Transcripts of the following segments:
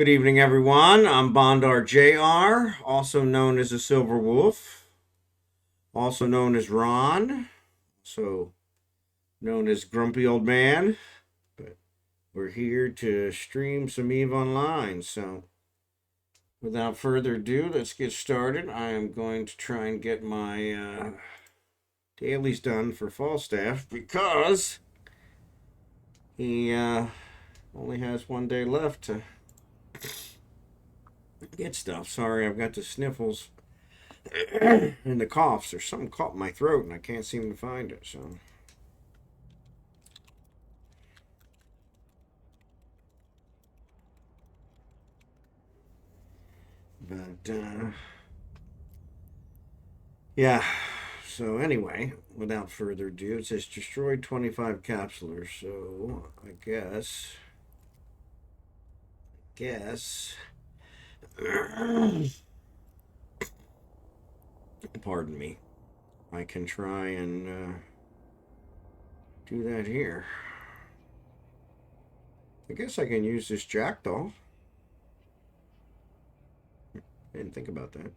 Good evening, everyone. I'm Bondar JR, also known as the Silver Wolf, also known as Ron, also known as Grumpy Old Man. But we're here to stream some eveonline. So without further ado, let's get started. I am going to try and get my dailies done for Falstaff because he only has one day left to get stuff. Sorry, I've got the sniffles and the coughs. There's something caught in my throat and I can't seem to find it. So, but yeah. So anyway, without further ado, it says destroyed 25 capsulars. So I guess. Pardon me. I can try and do that here. I guess I can use this jackdaw. Didn't think about that.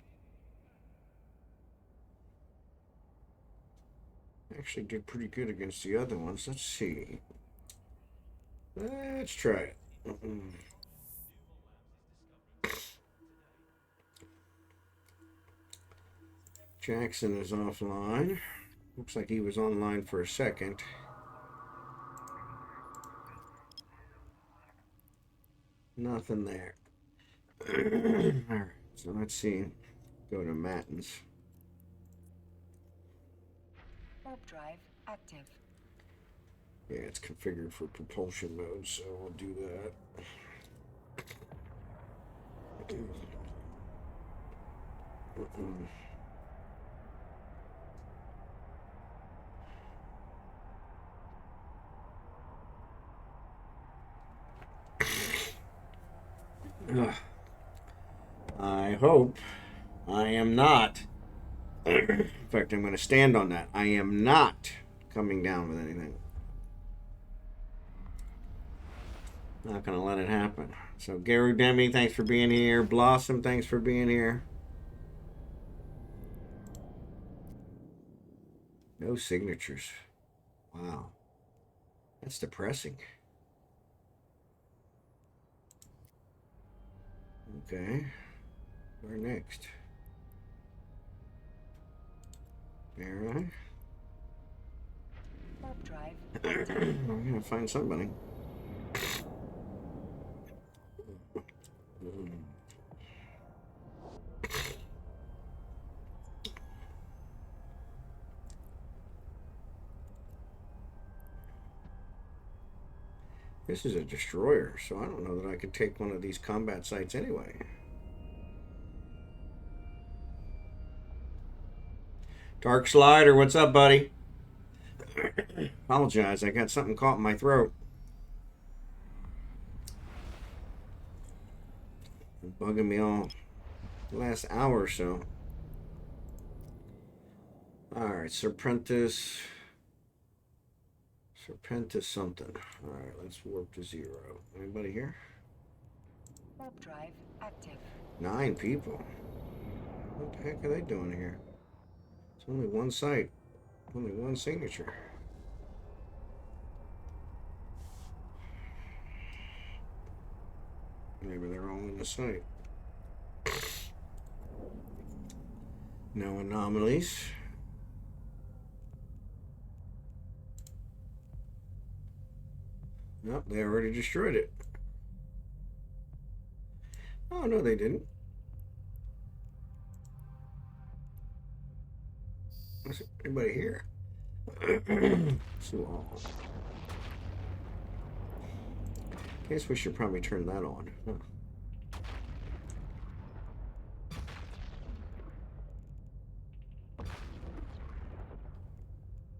Actually did pretty good against the other ones. Let's see. Let's try it. Jackson is offline. Looks like he was online for a second. Nothing there. Alright, so let's see. Go to Matins. Warp drive active. Yeah, it's configured for propulsion mode, so we'll do that. I hope I am not. In fact, I'm going to stand on that. I am not coming down with anything. Not going to let it happen. So, GarouDemi, thanks for being here. Blossom, thanks for being here. No signatures. Wow. That's depressing. Okay. Where next? There. Warp drive. I'm going to find somebody. This is a destroyer, so I don't know that I could take one of these combat sites anyway. Dark Slider, what's up, buddy? Apologize, I got something caught in my throat. It's bugging me all the last hour or so. Alright, Serpentis something. Alright, let's warp to 0. Anybody here? Warp drive active. 9 people. What the heck are they doing here? It's only one site. Only one signature. Maybe they're all in the site. No anomalies. Nope, they already destroyed it. Oh, no, they didn't. Is anybody here? Guess we should probably turn that on. Huh.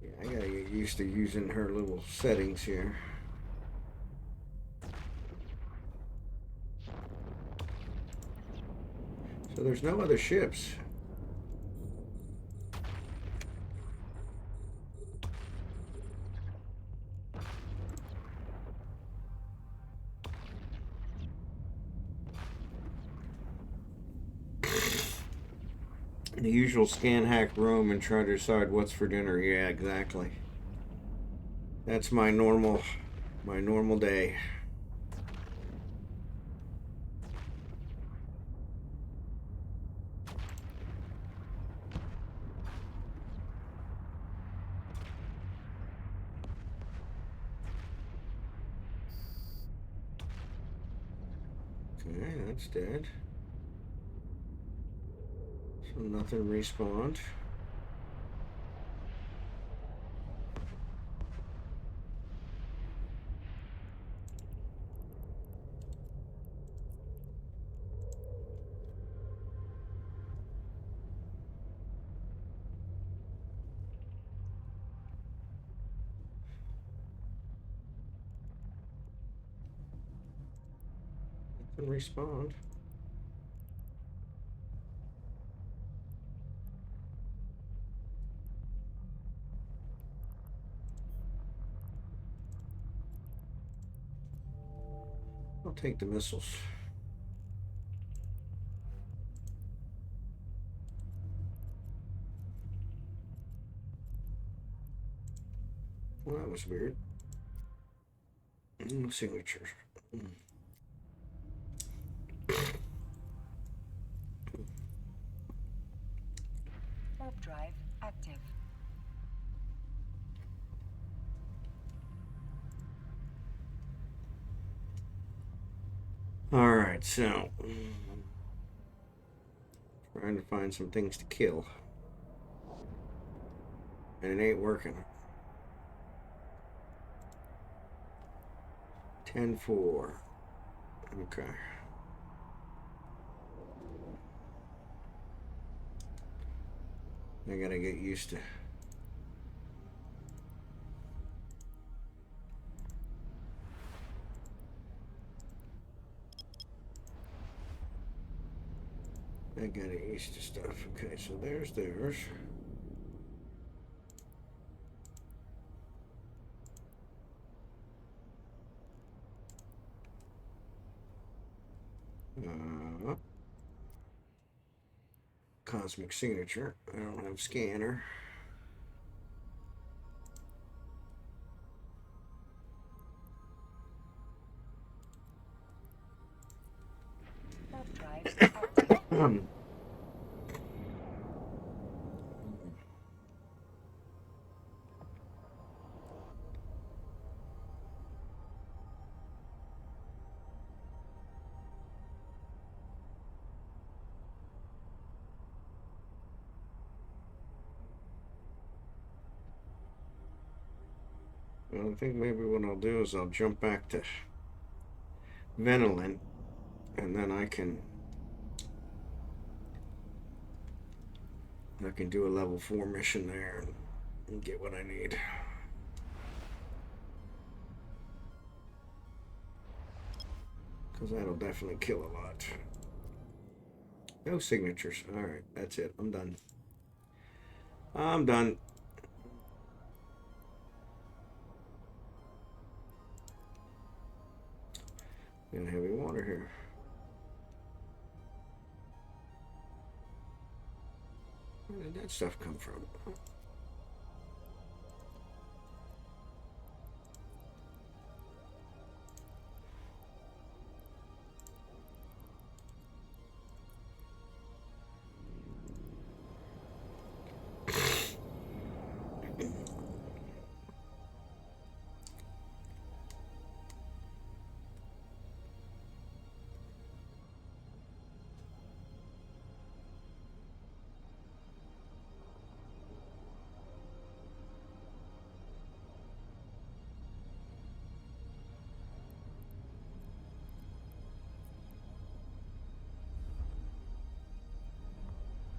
Yeah, I gotta get used to using her little settings here. So there's no other ships. the usual scan hack room and try to decide what's for dinner. Yeah, exactly. That's my normal day. Okay, that's dead. So nothing respawned. Nothing respawned. I'll take the missiles. Well, that was weird. Signatures. Warp drive active. All right, so trying to find some things to kill, and it ain't working. 10-4. Okay. I gotta get used to. I gotta get used to stuff. Okay, so there's theirs. Cosmic signature. I don't have scanner. Warp drive active. Well, I think maybe what I'll do is I'll jump back to Venolin, and then I can do a level 4 mission there and get what I need. Because that'll definitely kill a lot. No signatures. Alright, that's it. I'm done. I'm done. Got heavy water here. Where did that stuff come from?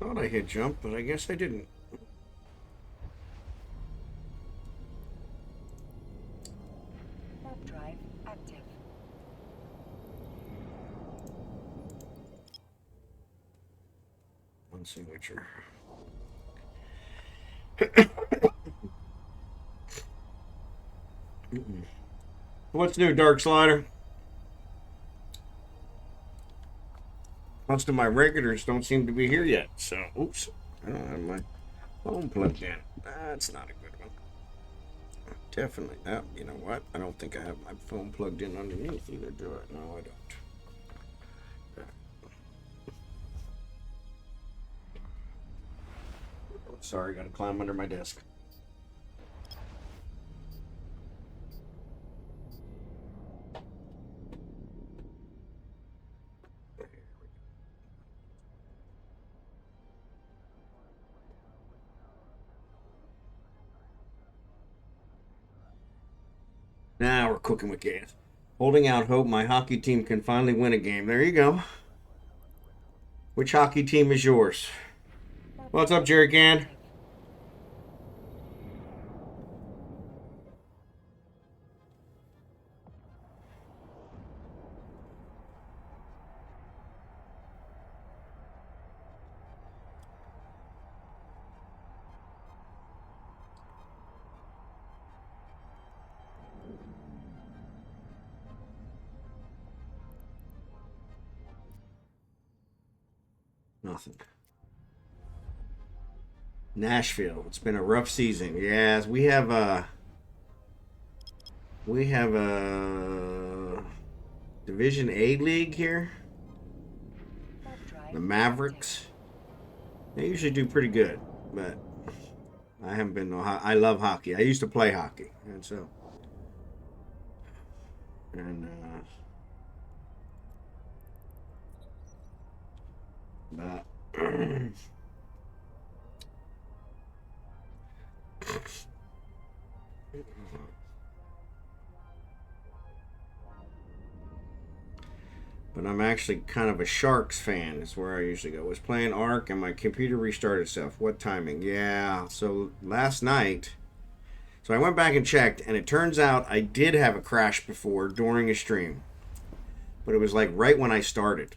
Thought I hit jump, but I guess I didn't. Warp drive active. One signature. What's new, Dark Slider? Most of my regulars don't seem to be here yet, so oops. I don't have my phone plugged in. That's not a good one. Definitely. You know what? I don't think I have my phone plugged in underneath either, do I? No, I don't. Sorry, gotta climb under my desk. Now we're cooking with gas. Holding out hope my hockey team can finally win a game. There you go. Which hockey team is yours? What's up, Jerry Can? Nothing. Nashville. It's been a rough season. Yes, we have a Division A league here. The Mavericks. They usually do pretty good, but I haven't been. I love hockey. I used to play hockey, and so but but I'm actually kind of a Sharks fan. Is where I usually go. I was playing Ark and my computer restarted itself. What timing? Yeah. So last night. So I went back and checked, and it turns out I did have a crash before during a stream, but it was like right when I started.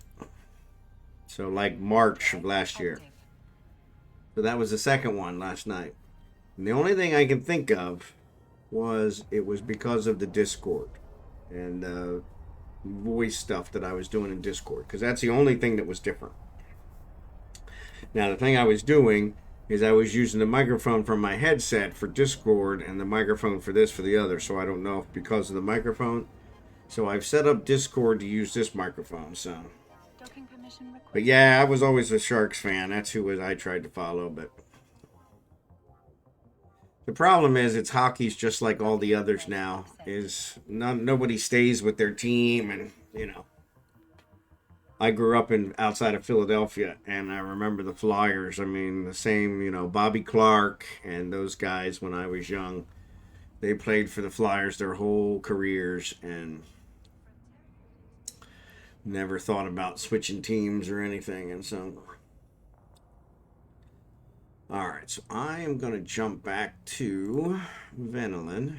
So like March of last year. So that was the second one last night. And the only thing I can think of was it was because of the Discord and voice stuff that I was doing in Discord, because that's the only thing that was different. Now the thing I was doing is I was using the microphone from my headset for Discord and the microphone for this for the other, so I don't know if because of the microphone. So I've set up Discord to use this microphone, so. But yeah, I was always a Sharks fan. That's who I tried to follow, but the problem is it's hockey's just like all the others now. Is nobody stays with their team, and you know. I grew up outside of Philadelphia, and I remember the Flyers. I mean, the same, Bobby Clark and those guys when I was young. They played for the Flyers their whole careers and never thought about switching teams or anything. And so, all right, so I am going to jump back to Vanillin.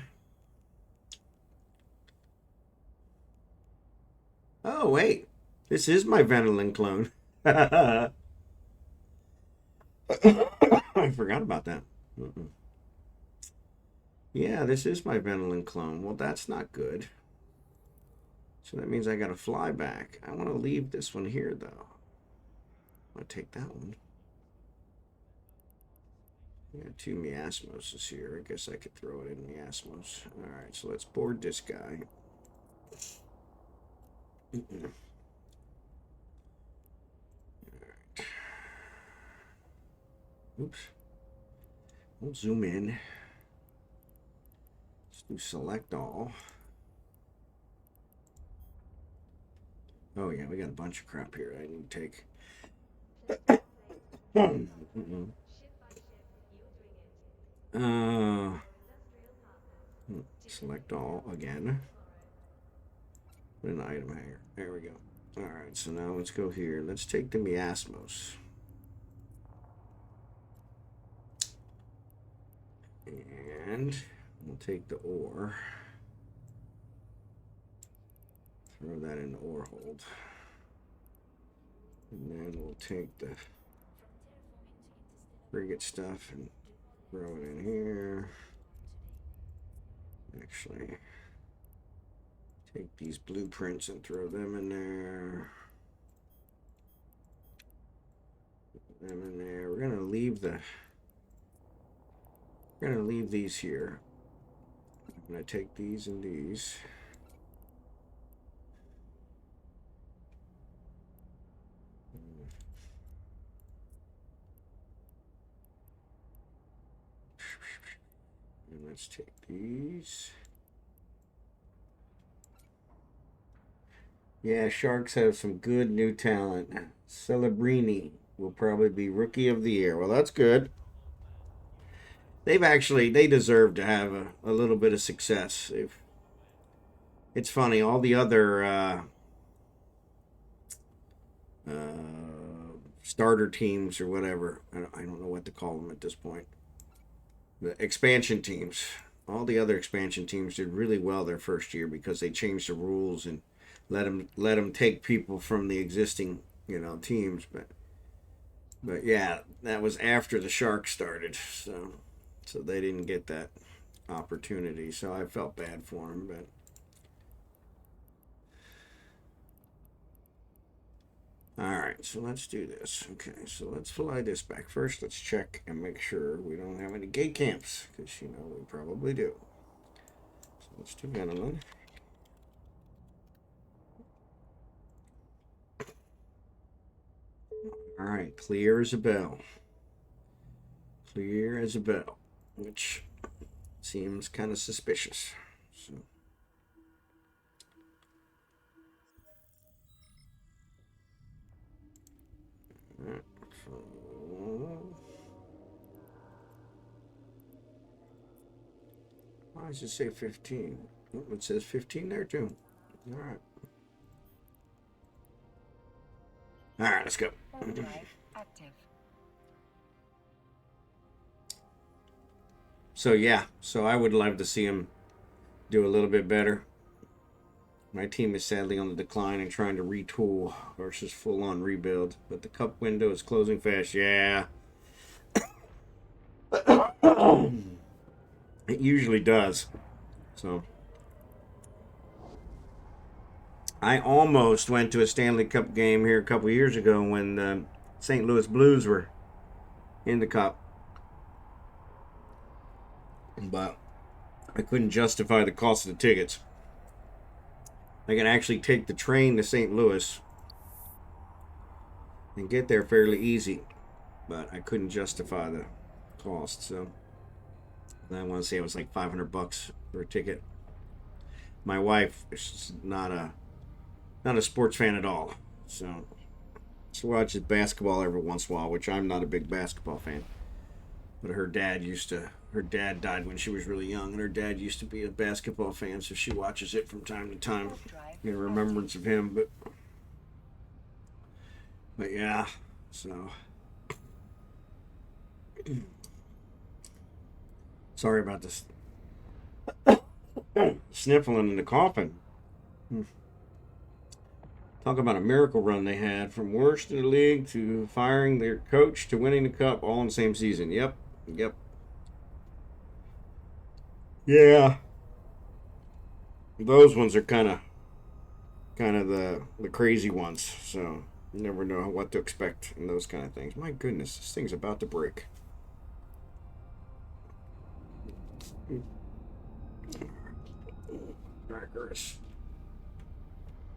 Oh, wait. This is my Vanillin clone. I forgot about that. Yeah, this is my Vanillin clone. Well, that's not good. So that means I got to fly back. I want to leave this one here, though. I'll take that one. Yeah, 2 miasmoses here. I guess I could throw it in miasmos. All right, so let's board this guy. Oops. We'll zoom in. Let's do select all. Oh yeah, we got a bunch of crap here I need to take. Select all again. Put an item hanger. There we go. Alright, so now let's go here. Let's take the miasmos. And we'll take the ore. Throw that in the ore hold. And then we'll take the frigate stuff and throw it in here. Actually, take these blueprints and throw them in there. Put them in there. We're gonna leave these here. I'm gonna take these and these. And let's take these. Yeah, Sharks have some good new talent. Celebrini will probably be Rookie of the Year. Well, that's good. They deserve to have a little bit of success. It's funny, all the other starter teams or whatever, I don't know what to call them at this point. The expansion teams, all the other expansion teams did really well their first year because they changed the rules and let them take people from the existing teams. But yeah, that was after the Sharks started, so they didn't get that opportunity. So I felt bad for them, but. All right, so let's do this. Okay, so let's fly this back. First, let's check and make sure we don't have any gate camps, because, we probably do. So let's do Venolan. All right, clear as a bell. Clear as a bell, which seems kind of suspicious. So. All right, so why does it say 15? Oh, it says 15 there too. All right. All right, let's go. Active. So yeah, I would love to see him do a little bit better. My team is sadly on the decline and trying to retool versus full-on rebuild, but the cup window is closing fast. Yeah. It usually does. So I almost went to a Stanley Cup game here a couple years ago when the St. Louis Blues were in the cup, but I couldn't justify the cost of the tickets. I can actually take the train to St. Louis and get there fairly easy, but I couldn't justify the cost. So I want to say it was like $500 for a ticket. My wife is not a sports fan at all, so she watches basketball every once in a while, which I'm not a big basketball fan. But her dad died when she was really young, and her dad used to be a basketball fan, so she watches it from time to time in remembrance of him. But yeah, so sorry about this sniffling and the coughing. Talk about a miracle run they had, from worst in the league to firing their coach to winning the cup all in the same season. Yep. Yeah. Those ones are kind of the crazy ones. So you never know what to expect in those kind of things. My goodness, this thing's about to break. Crackers.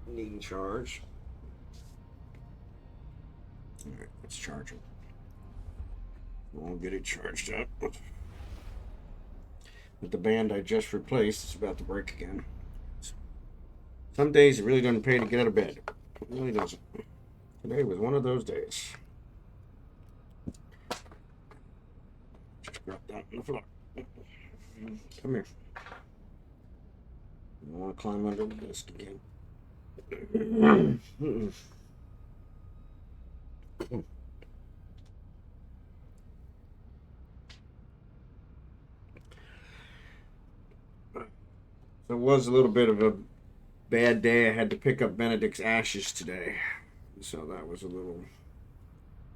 Needing charge. Alright, let's charge it. We'll get it charged up. But the band I just replaced is about to break again. Some days it really doesn't pay to get out of bed. It really doesn't. Today was one of those days. Just drop down on the floor. Come here. You want to climb under the desk again? So it was a little bit of a bad day. I had to pick up Benedict's ashes today. So that was a little...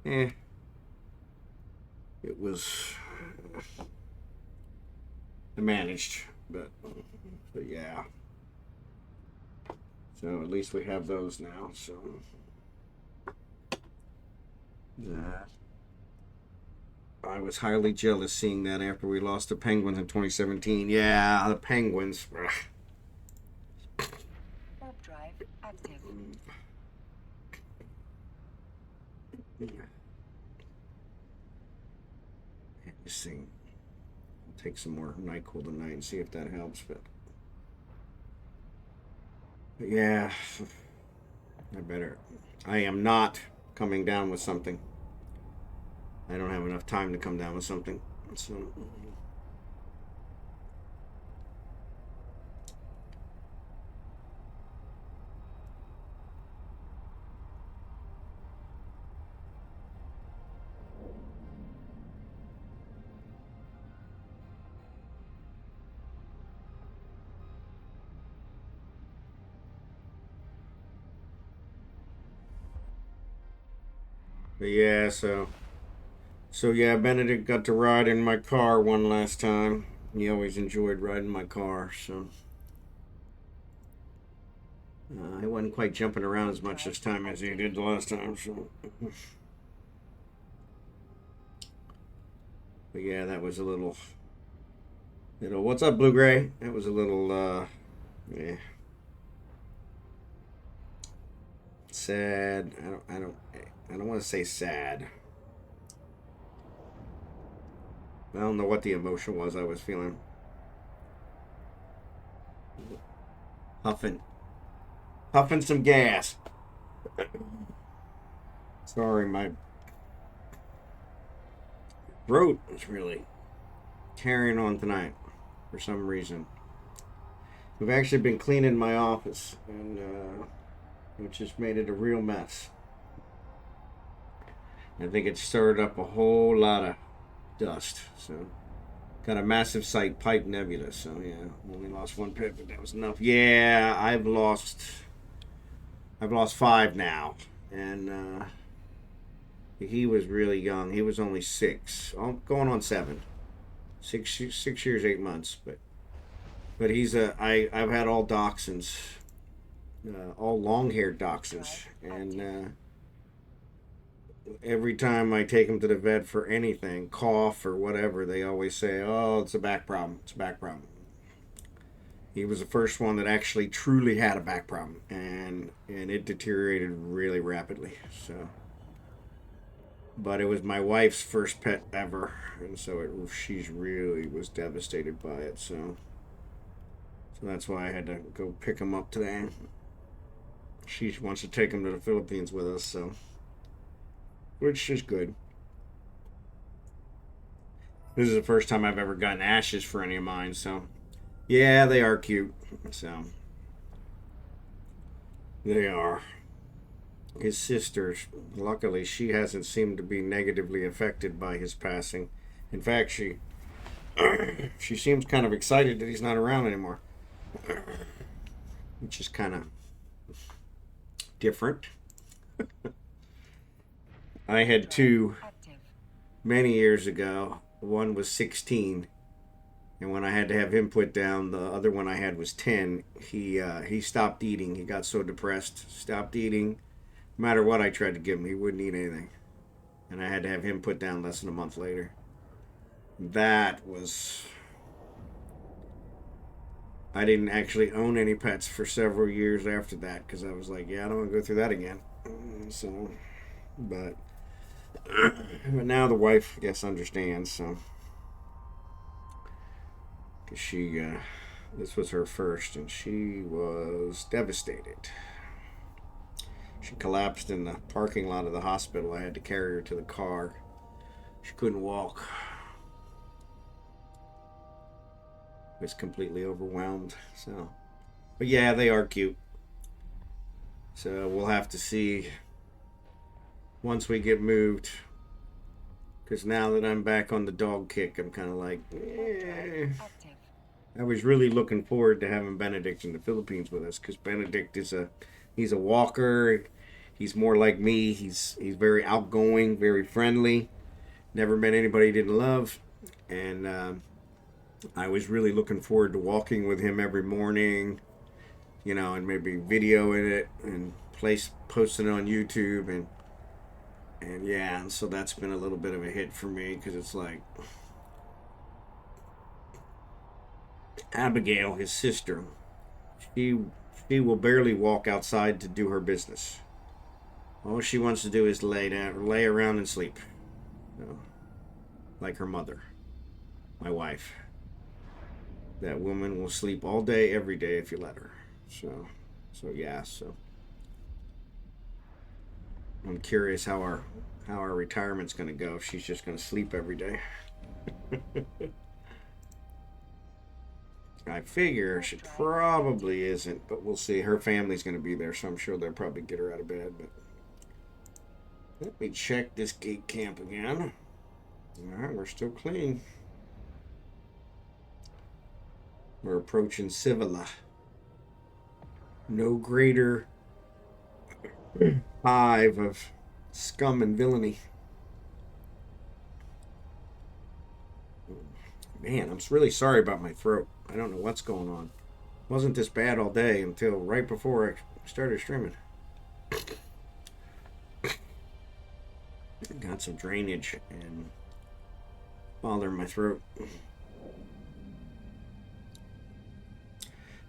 It was... I managed, but yeah. So at least we have those now, so... That. I was highly jealous seeing that after we lost the Penguins in 2017. Yeah, the Penguins. Warp drive active. This thing. I'll take some more NyQuil tonight and see if that helps. But yeah, I am not coming down with something. I don't have enough time to come down with something. So. But yeah, so yeah, Benedict got to ride in my car one last time. He always enjoyed riding my car, so he wasn't quite jumping around as much this time as he did the last time. So, but yeah, that was a little, what's up, Blue Gray? That was a little, yeah, sad. I don't want to say sad. I don't know what the emotion was I was feeling. Huffing some gas. Sorry, my throat is really carrying on tonight for some reason. We've actually been cleaning my office, and which just made it a real mess. I think it stirred up a whole lot of dust. So got a massive site pipe nebula. So yeah, only lost one pit, but that was enough. Yeah, I've lost 5 now, and he was really young. He was only 6, going on 7, 6 years 8 months. But he's I've had all dachshunds, all long-haired dachshunds, and every time I take him to the vet for anything, cough or whatever, they always say, "Oh, it's a back problem. It's a back problem." He was the first one that actually truly had a back problem, and it deteriorated really rapidly. So, but it was my wife's first pet ever, and so she's really was devastated by it. So that's why I had to go pick him up today. She wants to take him to the Philippines with us, so. Which is good. This is the first time I've ever gotten ashes for any of mine, so yeah, they are cute. So they are. His sisters, luckily, she hasn't seemed to be negatively affected by his passing. In fact, she seems kind of excited that he's not around anymore, which is kind of different. I had 2 many years ago. One was 16, and when I had to have him put down, the other one I had was 10. He stopped eating. He got so depressed, stopped eating. No matter what I tried to give him, he wouldn't eat anything, and I had to have him put down less than a month later. That was. I didn't actually own any pets for several years after that because I was like, yeah, I don't want to go through that again. So, but now the wife, I guess, understands. So, because this was her first, and she was devastated. She collapsed in the parking lot of the hospital. I had to carry her to the car. She couldn't walk. Was completely overwhelmed. So, but yeah, they are cute. So we'll have to see once we get moved, because now that I'm back on the dog kick, I'm kind of like, I was really looking forward to having Benedict in the Philippines with us, because Benedict he's a walker. He's more like me. He's very outgoing, very friendly. Never met anybody he didn't love, and I was really looking forward to walking with him every morning, and maybe videoing it and posting it on YouTube. And And yeah, and so that's been a little bit of a hit for me because it's like Abigail, his sister, she she will barely walk outside to do her business. All she wants to do is lay around and sleep. You know, like her mother, my wife. That woman will sleep all day, every day if you let her. So yeah. So I'm curious how our retirement's going to go if she's just going to sleep every day. I figure she probably isn't, but we'll see. Her family's going to be there, so I'm sure they'll probably get her out of bed. But let me check this gate camp again. All right, we're still clean. We're approaching Civila. No greater hive of scum and villainy. Man, I'm really sorry about my throat. I don't know what's going on. It wasn't this bad all day until right before I started streaming. Got some drainage and bothering my throat.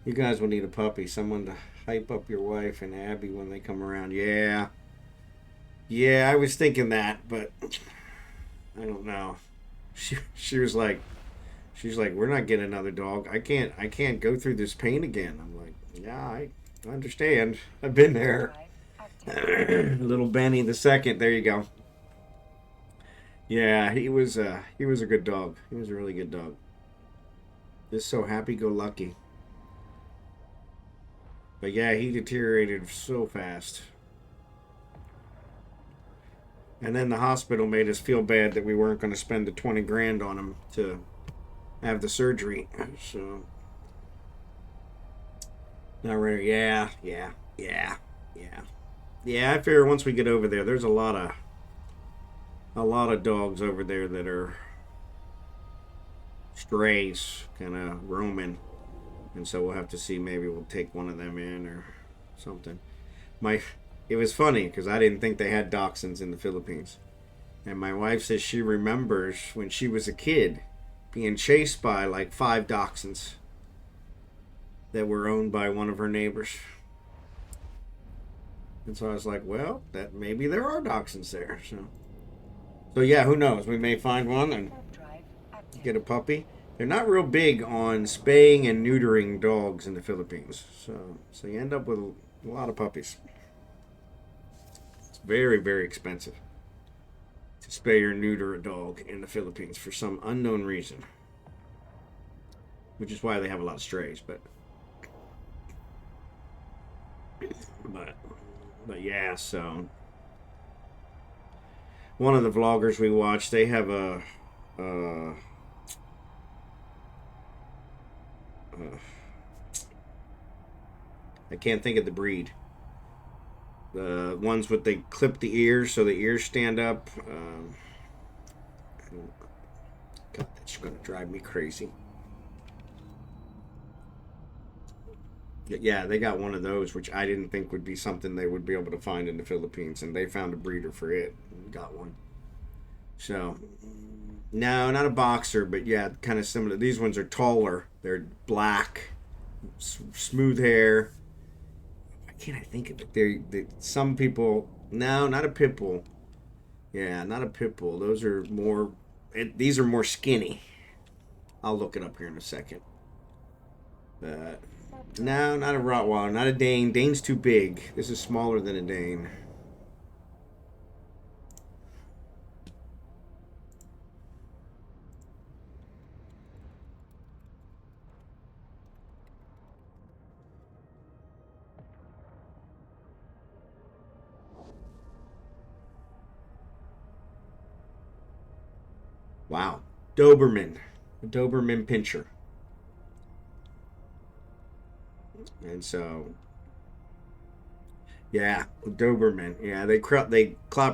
You guys will need a puppy. Someone to hype up your wife and Abby when they come around. Yeah. Yeah, I was thinking that, but I don't know. She was like, she's like, we're not getting another dog. I can't go through this pain again. I'm like, yeah, I understand. I've been there. Little Benny the second. There you go. Yeah, he was a good dog. He was a really good dog. Just so happy-go-lucky. But yeah, he deteriorated so fast. And then the hospital made us feel bad that we weren't going to spend the 20 grand on him to have the surgery. So, not really. Yeah. I figure once we get over there, there's a lot of dogs over there that are strays, kind of roaming. And so we'll have to see. Maybe we'll take one of them in or something. It was funny because I didn't think they had dachshunds in the Philippines. And my wife says she remembers when she was a kid being chased by like 5 dachshunds that were owned by one of her neighbors. And so I was like, well, that maybe there are dachshunds there. So yeah, who knows? We may find one and get a puppy. They're not real big on spaying and neutering dogs in the Philippines. So you end up with a lot of puppies. It's very, very expensive to spay or neuter a dog in the Philippines for some unknown reason. Which is why they have a lot of strays, but yeah, so one of the vloggers we watched, they have I can't think of the breed. The ones with they clip the ears so the ears stand up. God, that's gonna drive me crazy. Yeah, they got one of those, which I didn't think would be something they would be able to find in the Philippines, and they found a breeder for it and got one. So, no, not a boxer, but yeah, kind of similar. These ones are taller. They're black, smooth hair. Why can't I think of it? Some people. No, not a pit bull. Yeah, not a pit bull. Those are more. These are more skinny. I'll look it up here in a second. No, not a Rottweiler, not a Dane. Dane's too big. This is smaller than a Dane. Wow. Doberman. A Doberman Pinscher. And so, yeah, Doberman. Yeah, they crop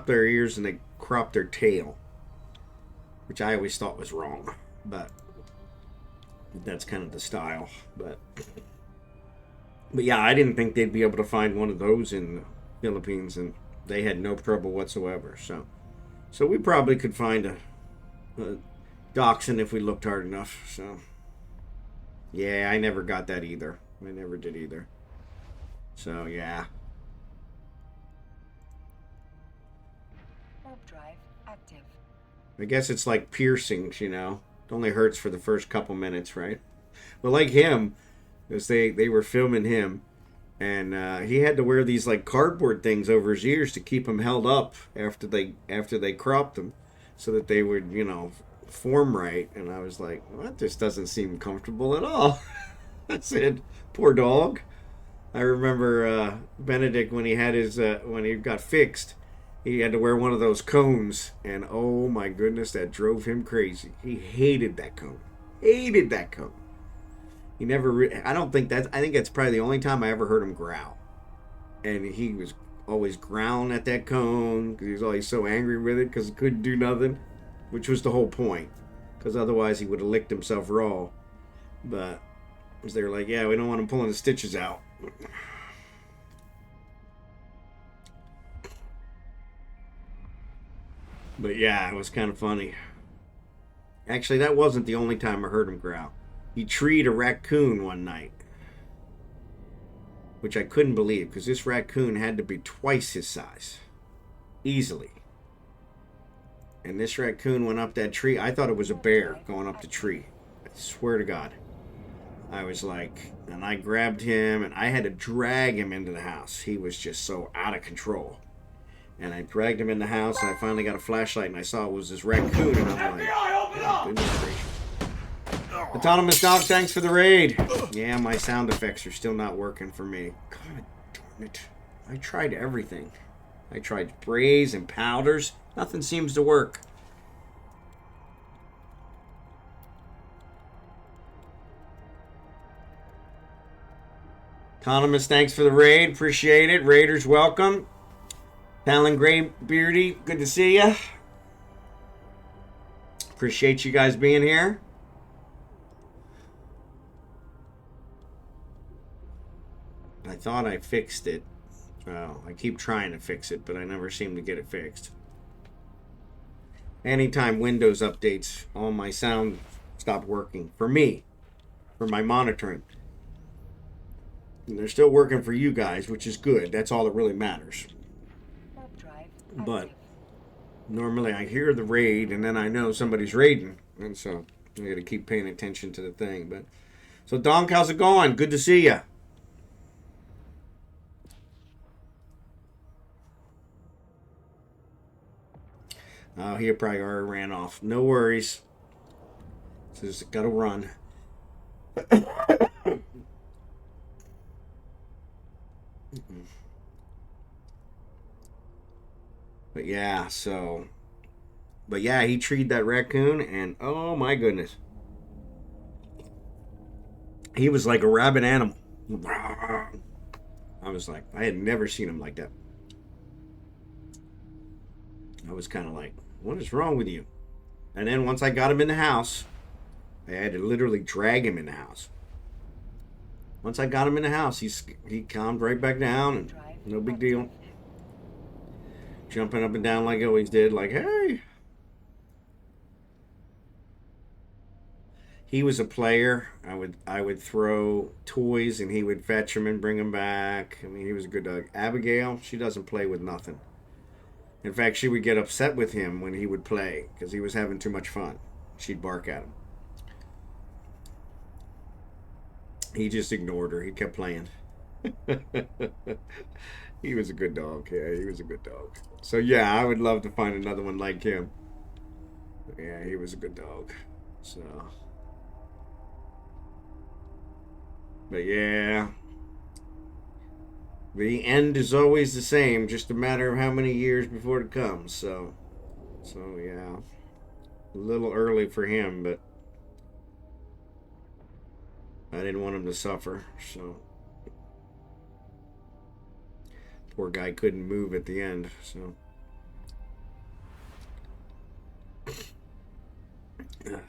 their ears and they crop their tail, which I always thought was wrong, but that's kind of the style. But yeah, I didn't think they'd be able to find one of those in the Philippines, and they had no trouble whatsoever. So we probably could find a dachshund if we looked hard enough. So yeah, I never got that either. I never did either. So yeah. Warp drive active. I guess it's like piercings, you know. It only hurts for the first couple minutes, right? Well, like him, because they were filming him, and he had to wear these like cardboard things over his ears to keep him held up after they cropped them, so that they would, you know, form right. And I was like, what? This doesn't seem comfortable at all. I said, poor dog. I remember Benedict when he had his when he got fixed. He had to wear one of those cones, and oh my goodness, that drove him crazy. He hated that cone. Hated that cone. He never. I don't think that's. I think that's probably the only time I ever heard him growl. And he was always growling at that cone because he was always so angry with it because he couldn't do nothing, which was the whole point. Because otherwise he would have licked himself raw. But they were like, yeah, we don't want him pulling the stitches out. But yeah, it was kind of funny. Actually, that wasn't the only time I heard him growl. He treed a raccoon one night, which I couldn't believe because this raccoon had to be twice his size, easily. And this raccoon went up that tree. I thought it was a bear going up the tree. I swear to God. I was like, and I grabbed him and I had to drag him into the house. He was just so out of control. And I dragged him in the house and I finally got a flashlight and I saw it was this raccoon and I'm like, oh, goodness gracious. AutonomousDonk, thanks for the raid. Yeah, my sound effects are still not working for me. God darn it. I tried everything. I tried sprays and powders. Nothing seems to work. Autonomous, thanks for the raid. Appreciate it. Raiders, welcome. Tallyngreybeardy, good to see ya. Appreciate you guys being here. I thought I fixed it. Well, I keep trying to fix it, but I never seem to get it fixed. Anytime Windows updates, all my sound stopped working. For me. For my monitoring. And they're still working for you guys, which is good. That's all that really matters. But normally I hear the raid and then I know somebody's raiding. And so I got to keep paying attention to the thing. But so Donk, how's it going? Good to see ya. Oh, he probably already ran off. No worries. Just gotta run. But yeah, so. But yeah, he treed that raccoon, and oh my goodness. He was like a rabid animal. I was like, I had never seen him like that. I was kind of like, what is wrong with you? And then once I got him in the house, I had to literally drag him in the house. Once I got him in the house, he calmed right back down, and no big deal. Jumping up and down like he always did, like, hey. He was a player. I would throw toys, and he would fetch them and bring them back. I mean, he was a good dog. Abigail, she doesn't play with nothing. In fact, she would get upset with him when he would play because he was having too much fun. She'd bark at him. He just ignored her. He kept playing. He was a good dog. Yeah, he was a good dog. So, yeah, I would love to find another one like him. Yeah, he was a good dog. So, but yeah, the end is always the same, just a matter of how many years before it comes. So yeah, a little early for him, but I didn't want him to suffer. So poor guy couldn't move at the end. So I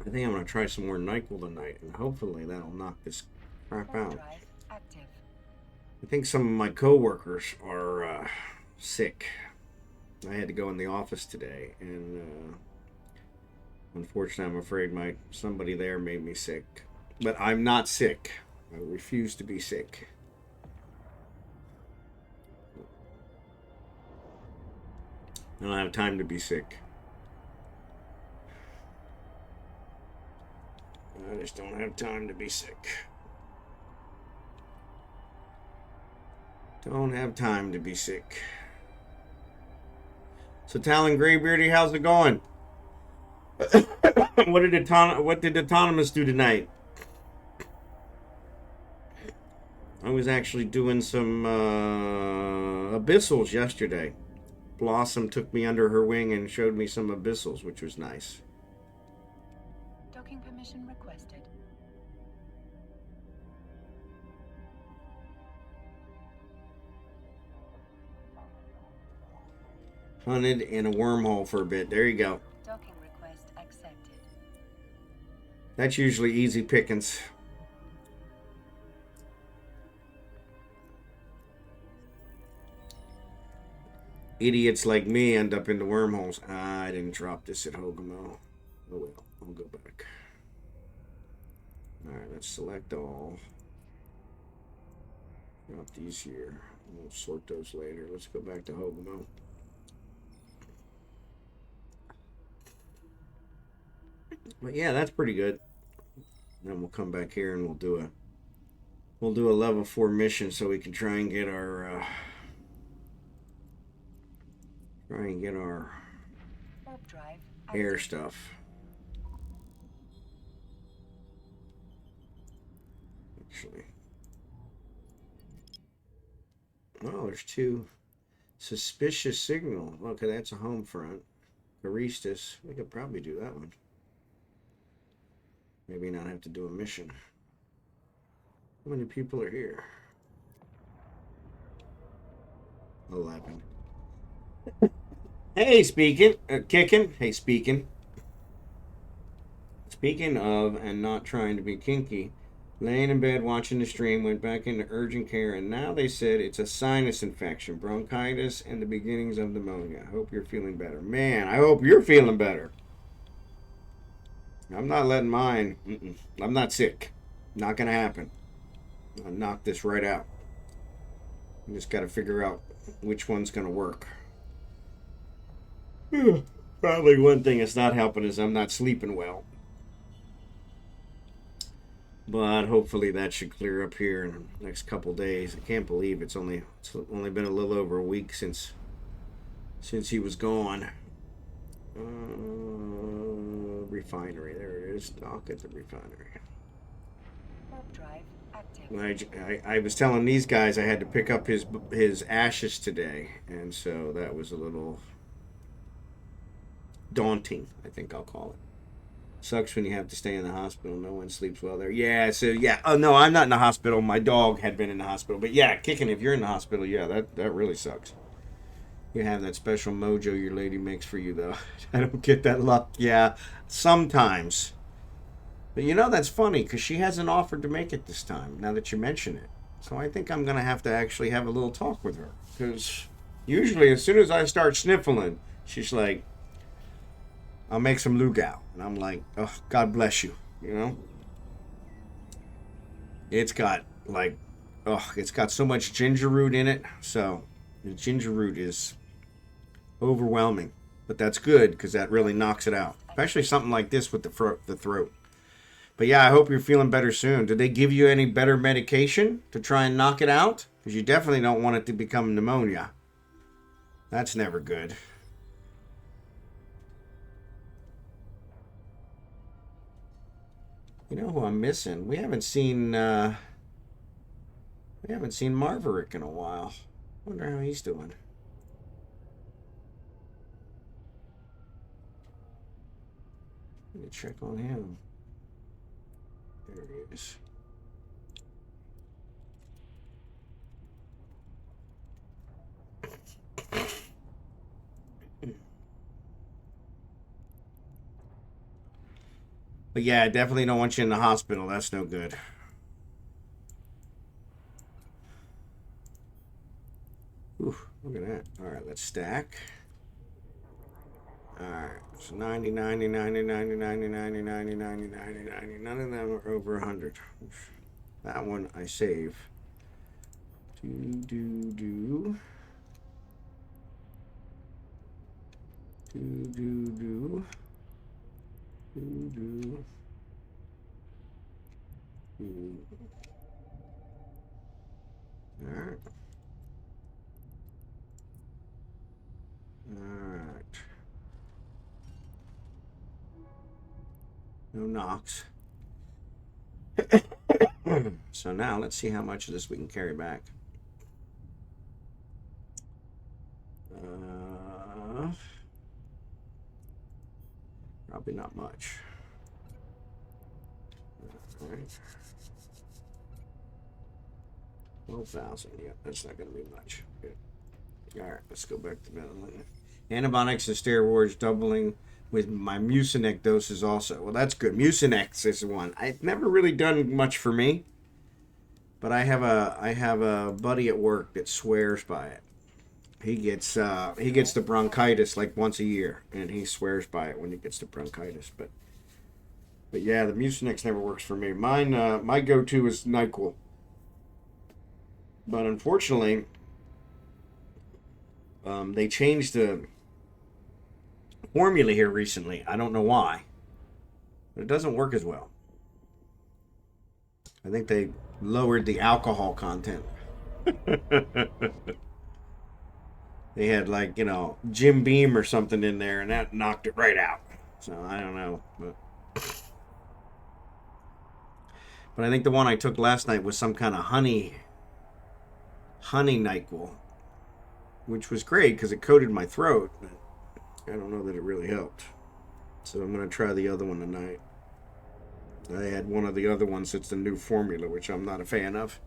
think I'm going to try some more NyQuil tonight, and hopefully that'll knock this crap out. I think some of my coworkers are sick. I had to go in the office today, and unfortunately, I'm afraid somebody there made me sick. But I'm not sick. I refuse to be sick. I don't have time to be sick. I just don't have time to be sick. Don't have time to be sick. So, tallyngreybeardy, how's it going? What did Autonomous do tonight? I was actually doing some abyssals yesterday. Blossom took me under her wing and showed me some abyssals, which was nice. Docking permission requested. Hunted in a wormhole for a bit. There you go. Docking request accepted. That's usually easy pickings. Idiots like me end up in the wormholes. I didn't drop this at Hogamo. Oh well, I'll go back. Alright, let's select all. Drop these here. We'll sort those later. Let's go back to Hogamo. But yeah, that's pretty good. Then we'll come back here and we'll do a level 4 mission so we can try and get our Warp drive air active. stuff. Actually, oh, there's 2 suspicious signal. Okay, that's a home front. Baristas. We could probably do that one. Maybe not have to do a mission. How many people are here? 11. Hey, kicking. Hey, speaking of and not trying to be kinky, laying in bed watching the stream, went back into urgent care, and now they said it's a sinus infection, bronchitis, and the beginnings of pneumonia. Hope you're feeling better. Man, I hope you're feeling better. I'm not letting mine. I'm not sick. Not gonna happen. I'll knock this right out. You just got to figure out which one's gonna work. Probably one thing that's not helping is I'm not sleeping well. But hopefully that should clear up here in the next couple days. I can't believe it's only been a little over a week since he was gone. Refinery, there it is. Dock at the refinery. Warp drive active. I was telling these guys I had to pick up his ashes today, and so that was a little daunting, I think I'll call it. Sucks when you have to stay in the hospital. No one sleeps well there. Yeah, so yeah. Oh no, I'm not in the hospital. My dog had been in the hospital. But yeah, kicking if you're in the hospital, yeah, that really sucks. You have that special mojo your lady makes for you though. I don't get that luck. Yeah, sometimes. But you know that's funny because she hasn't offered to make it this time. Now that you mention it, so I think I'm gonna have to actually have a little talk with her because usually as soon as I start sniffling, she's like, I'll make some lugao. And I'm like, oh, God bless you. You know? It's got it's got so much ginger root in it. So the ginger root is overwhelming. But that's good because that really knocks it out. Especially something like this with the throat. But yeah, I hope you're feeling better soon. Did they give you any better medication to try and knock it out? Because you definitely don't want it to become pneumonia. That's never good. You know who I'm missing? We haven't seen Marverick in a while. Wonder how he's doing. Let me check on him. There he is. But yeah, I definitely don't want you in the hospital. That's no good. Ooh, look at that. All right, let's stack. All right, so 90, 90, 90, 90, 90, 90, 90, 90, 90, 90. None of them are over 100. That one I save. Do. Do. All right. Alright. No knocks. So now let's see how much of this we can carry back. Probably not much. Alright. 12,000. Yeah, that's not going to be much. Good. Alright, let's go back to battling. Antibiotics and steroids doubling with my Mucinex doses also. Well, that's good. Mucinex is one. I've never really done much for me, but I have a buddy at work that swears by it. He gets the bronchitis like once a year, and he swears by it when he gets the bronchitis. But yeah, the Mucinex never works for me. Mine, my go-to is NyQuil. But unfortunately, they changed the formula here recently. I don't know why, but it doesn't work as well. I think they lowered the alcohol content. They had like, Jim Beam or something in there, and that knocked it right out. So I don't know, but I think the one I took last night was some kind of honey NyQuil, which was great because it coated my throat. But I don't know that it really helped. So I'm going to try the other one tonight. I had one of the other ones that's the new formula, which I'm not a fan of.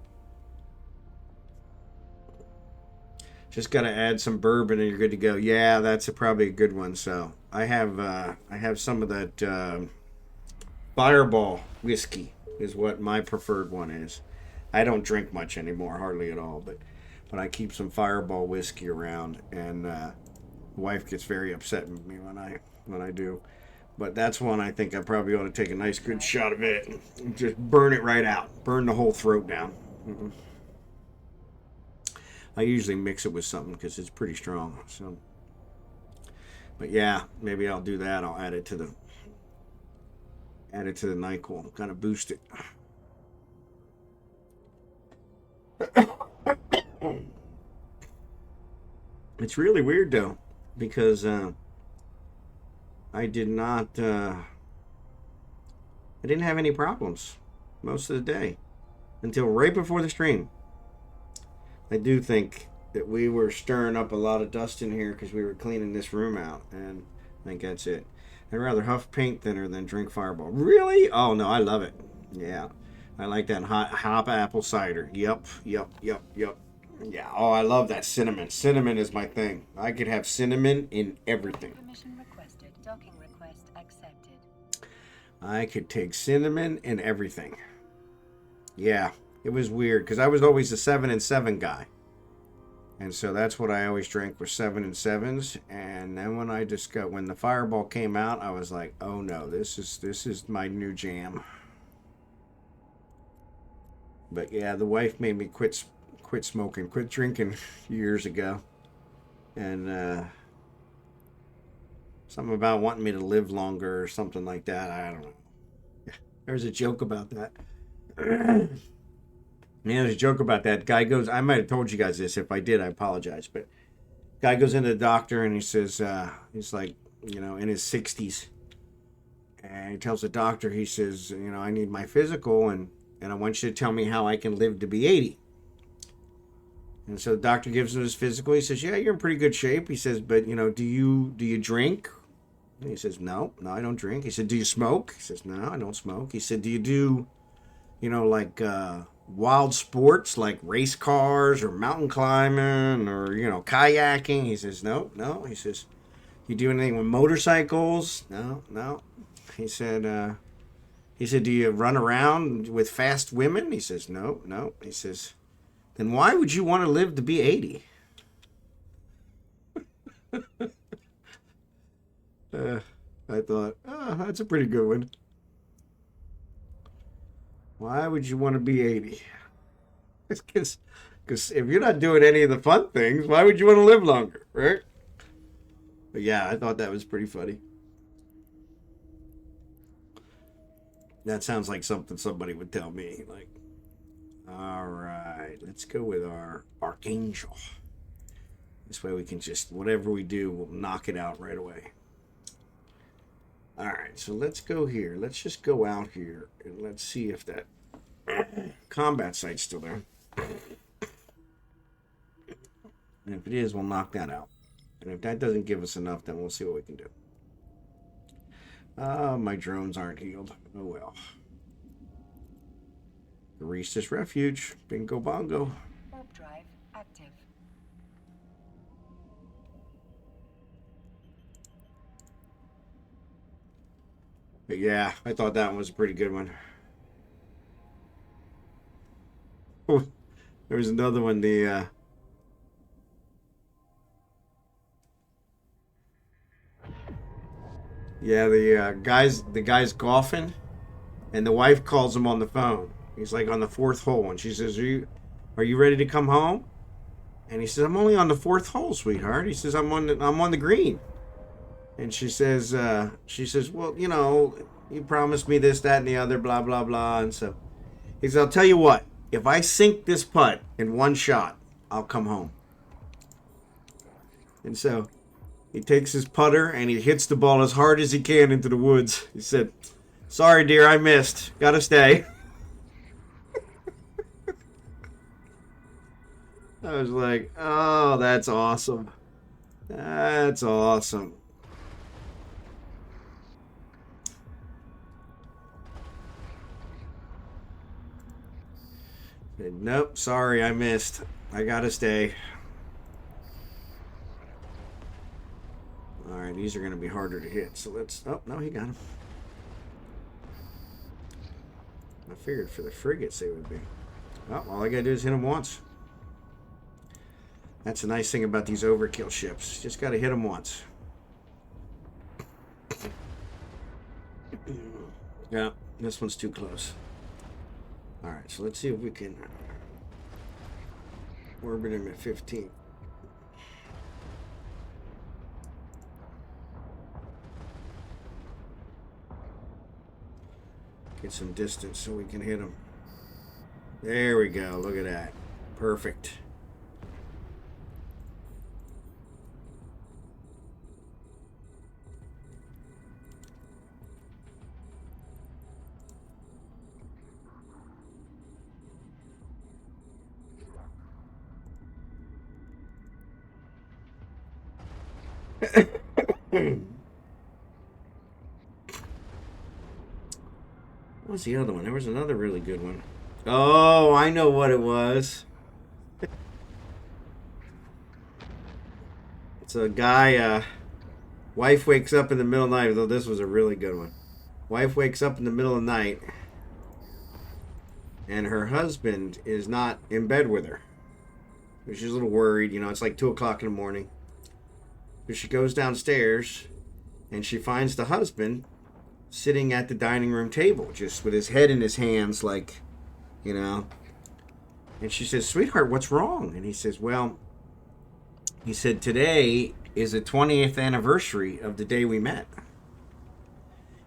Just got to add some bourbon and you're good to go. Yeah, that's probably a good one. So I have some of that Fireball whiskey is what my preferred one is. I don't drink much anymore, hardly at all, but I keep some Fireball whiskey around, and wife gets very upset with me when I do. But that's one I think I probably ought to take a nice good shot of it and just burn it right out. Burn the whole throat down. I usually mix it with something because it's pretty strong. So, but yeah, maybe I'll do that. I'll add it to the NyQuil, kind of boost it. It's really weird though, because I didn't have any problems most of the day until right before the stream. I do think that we were stirring up a lot of dust in here because we were cleaning this room out, and I think that's it. I'd rather huff paint thinner than drink Fireball. Really? Oh no, I love it. Yeah, I like that hop apple cider. Yep. Yeah, oh, I love that cinnamon. Cinnamon is my thing. I could have cinnamon in everything. Permission requested. Docking request accepted. I could take cinnamon in everything. Yeah, it was weird because I was always a 7 and 7 guy. And so that's what I always drank, was 7 and 7s. And then when when the Fireball came out, I was like, oh no, this is my new jam. But yeah, the wife made me quit smoking, quit drinking years ago. And something about wanting me to live longer or something like that. I don't know. There's a joke about that. Yeah, there's a joke about that. Guy goes, I might have told you guys this. If I did, I apologize. But guy goes into the doctor and he says, he's like, in his 60s. And he tells the doctor, he says, I need my physical and I want you to tell me how I can live to be 80. And so the doctor gives him his physical. He says, yeah, you're in pretty good shape. He says, but, do you drink? And he says, no, I don't drink. He said, do you smoke? He says, no, I don't smoke. He said, do you do, wild sports like race cars or mountain climbing or, kayaking? He says, no. He says, you do anything with motorcycles? No. He said, do you run around with fast women? He says, no. He says, then why would you want to live to be 80? I thought, oh, that's a pretty good one. Why would you want to be 80? Because if you're not doing any of the fun things, why would you want to live longer, right? But yeah, I thought that was pretty funny. That sounds like something somebody would tell me. Like, all right, let's go with our Archangel. This way we can just, whatever we do, we'll knock it out right away. All right, so let's go here. Let's just go out here and let's see if that combat site's still there. And if it is, we'll knock that out. And if that doesn't give us enough, then we'll see what we can do. My drones aren't healed. Oh well. Baristas Refuge. Bingo bongo. Warp drive active. But yeah, I thought that one was a pretty good one. Oh, there was another one. The guy's golfing, and the wife calls him on the phone. He's like on the fourth hole, and she says, "Are you ready to come home?" And he says, "I'm only on the fourth hole, sweetheart." He says, I'm on the green." And she says, "Well, you know, you promised me this, that, and the other, blah, blah, blah." And so he says, "I'll tell you what, if I sink this putt in one shot, I'll come home." And so he takes his putter and he hits the ball as hard as he can into the woods. He said, "Sorry, dear, I missed. Gotta stay." I was like, oh, that's awesome. That's awesome. Said, "Nope, sorry, I missed. I gotta stay." Alright, these are going to be harder to hit. So let's... Oh, no, he got him. I figured for the frigates they would be. Oh, all I got to do is hit them once. That's the nice thing about these overkill ships. Just got to hit them once. Yeah, this one's too close. Alright, so let's see if we can orbit him at 15. Get some distance so we can hit him. There we go. Look at that. Perfect. What was the other one? There was another really good one. Oh, I know what it was. It's a guy, wife wakes up in the middle of the night, though this was a really good one. Wife wakes up in the middle of the night, and her husband is not in bed with her. She's a little worried, you know, it's like 2 o'clock in the morning. But she goes downstairs, and she finds the husband sitting at the dining room table, just with his head in his hands, like, you know. And she says, "Sweetheart, what's wrong?" And he says, "Well," he said, "today is the 20th anniversary of the day we met."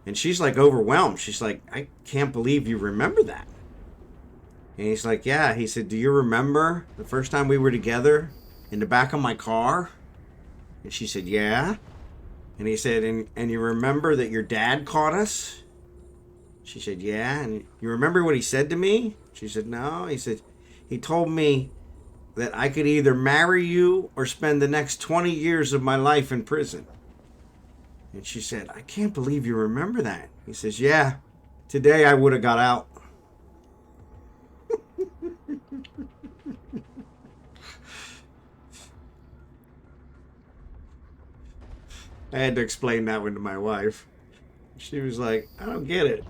And she's like overwhelmed. She's like, "I can't believe you remember that." And he's like, "Yeah." He said, "Do you remember the first time we were together in the back of my car?" And she said, "Yeah." And he said, and you remember that your dad caught us?" She said, "Yeah." "And you remember what he said to me?" She said, "No." He said, "He told me that I could either marry you or spend the next 20 years of my life in prison." And she said, "I can't believe you remember that." He says, "Yeah, today I would have got out." I had to explain that one to my wife. She was like, "I don't get it."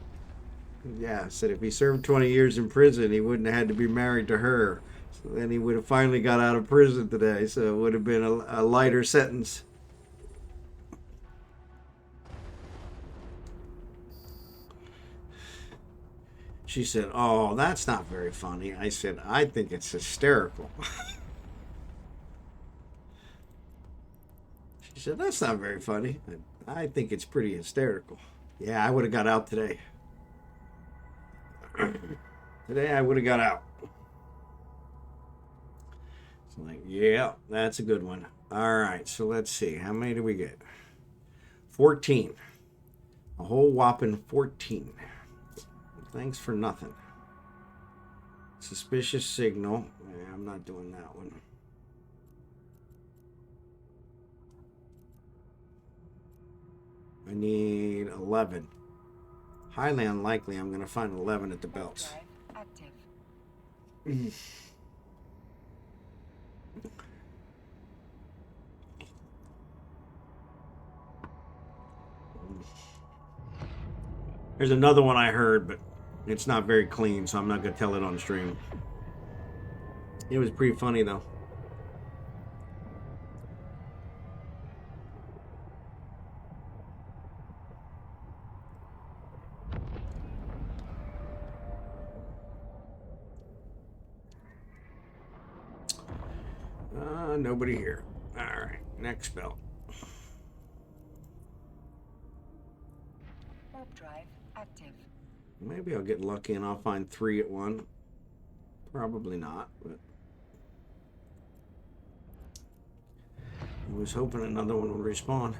Yeah, I said if he served 20 years in prison, he wouldn't have had to be married to her. So then he would have finally got out of prison today, so it would have been a lighter sentence. She said, "Oh, that's not very funny." I said, "I think it's hysterical." She said, "That's not very funny." I think it's pretty hysterical. Yeah, I would have got out today. Today I would have got out. So like, yeah, that's a good one. All right, so let's see. How many do we get? 14. A whole whopping 14. Thanks for nothing. Suspicious signal. Yeah, I'm not doing that one. I need 11. Highly unlikely I'm going to find 11 at the belts. There's another one I heard, but it's not very clean, so I'm not going to tell it on stream. It was pretty funny, though. Nobody here. All right, next belt. Warp drive active. Maybe I'll get lucky and I'll find 3 at one. Probably not, but I was hoping another one would respawn.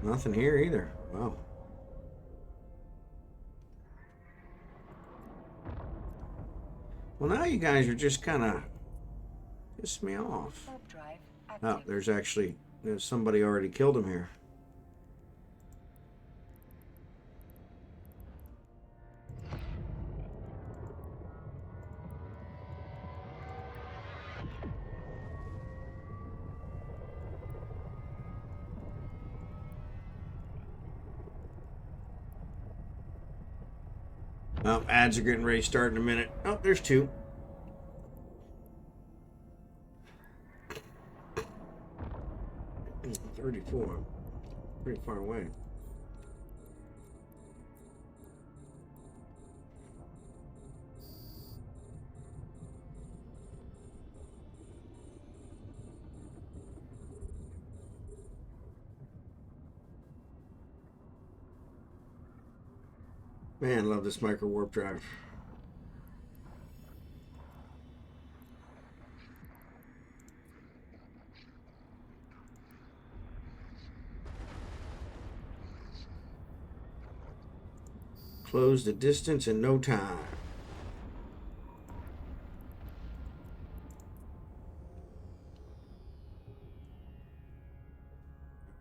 Nothing here either. Wow. Well, now you guys are just kind of pissing me off. Warp drive Oh, active. there's somebody already killed him here. Oh, ads are getting ready to start in a minute. Oh, there's 2. Hmm, 34. Pretty far away. Man, love this micro warp drive. Close the distance in no time. All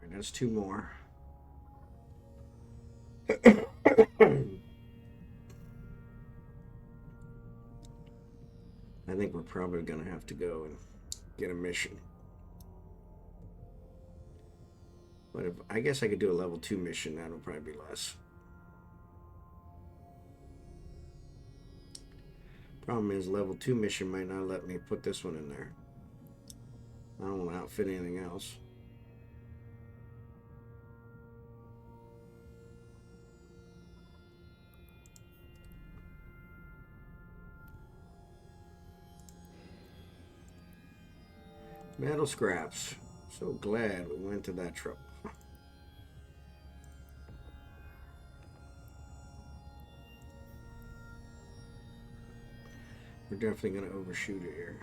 right, that's 2 more. I think we're probably going to have to go and get a mission. But I guess I could do a level 2 mission. That'll probably be less. Problem is, level 2 mission might not let me put this one in there. I don't want to outfit anything else. Metal scraps. So glad we went to that trouble. We're definitely going to overshoot it here.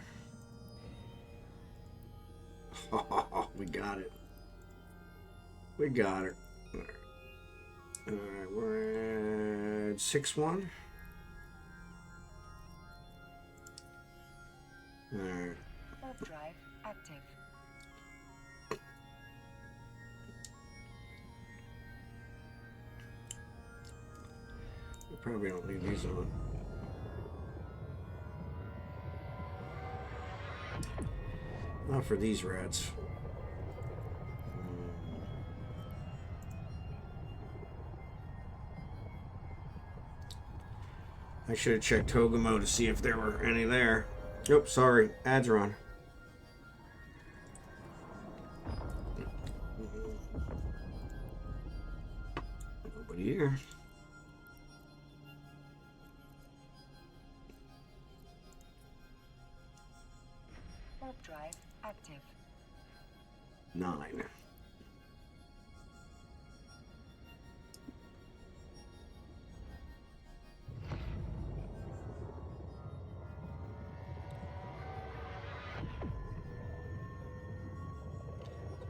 Oh, we got it. We got it. All right, we're at 6-1. All right. Warp drive active. We probably don't leave these on. Not for these rats. I should have checked Togamo to see if there were any there. Nope, sorry. Ads are on. Nobody here. Warp drive active. 9.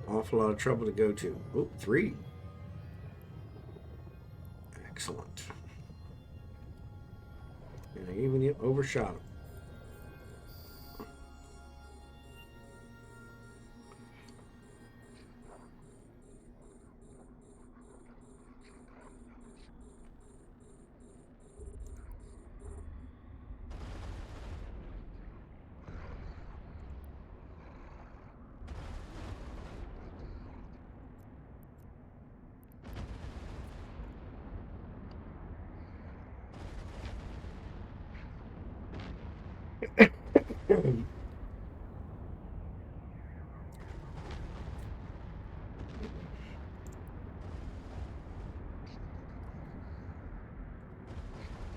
Awful lot of trouble to go to. Oh, 3. Excellent. And I even overshot him.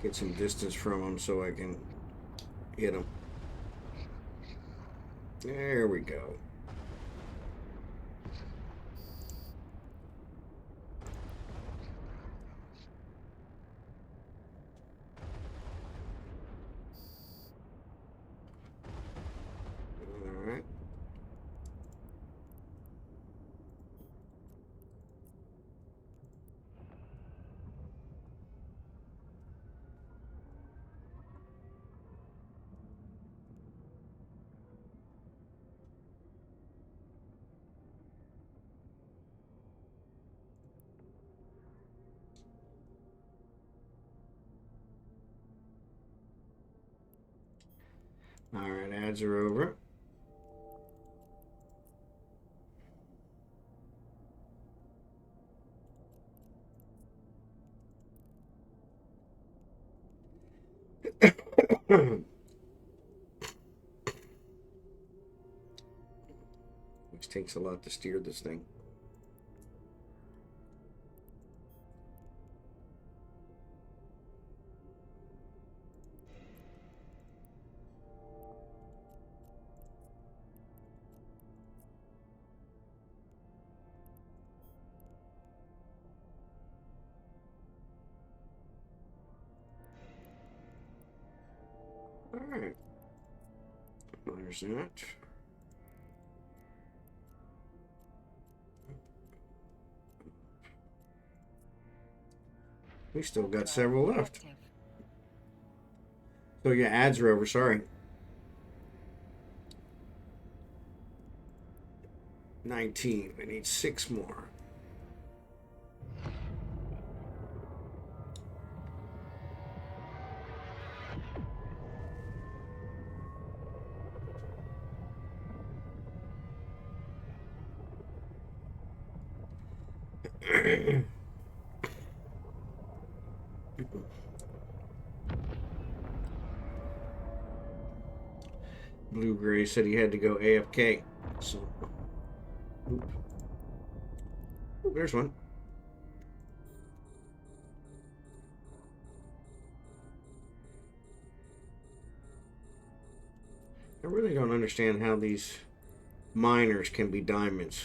Get some distance from him so I can hit him. There we go. All right. All right, ads are over. Which takes a lot to steer this thing. All right. There's that. We still got several left. So yeah, ads are over. Sorry. 19. We need 6 more. Blue Gray said he had to go AFK. So, oop. Oh, there's one. I really don't understand how these miners can be diamonds.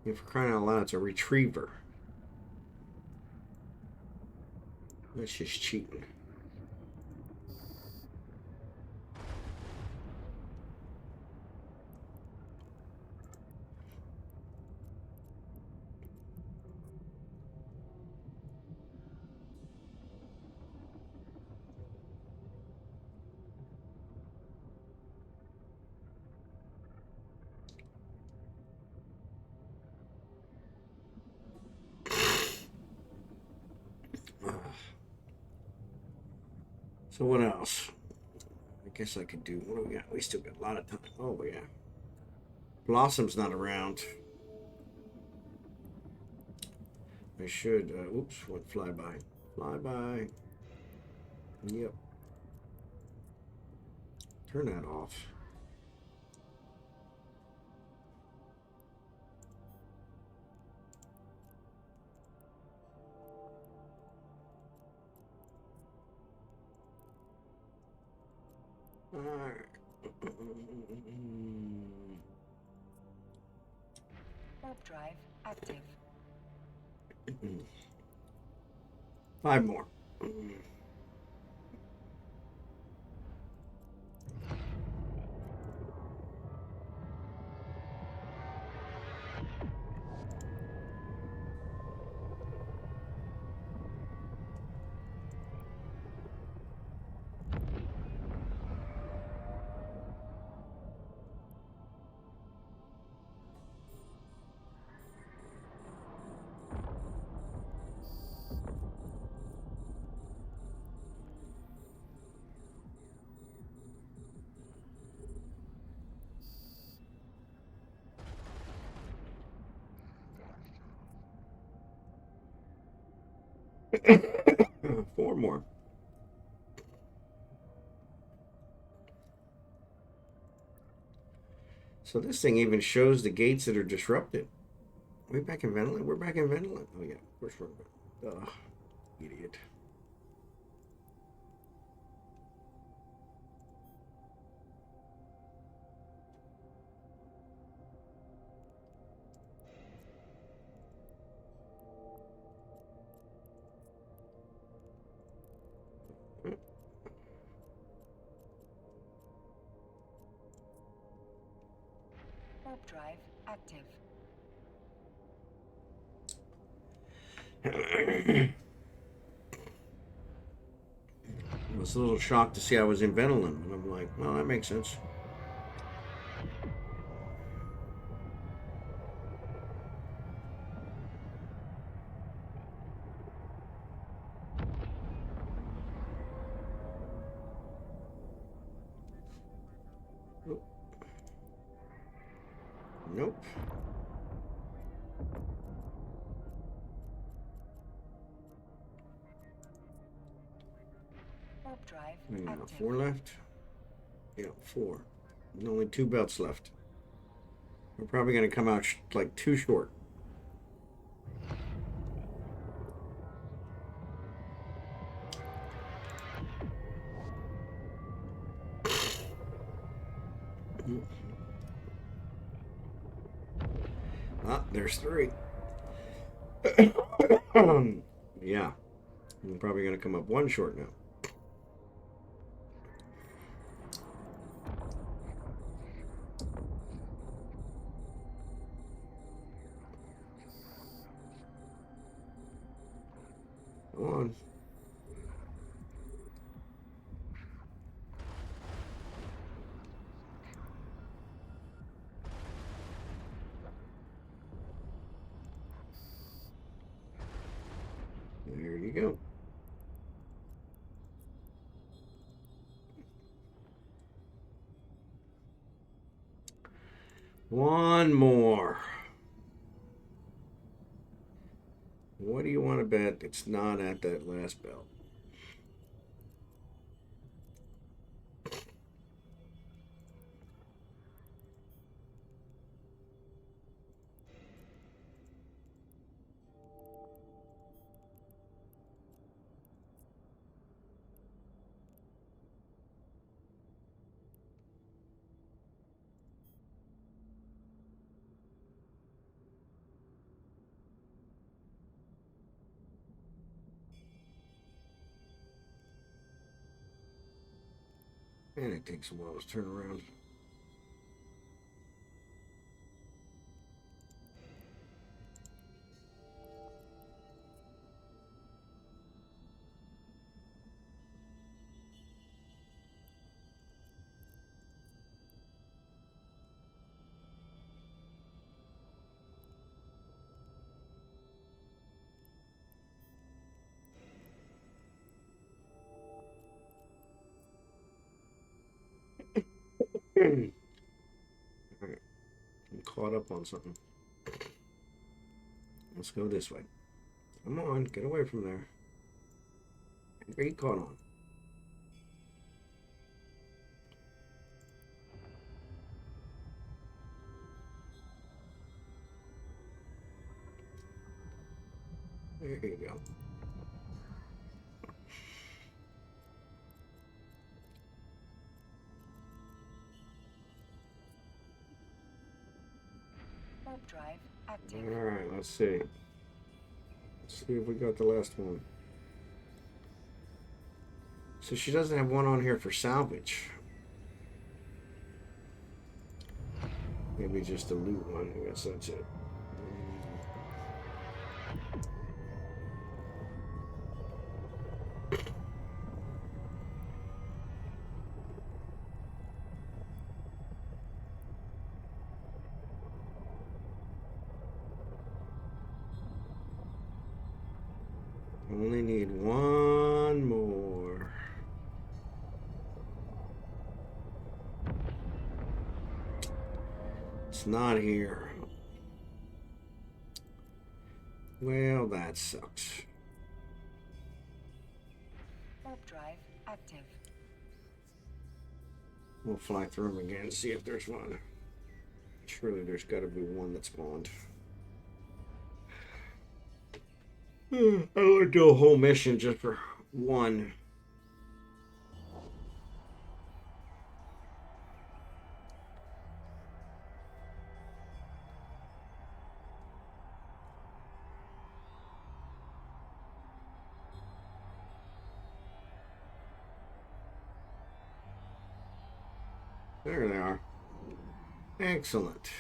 If for crying out loud, it's a retriever. That's just cheating. So what else? I guess I could do. What do we got? We still got a lot of time. Oh yeah. Blossom's not around. I should, oops, what flyby? Flyby. Yep. Turn that off. Alright. Warp drive active. 5 more. Four more. So this thing even shows the gates that are disrupted. Are we back in Ventolin? We're back in Ventolin. Oh yeah, of course we're. Ugh, idiot. Warp drive active. I was a little shocked to see I was in Ventolin, but I'm like, well, that makes sense. Nope. Warp drive active. 4 left. Yeah, 4. And only 2 belts left. We're probably going to come out like 2 short. Ah, there's 3. Yeah. I'm probably going to come up 1 short now. Come on. There you go. One more. What do you want to bet it's not at that last belt? And it takes a while to turn around. All right, I'm caught up on something. Let's go this way. Come on, get away from there. What are you caught on? There you go. Warp drive active. All right, let's see. Let's see if we got the last one. So she doesn't have one on here for salvage. Maybe just a loot one. I guess that's it. Only need one more. It's not here. Well, that sucks. Warp drive active. We'll fly through them again and see if there's one. Surely there's got to be one that spawned. I would do a whole mission just for one. There they are. Excellent.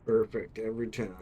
Perfect every time.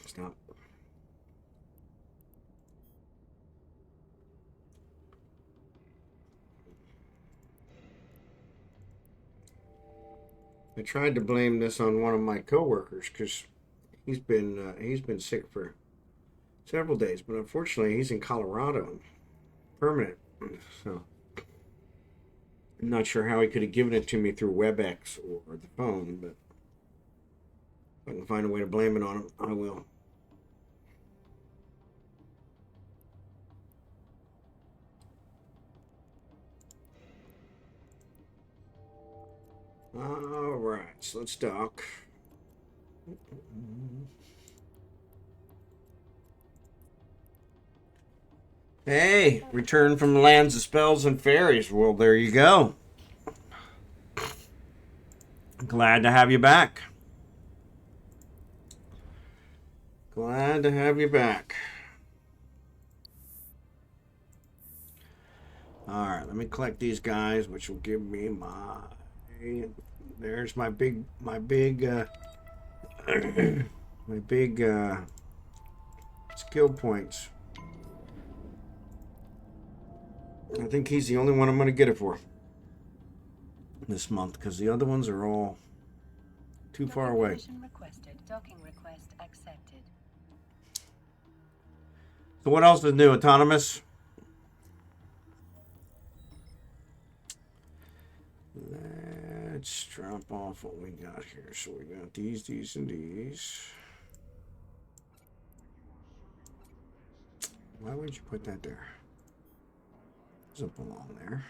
Stop. I tried to blame this on one of my coworkers because he's been sick for several days, but unfortunately he's in Colorado, permanent. So I'm not sure how he could have given it to me through WebEx or the phone, but if I can find a way to blame it on him, I will. All right, so let's dock. Hey, return from the lands of spells and fairies. Well, there you go. Glad to have you back. Glad to have you back. All right, let me collect these guys, which will give me my. There's my big my big skill points. I think he's the only one I'm going to get it for this month because the other ones are all too far away. Requested. Docking request accepted. So what else is new, Autonomous? Let's drop off what we got here. So we got these, and these. Why would you put that there? Doesn't belong there.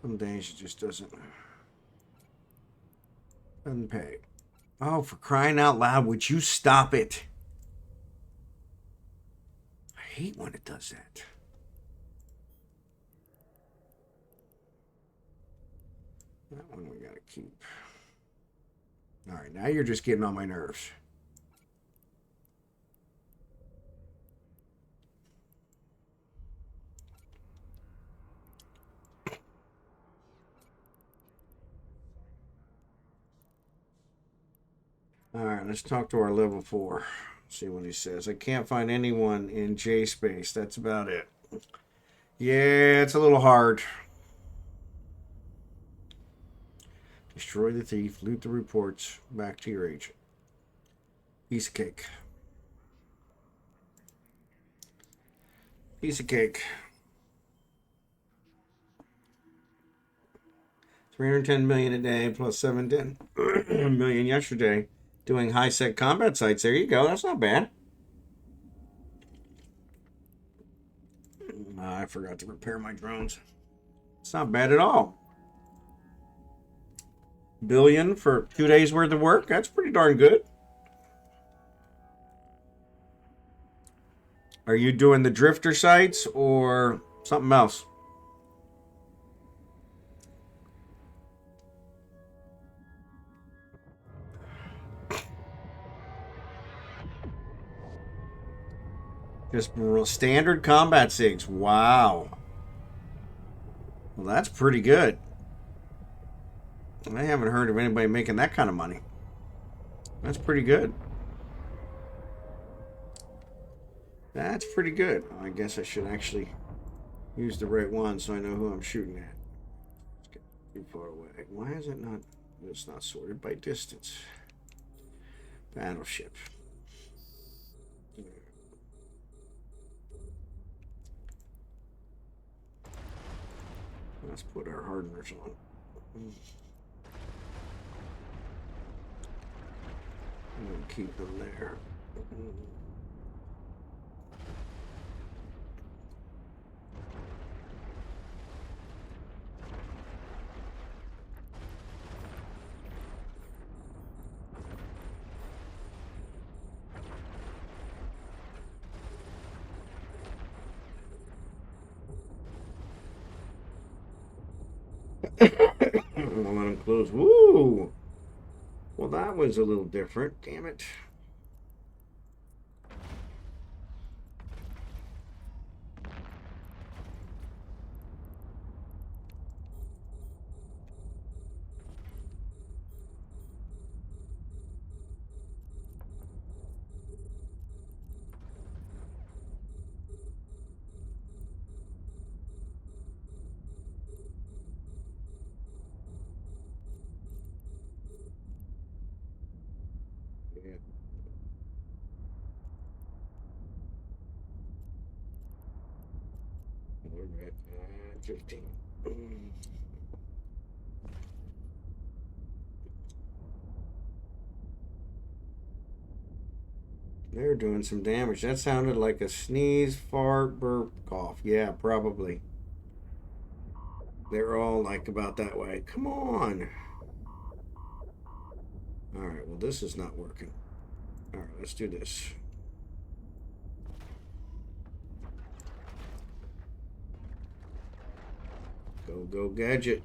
Some days it just doesn't pay. Oh, for crying out loud, would you stop it? I hate when it does that. That one we gotta keep. All right, now you're just getting on my nerves. All right, let's talk to our level 4. See what he says. I can't find anyone in J space. That's about it. Yeah, it's a little hard. Destroy the thief. Loot the reports. Back to your agent. Piece of cake. Piece of cake. 310 million a day plus 710 million yesterday. Doing high-sec combat sites. There you go. That's not bad. I forgot to repair my drones. It's not bad at all. Billion for 2 days worth of work. That's pretty darn good. Are you doing the drifter sites or something else? Just standard combat SIGs. Wow. Well, that's pretty good. I haven't heard of anybody making that kind of money. That's pretty good. That's pretty good. I guess I should actually use the right one so I know who I'm shooting at. Let's get too far away. Why is it not? It's not sorted by distance. Battleship. Let's put our hardeners on. And keep them there. I'll let them close. Woo! Well, that was a little different. Damn it. Yeah. We're at 15. They're doing some damage. That sounded like a sneeze, fart, burp, cough. Yeah, probably. They're all like about that way. Come on. All right, well, this is not working. All right, let's do this. Go, gadget.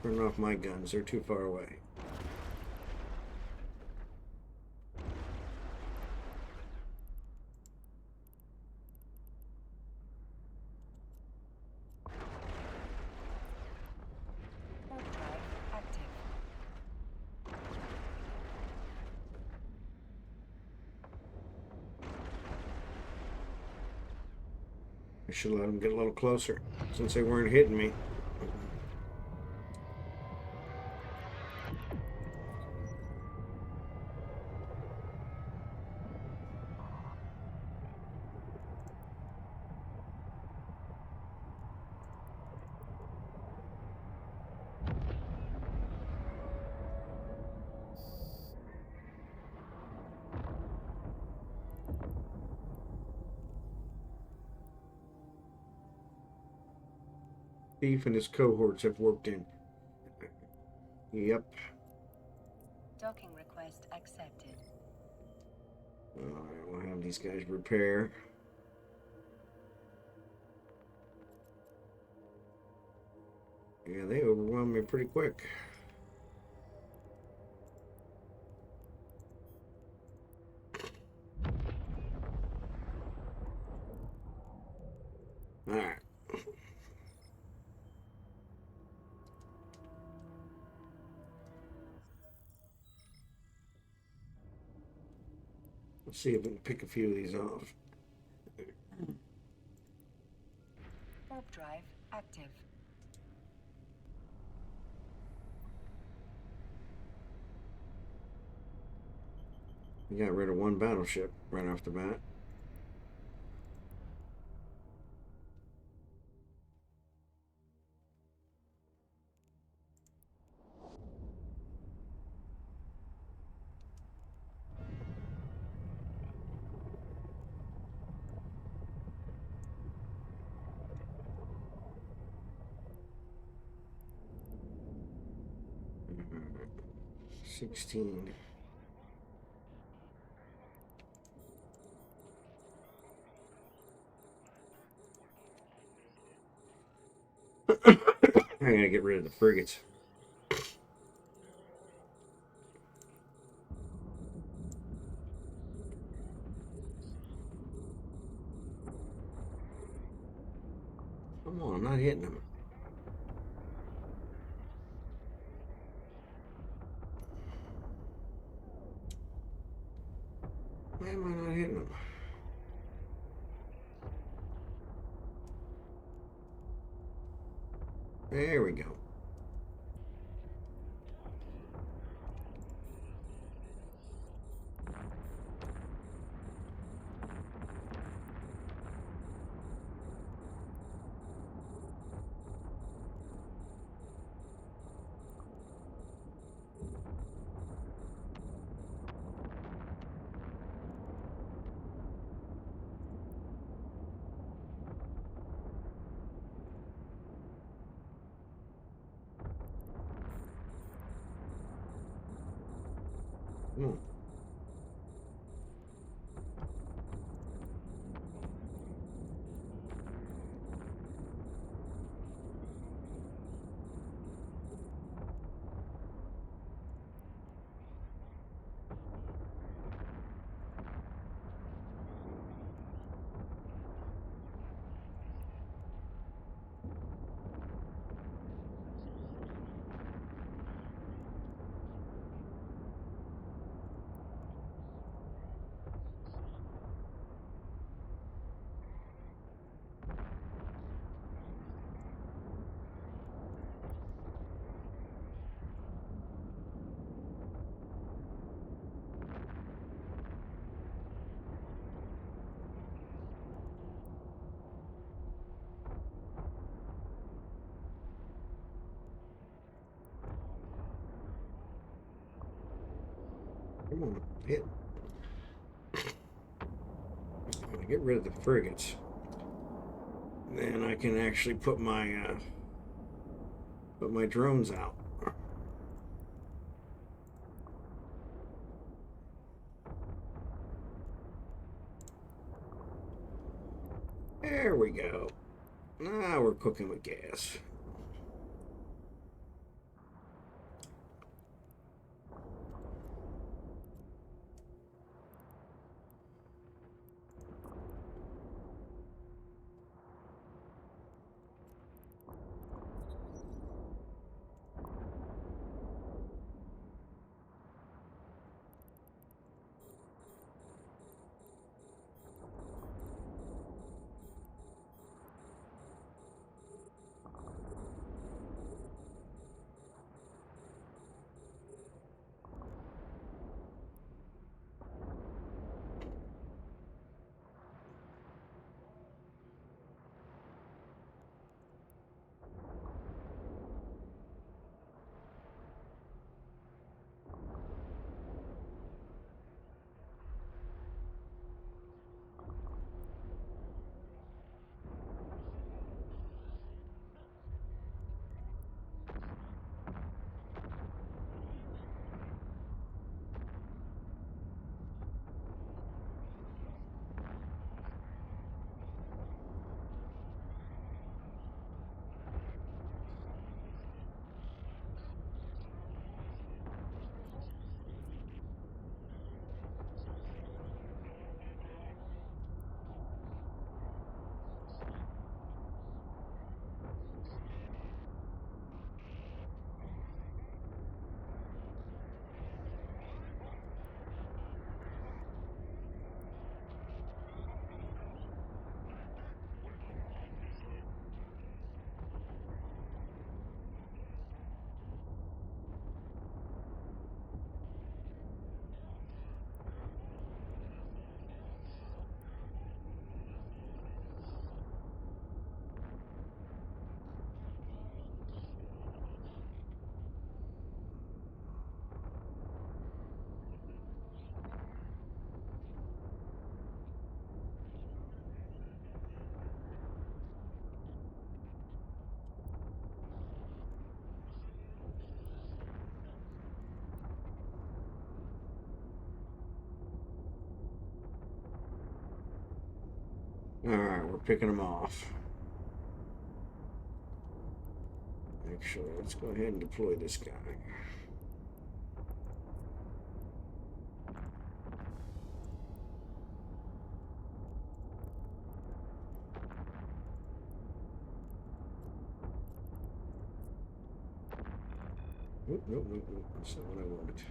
Turn off my guns. They're too far away. Overdrive active. I should let them get a little closer since they weren't hitting me. Thief and his cohorts have worked in. Yep. Docking request accepted. Alright, we'll have these guys repair. Yeah, they overwhelmed me pretty quick. Alright. Let's see if we can pick a few of these off. Warp drive active. We got rid of one battleship right off the bat. Alright. 16. I gotta get rid of the frigates. Come on, I'm not hitting them. Why am I not hitting them? There we go. Come on. Come on, hit. Get rid of the frigates. Then I can actually put my drones out. There we go. Now we're cooking with gas. Alright, we're picking them off. Actually, let's go ahead and deploy this guy. Nope, nope, nope, nope. That's not what I wanted.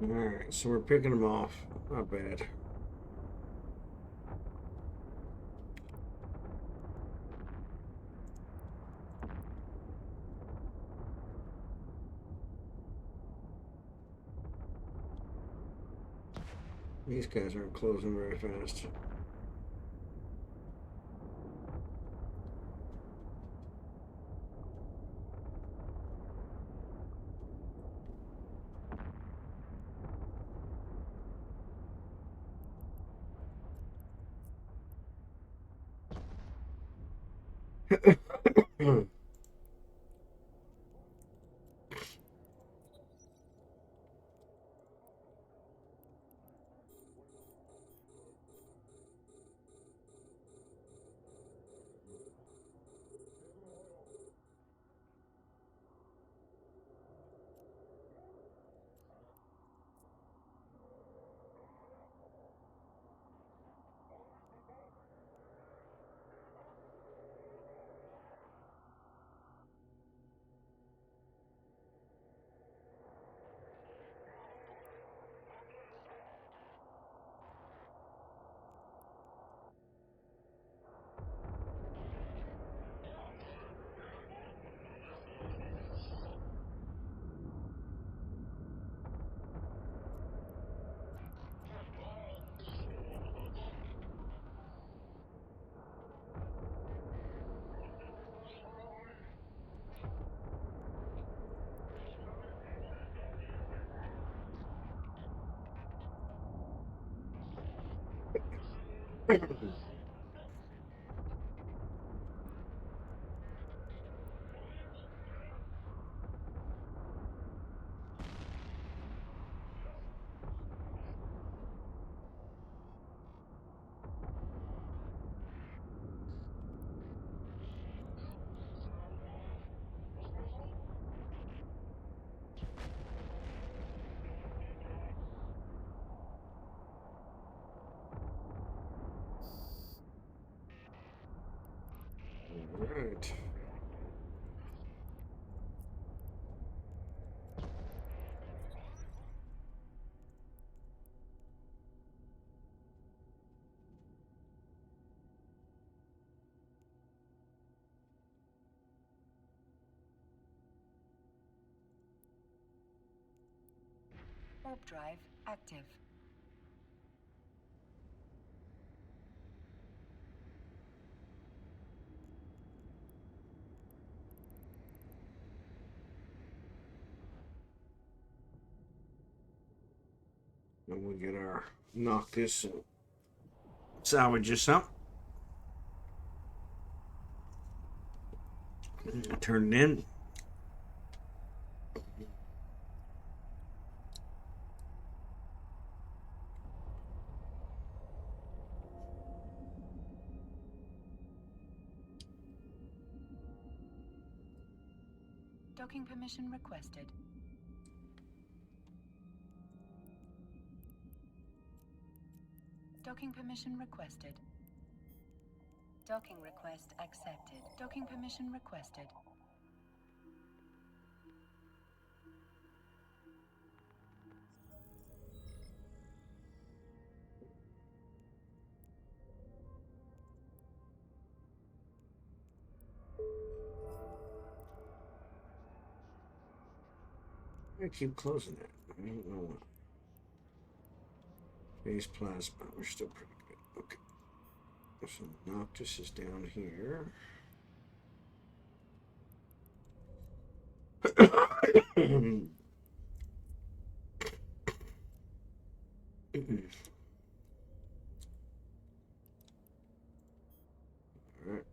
Alright, so we're picking them off. Not bad. These guys aren't closing very fast. Alright. Warp drive active. And we'll get our knock this and salvage this up. Turn it in. Docking permission requested. Docking permission requested. Docking request accepted. Docking permission requested. I keep closing it. I don't know what. Base plasma. We're still pretty good. Okay. So Noctis is down here. Alright.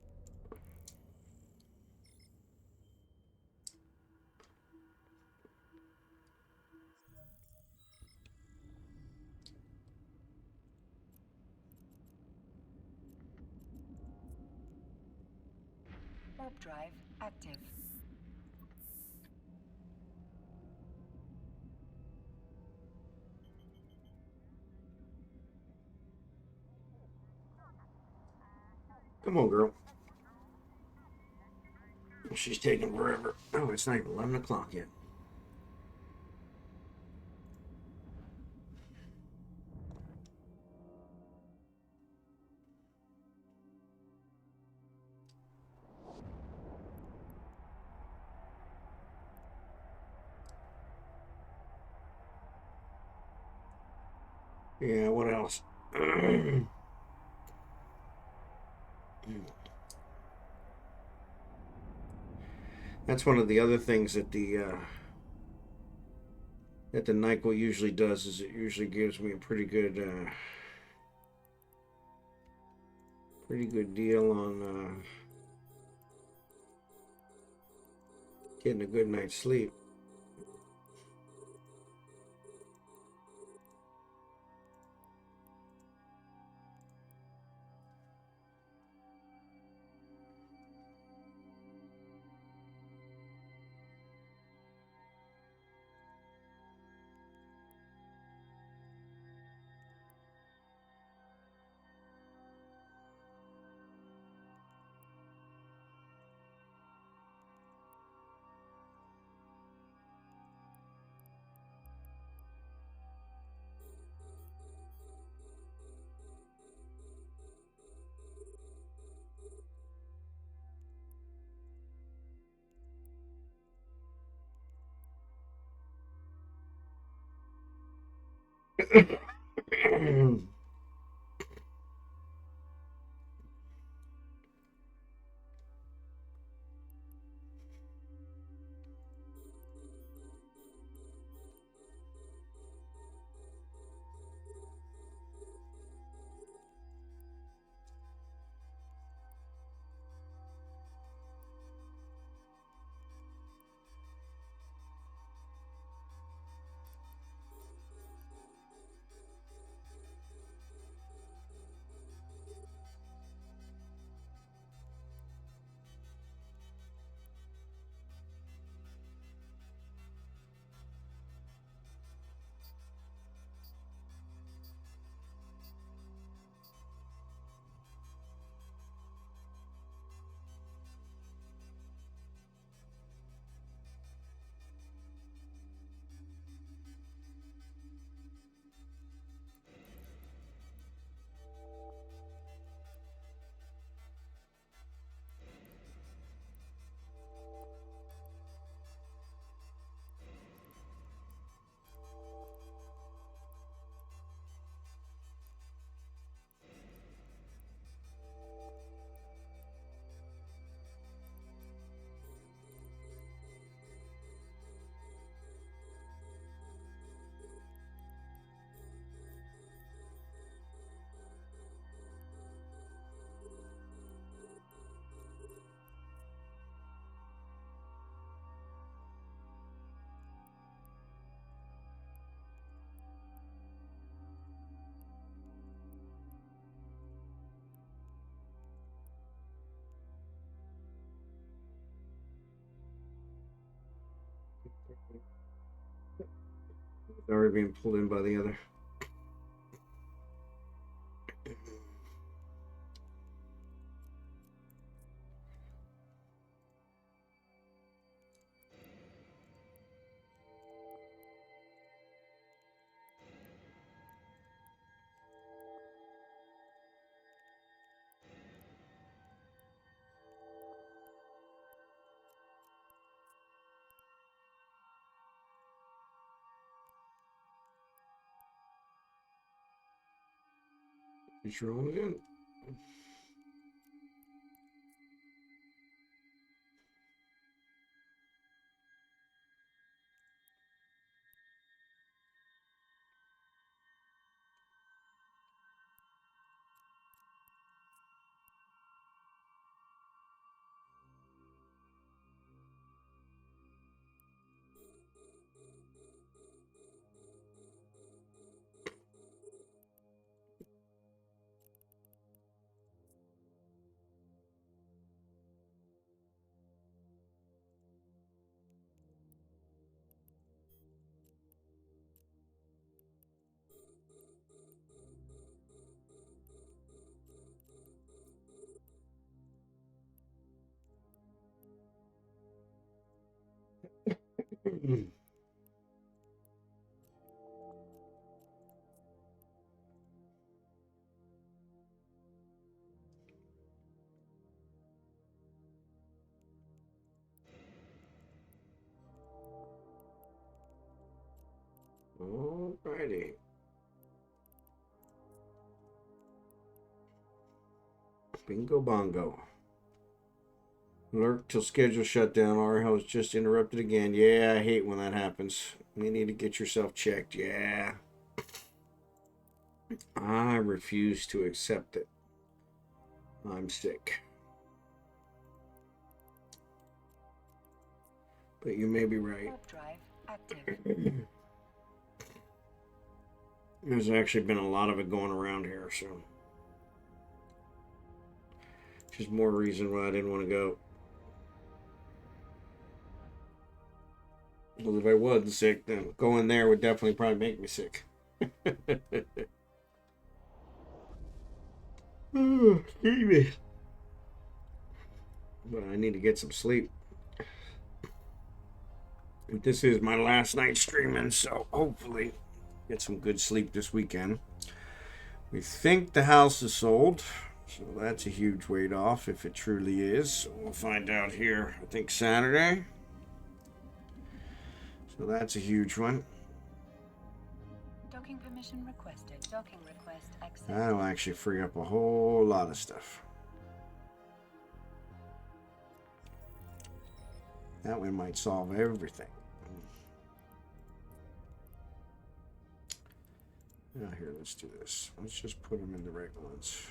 Warp drive active. Come on, girl. She's taking forever. Oh, it's not even 11 o'clock yet. Yeah, what else? That's one of the other things that the NyQuil usually does, is it usually gives me a pretty good deal on getting a good night's sleep. Already being pulled in by the other. It's rolling in. Alrighty. Bingo bongo. Lurk till schedule shutdown. Our host just interrupted again. Yeah, I hate when that happens. You need to get yourself checked. Yeah. I refuse to accept it. I'm sick. But you may be right. Warp drive active. There's actually been a lot of it going around here, so. Just more reason why I didn't want to go. Well, if I wasn't sick, then going there would definitely probably make me sick. Oh, excuse me. But I need to get some sleep. This is my last night streaming, so hopefully get some good sleep this weekend. We think the house is sold, so that's a huge weight off if it truly is. So we'll find out here, I think Saturday. So that's a huge one. Docking permission requested. Docking request accepted. That'll actually free up a whole lot of stuff. That one might solve everything. Now here, let's do this. Let's just put them in the right ones.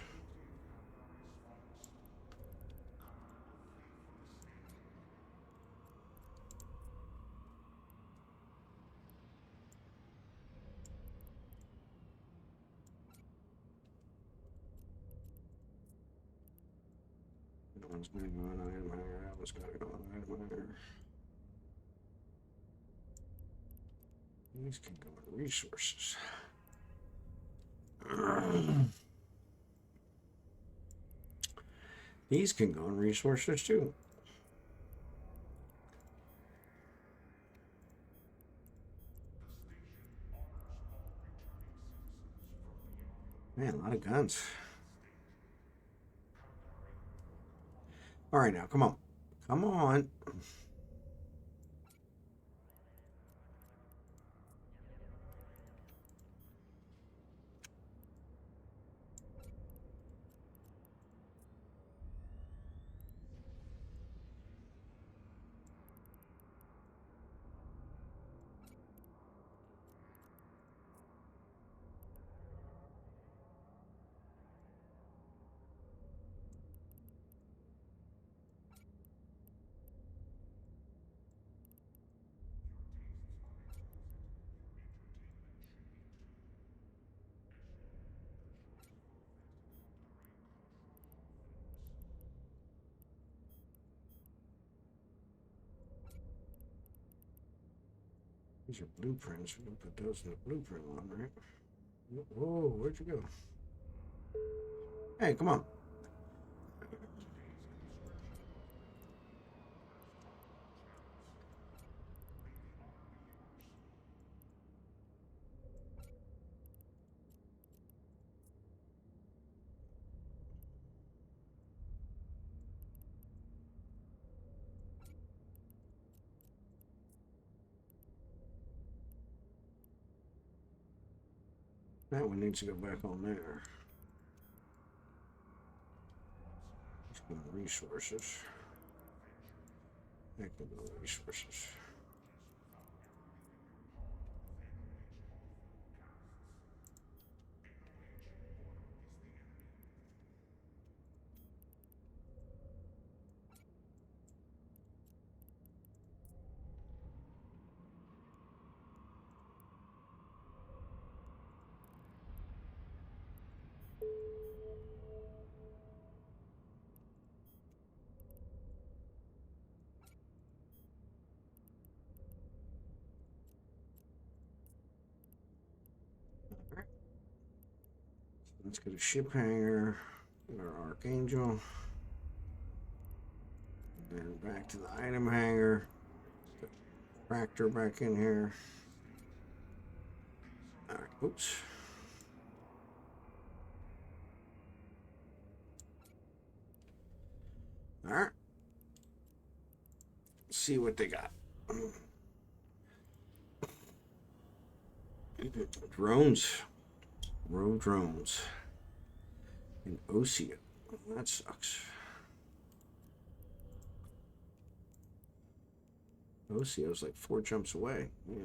That one's going to go on item higher. That one's going to go on item higher. These can go in resources. These can go in resources too. Man, a lot of guns. All right, now, come on. Come on. These are blueprints. We're going to put those in the blueprint one, right? Whoa, where'd you go? Hey, come on. That one needs to go back on there. Resources. Activate resources. Let's get a ship hanger, our Archangel, and then back to the item hanger. Tractor back in here. All right, oops. All right. Let's see what they got. Drones. Road drones. And Osea. That sucks. Osea's like 4 jumps away. Yeah.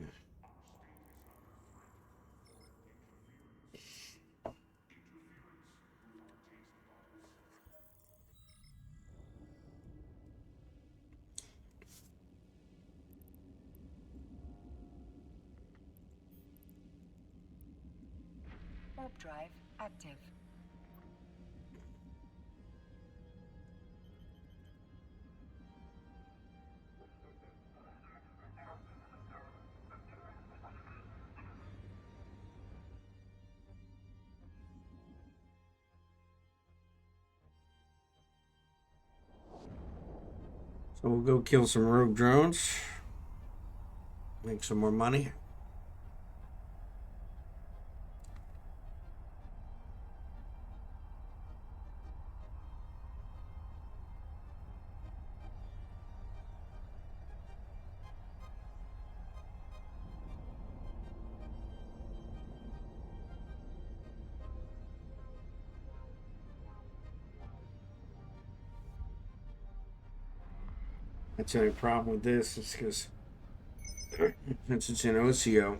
Warp drive active. So we'll go kill some rogue drones. Make some more money. That's the only problem with this is because since it's in Osea,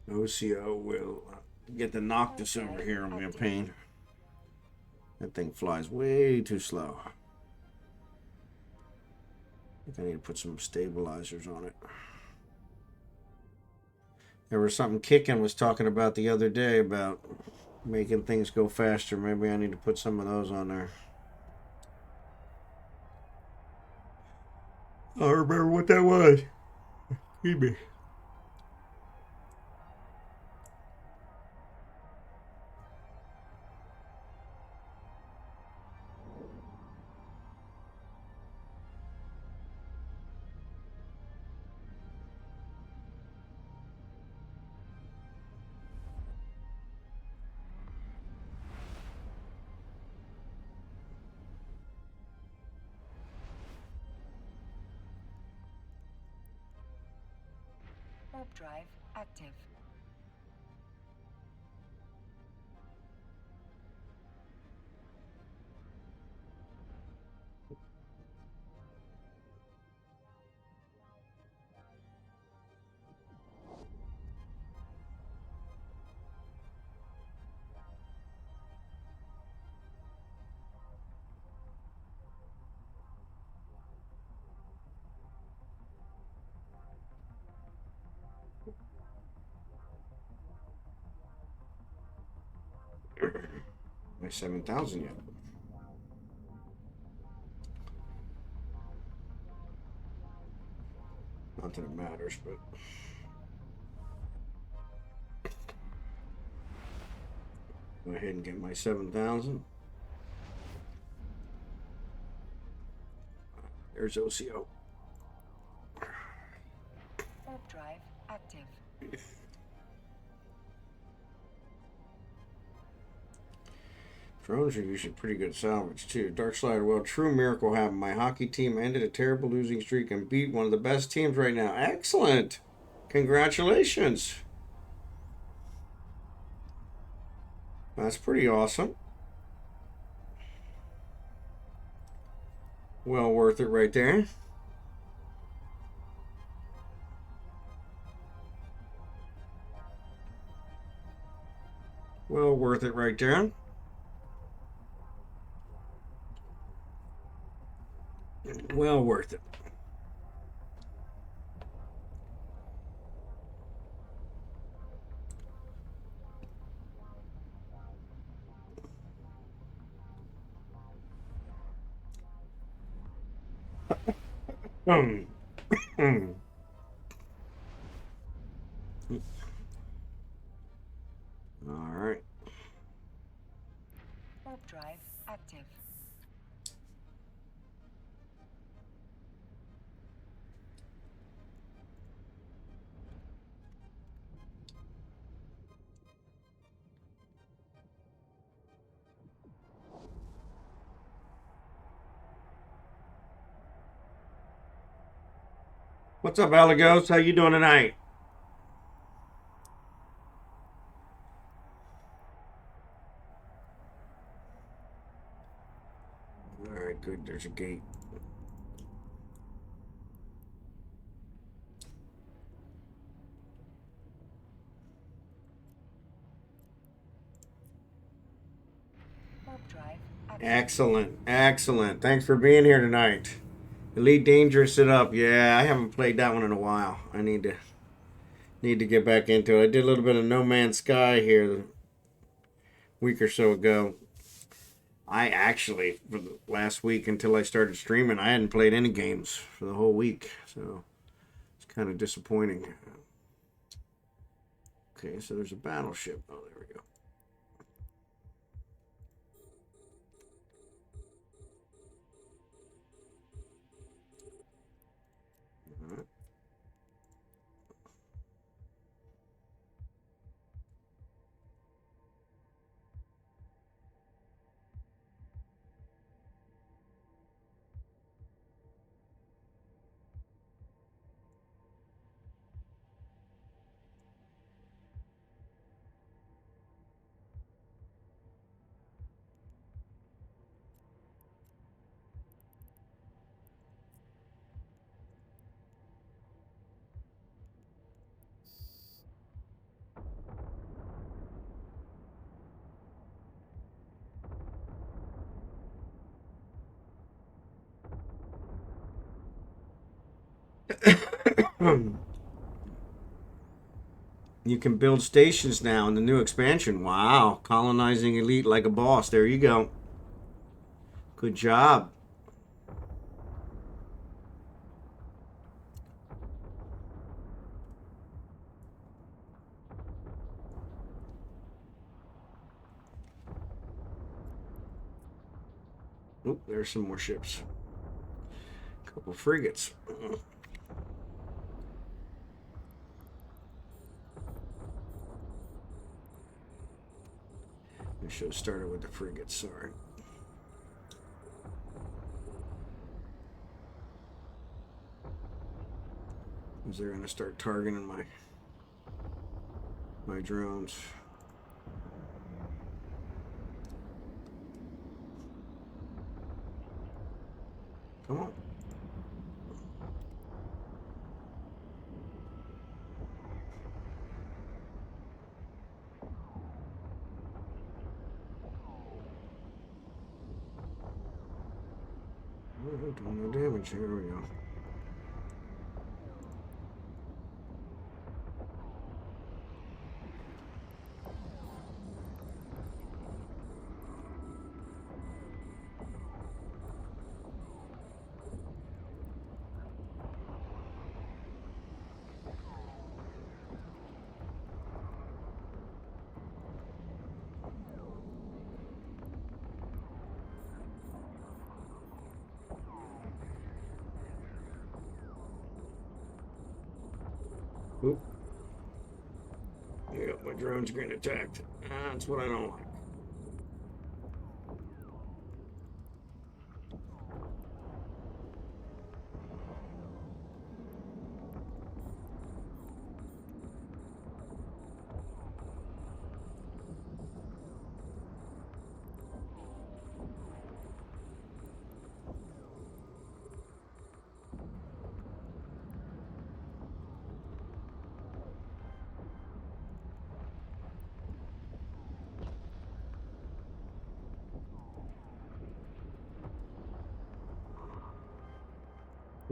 Osea will get the Noctis over here and be a pain. That thing flies way too slow. I think I need to put some stabilizers on it. There was something Kickin was talking about the other day about making things go faster. Maybe I need to put some of those on there. I don't remember what that was. Excuse me. Warp drive active. My 7,000 yet. Not that it matters, but go ahead and get my 7,000. There's OCO. Warp drive active. Drones are usually pretty good salvage too. Dark Slider, well, true miracle happened. My hockey team ended a terrible losing streak and beat one of the best teams right now. Excellent. Congratulations. That's pretty awesome. Well worth it right there. Well worth it right there. Well worth it. Um, All right. Warp drive active. What's up, Alagos? How you doing tonight? All right, good. There's a gate. Warp drive active. Excellent, excellent. Thanks for being here tonight. Elite Dangerous it up. Yeah, I haven't played that one in a while. I need to get back into it. I did a little bit of No Man's Sky here a week or so ago. I actually, for the last week until I started streaming, I hadn't played any games for the whole week. So it's kind of disappointing. Okay, so there's a battleship. Oh, there we go. All right. You can build stations now in the new expansion. Wow. Colonizing elite like a boss. There you go. Good job. Oh, there's some more ships. A couple frigates. I should have started with the frigates, sorry. Because they're going to start targeting my drones. Come on. Doing no damage. Here we go. Oop. Yeah, my drone's getting attacked. That's what I don't like.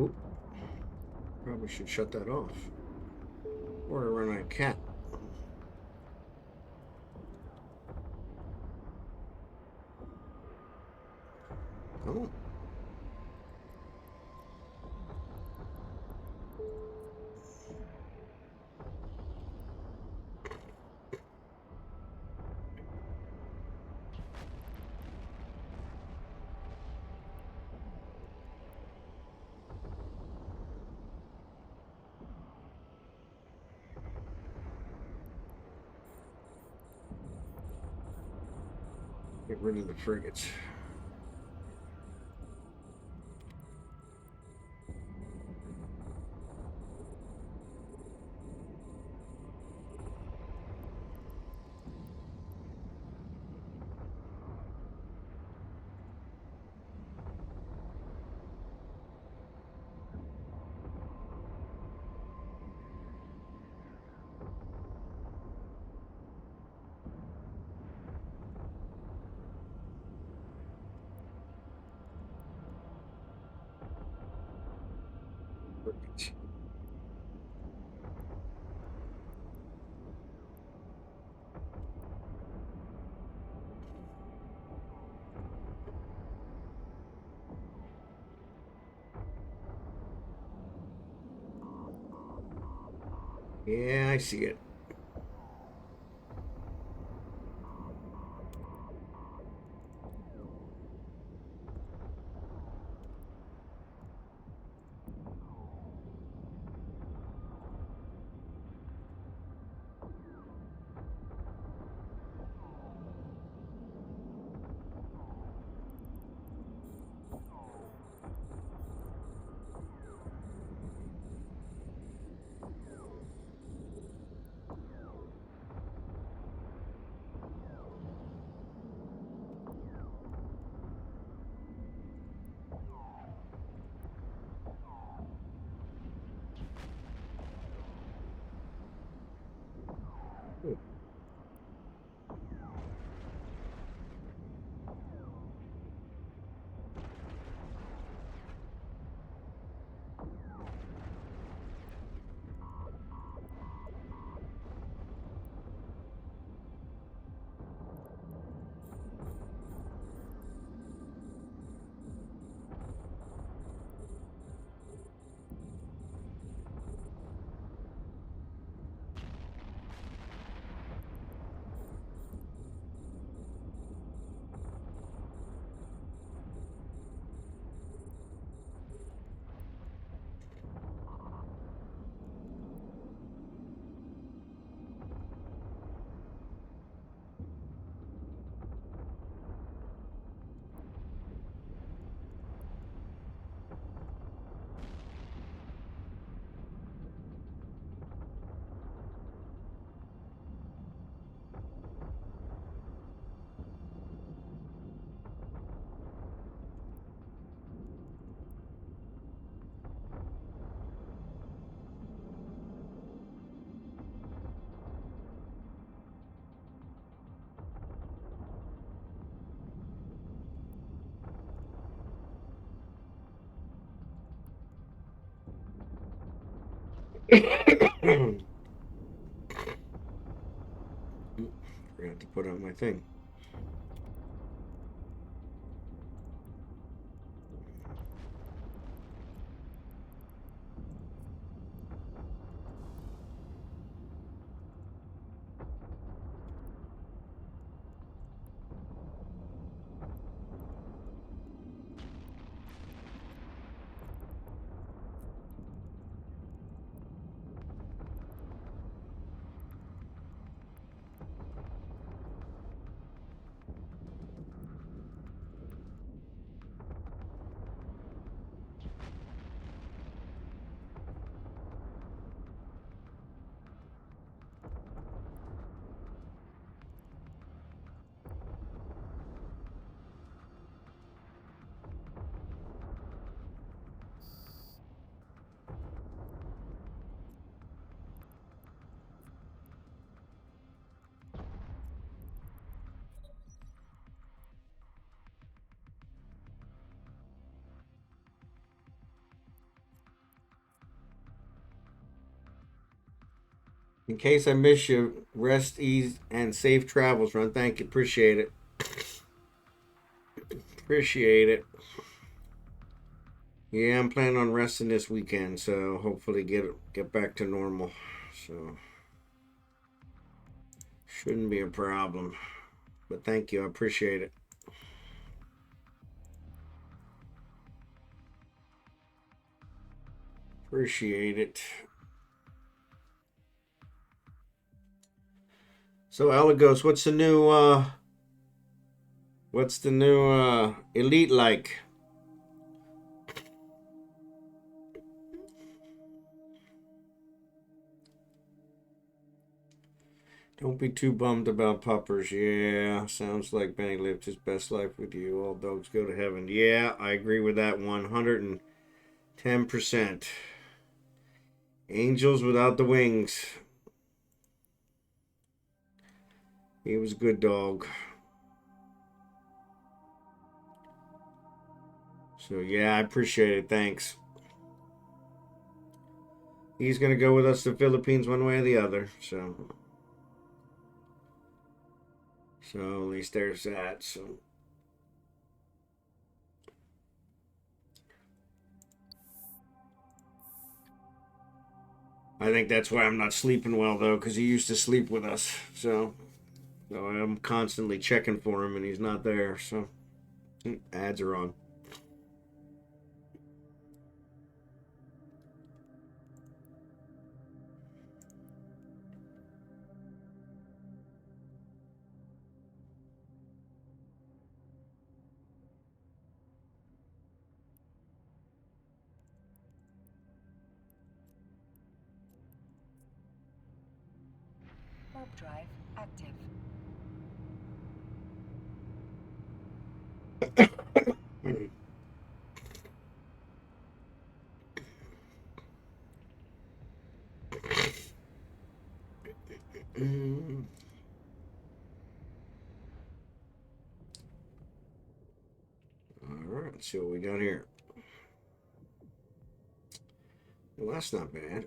Oop. Probably should shut that off. Or I run out of cat. Come on. Get rid of the frigates. Perfect. Yeah, I see it. Forgot to put on my thing. In case I miss you, rest, ease, and safe travels, Ron. Thank you. Appreciate it. Appreciate it. Yeah, I'm planning on resting this weekend, so hopefully get back to normal. So shouldn't be a problem. But thank you. I appreciate it. Appreciate it. So Elagos, what's the new elite like? Don't be too bummed about puppers. Yeah, sounds like Benny lived his best life with you. All dogs go to heaven. Yeah, I agree with that 110%. Angels without the wings. He was a good dog. So yeah, I appreciate it. Thanks. He's gonna go with us to the Philippines one way or the other. So at least there's that. So I think that's why I'm not sleeping well though, because he used to sleep with us. So I'm constantly checking for him, and he's not there. So ads are on. Warp drive active. Alright, let's see what we got here. Well, that's not bad.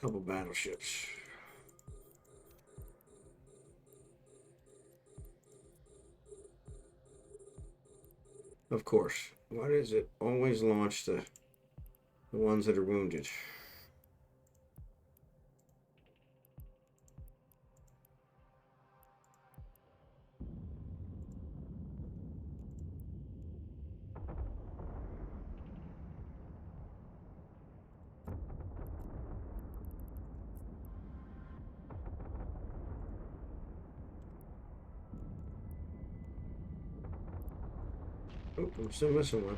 Couple battleships. Of course. Why does it always launch the ones that are wounded? Oh, I'm still missing one.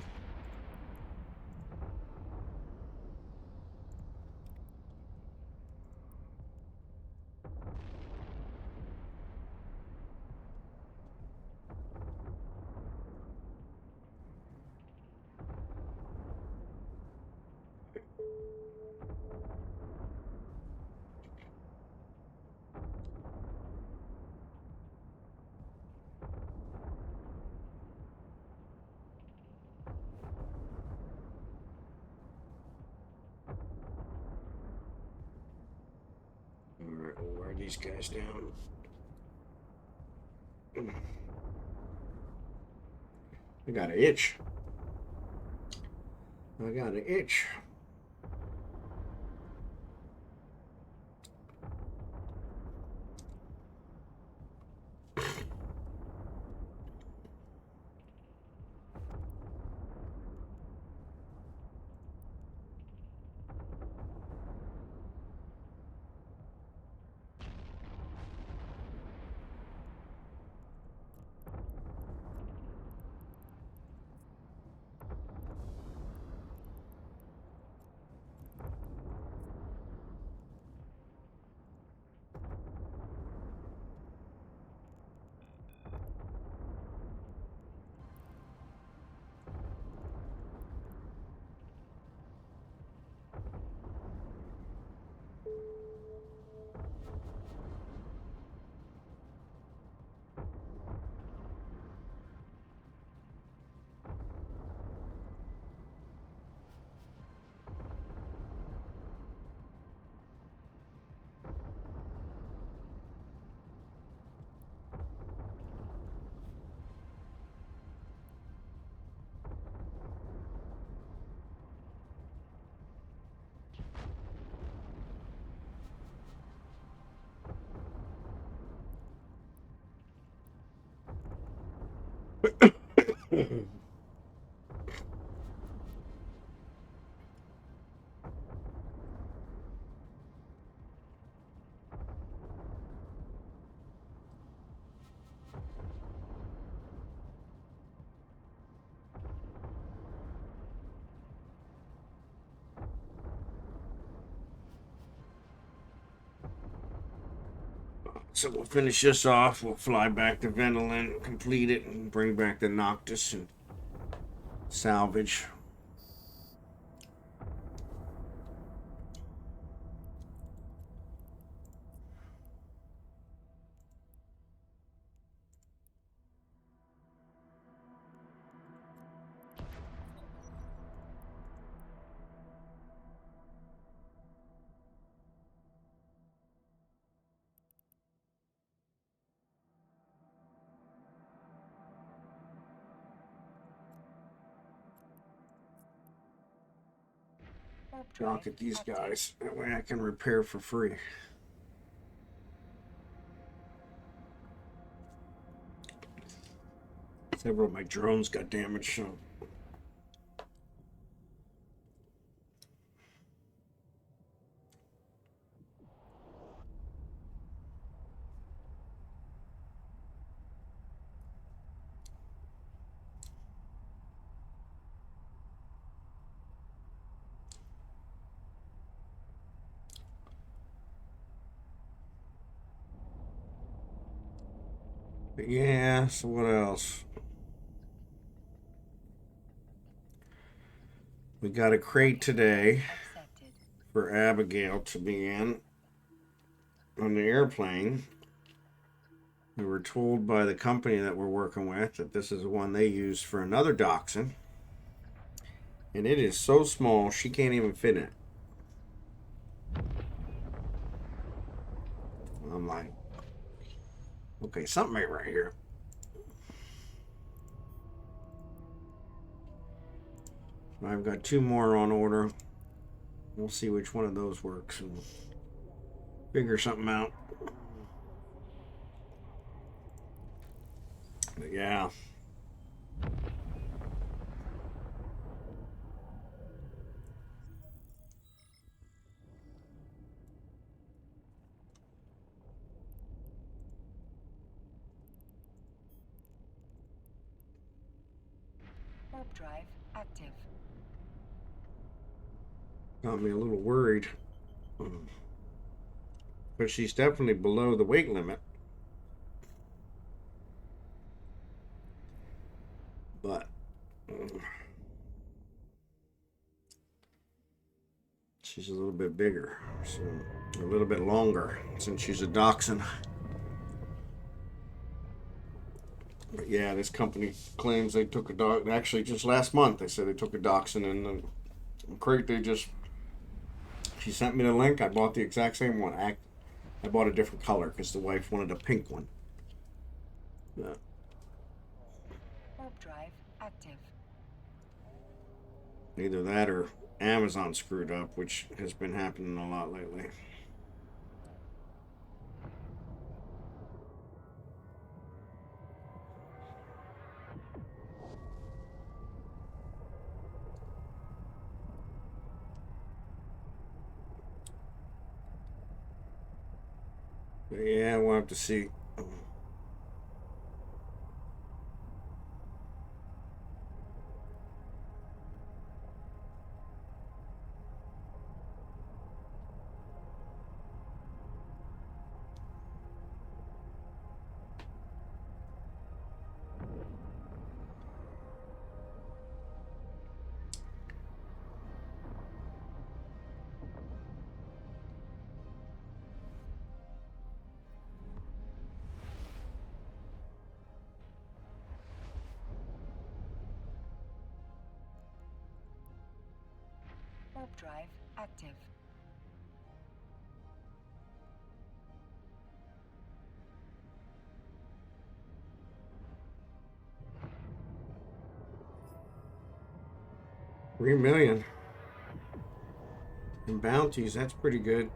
Alright, we'll wear these guys down. I got an itch. I got an itch. So we'll finish this off. We'll fly back to Vendolin, complete it, and bring back the Noctis and salvage. Dock at these guys. That way I can repair for free. Several of my drones got damaged, so. But yeah, so what else? We got a crate today for Abigail to be in on the airplane. We were told by the company that we're working with that this is the one they use for another dachshund. And it is so small, she can't even fit in it. I'm like, okay, something ain't right here. I've got 2 more on order. We'll see which one of those works and figure something out. But yeah. Warp drive active. Got me a little worried. But she's definitely below the weight limit. But she's a little bit bigger, so a little bit longer since she's a dachshund. But yeah, this company claims they took a dog. Actually, just last month they said they took a dachshund in the crate. She sent me the link. I bought the exact same one. I bought a different color because the wife wanted a pink one. Yeah. Warp drive active. Either that or Amazon screwed up, which has been happening a lot lately. But yeah, we'll have to see. Warp drive active. $3 million in bounties. That's pretty good.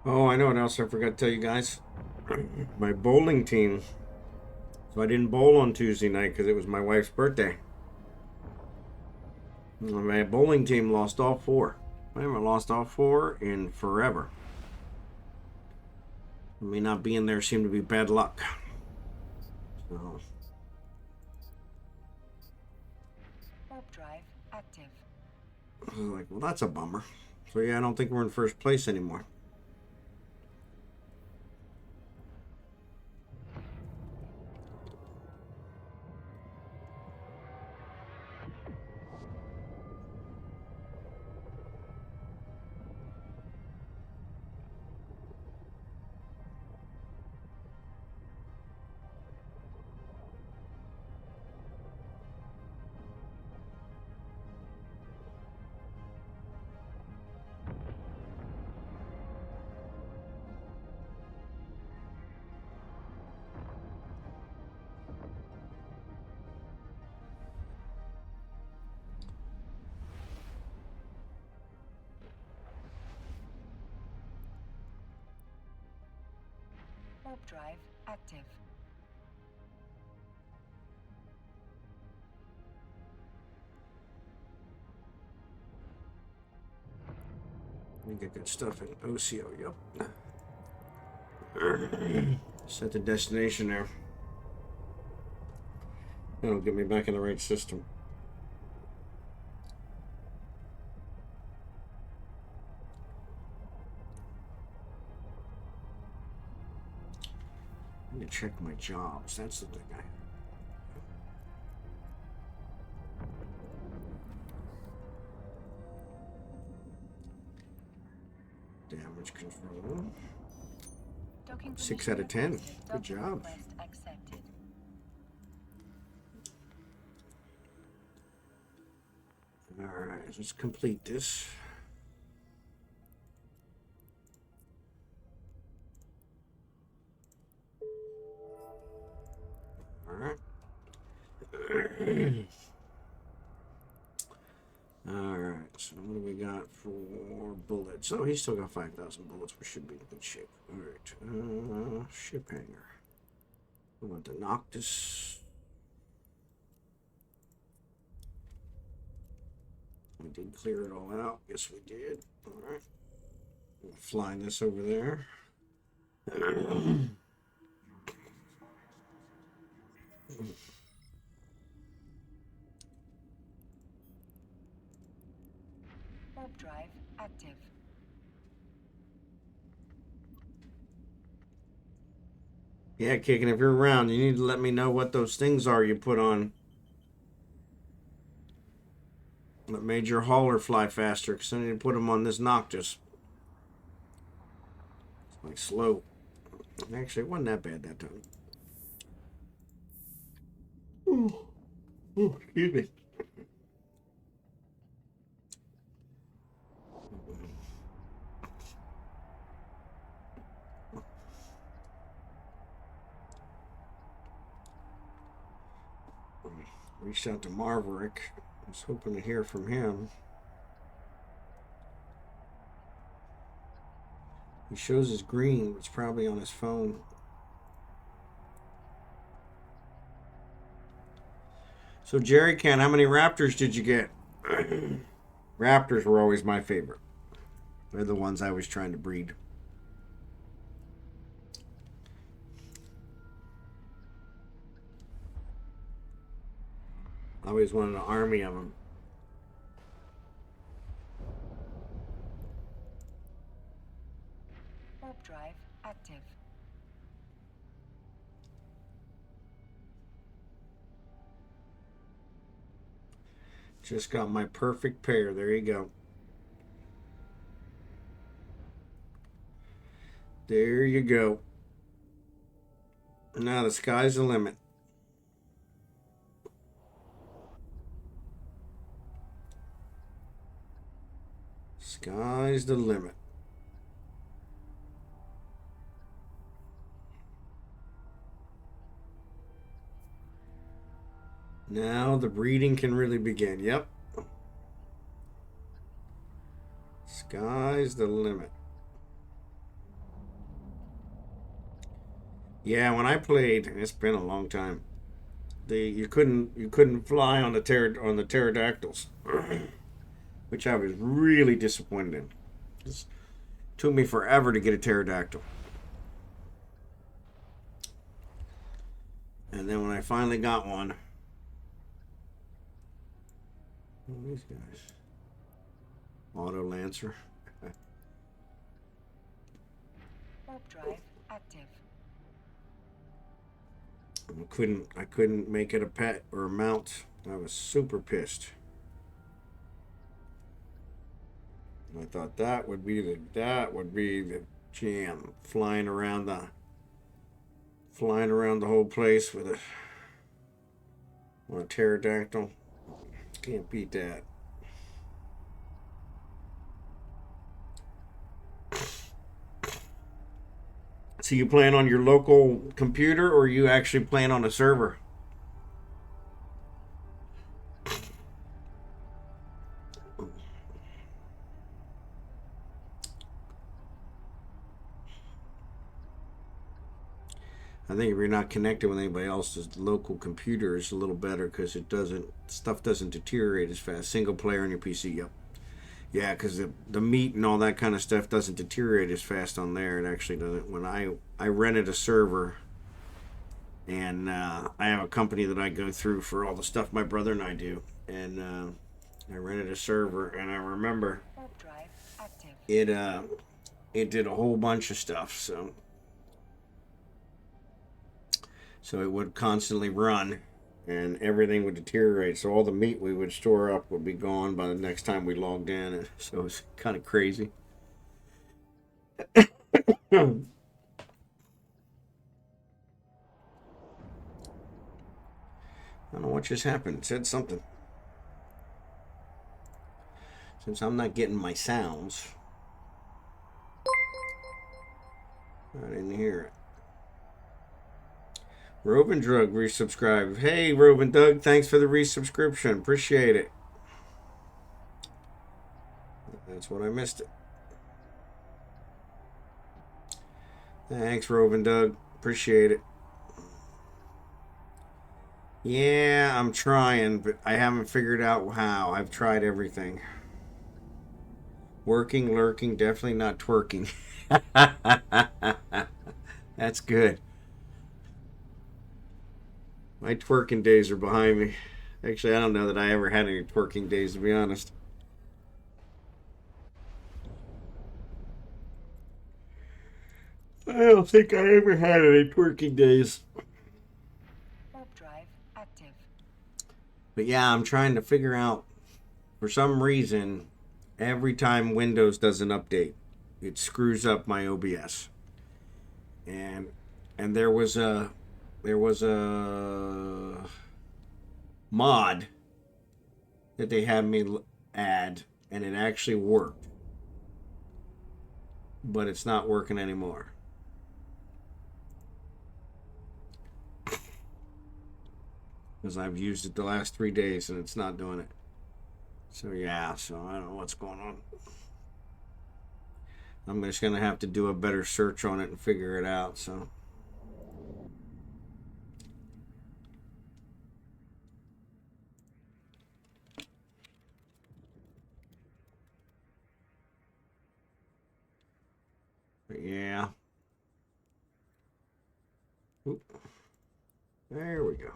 Oh, I know what else I forgot to tell you guys. My bowling team. So I didn't bowl on Tuesday night because it was my wife's birthday. My bowling team lost all four. I haven't lost all four in forever. Me not being there seemed to be bad luck. So. Warp drive active. I was like, well, that's a bummer. So yeah, I don't think we're in first place anymore. Warp drive active. We get good stuff in OCO, yep. Set the destination there. That'll get me back in the right system. I need to check my jobs. That's the thing I have. Damage control. Docking 6 out of 10. requested. Good Docking job. request accepted. Alright, let's complete this. Alright. Alright, so what do we got for bullets? Oh, he's still got 5,000 bullets. We should be in good shape. Alright, ship hanger. We want the Noctis. We did clear it all out. Yes, we did. Alright. We'll fly this over there. Warp drive active. Yeah, Kicking, if you're around, you need to let me know what those things are you put on. What made your hauler fly faster, because I need to put them on this Noctis. It's like slow. Actually, it wasn't that bad that time. Ooh. Ooh, excuse me. Reached out to Marverick. I was hoping to hear from him. He shows his green, but it's probably on his phone. So, Jerry Can, how many raptors did you get? Raptors were always my favorite. They're the ones I was trying to breed. I always wanted an army of them. Warp drive active. Just got my perfect pair. There you go. There you go. Now the sky's the limit. Sky's the limit. Now the breeding can really begin. Yep. Sky's the limit. Yeah, when I played, it's been a long time. You couldn't fly on the pterodactyls, which I was really disappointed in. It took me forever to get a pterodactyl, and then when I finally got one, what are these guys? Auto Lancer. Warp drive active. I couldn't make it a pet or a mount. I was super pissed. I thought that would be the jam. Flying around the whole place with a pterodactyl. Can't beat that. So you playing on your local computer, or you actually playing on a server? I think if you're not connected with anybody else's local computer, it's a little better because stuff doesn't deteriorate as fast. Single player on your PC, yep. Yeah, because the meat and all that kind of stuff doesn't deteriorate as fast on there. It actually doesn't. When I rented a server, and I have a company that I go through for all the stuff my brother and I do, and I rented a server, and I remember Warp drive active. it did a whole bunch of stuff, so it would constantly run, and everything would deteriorate. So all the meat we would store up would be gone by the next time we logged in, and so it was kind of crazy. I don't know what just happened. It said something. Since I'm not getting my sounds, I didn't hear it. Rovendoug resubscribed. Hey, Rovendoug, thanks for the resubscription. Appreciate it. That's what I missed it. Thanks, Rovendoug. Appreciate it. Yeah, I'm trying, but I haven't figured out how. I've tried everything. Working, lurking, definitely not twerking. That's good. My twerking days are behind me. Actually, I don't know that I ever had any twerking days, to be honest. I don't think I ever had any twerking days. Warp drive active. But yeah, I'm trying to figure out, for some reason, every time Windows does an update, it screws up my OBS. And there was a mod that they had me add, and it actually worked, but it's not working anymore. Because I've used it the last 3 days and it's not doing it. So yeah, so I don't know what's going on. I'm just gonna have to do a better search on it and figure it out. So but yeah. Oop. There we go.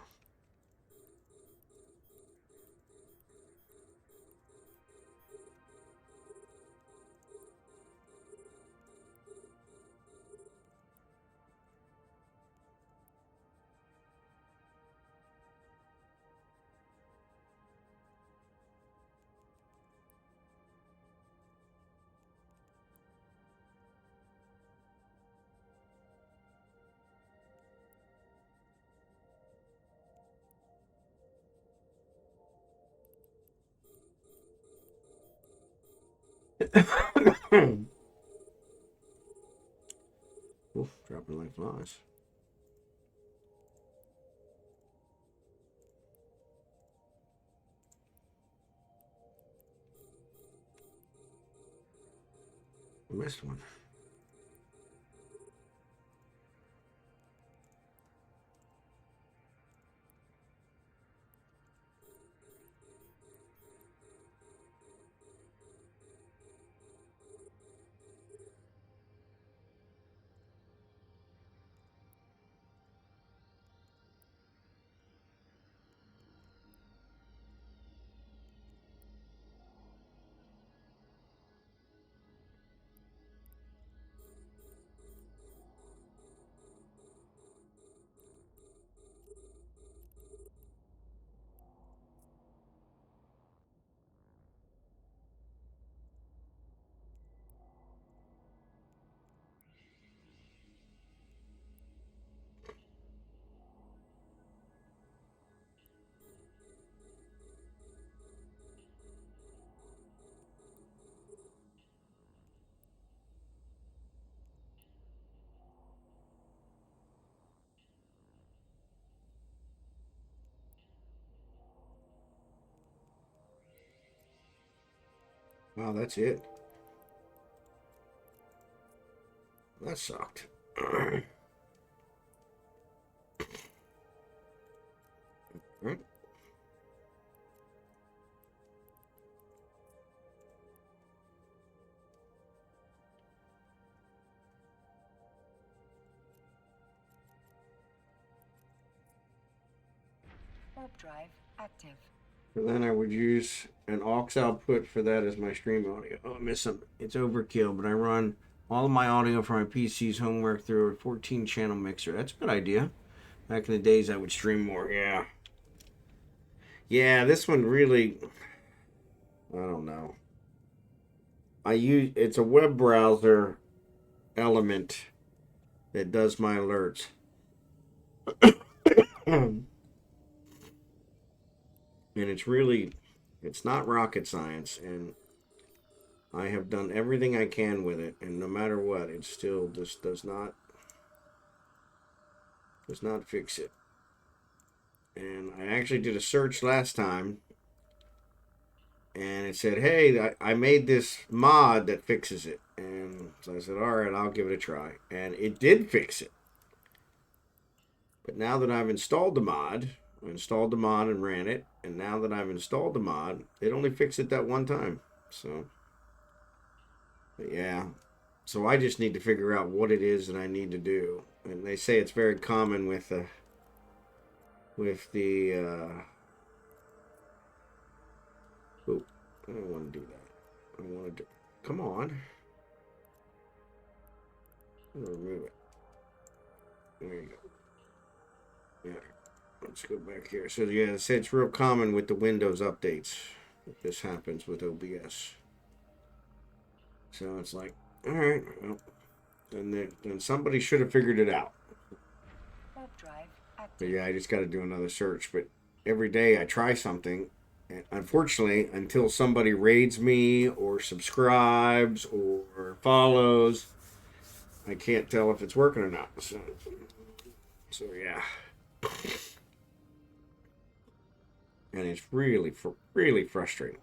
Oof, dropping like flies. I missed one. Wow, that's it. That sucked. Right. Warp drive active. And then I would use an aux output for that as my stream audio. Oh, I missed something. It's overkill, but I run all of my audio for my PC's homework through a 14 channel mixer. That's a good idea. Back in the days, I would stream more. Yeah. Yeah, this one really, I don't know. It's a web browser element that does my alerts. And it's not rocket science, and I have done everything I can with it, and no matter what, it still just does not fix it. And I actually did a search last time, and it said, "Hey, I made this mod that fixes it." And so I said, "All right, I'll give it a try," and it did fix it. But now that I've installed the mod, and ran it, and now that I've installed the mod, it only fixed it that one time. So, but yeah. So I just need to figure out what it is that I need to do. And they say it's very common with the oh, I don't want to do that. I want to do. Come on. I'm gonna remove it. There you go. Yeah. Let's go back here. So yeah, it's real common with the Windows updates. This happens with OBS. So it's like, all right, well, then somebody should have figured it out. But yeah, I just got to do another search. But every day I try something, and unfortunately, until somebody raids me or subscribes or follows, I can't tell if it's working or not. So yeah. And it's really frustrating.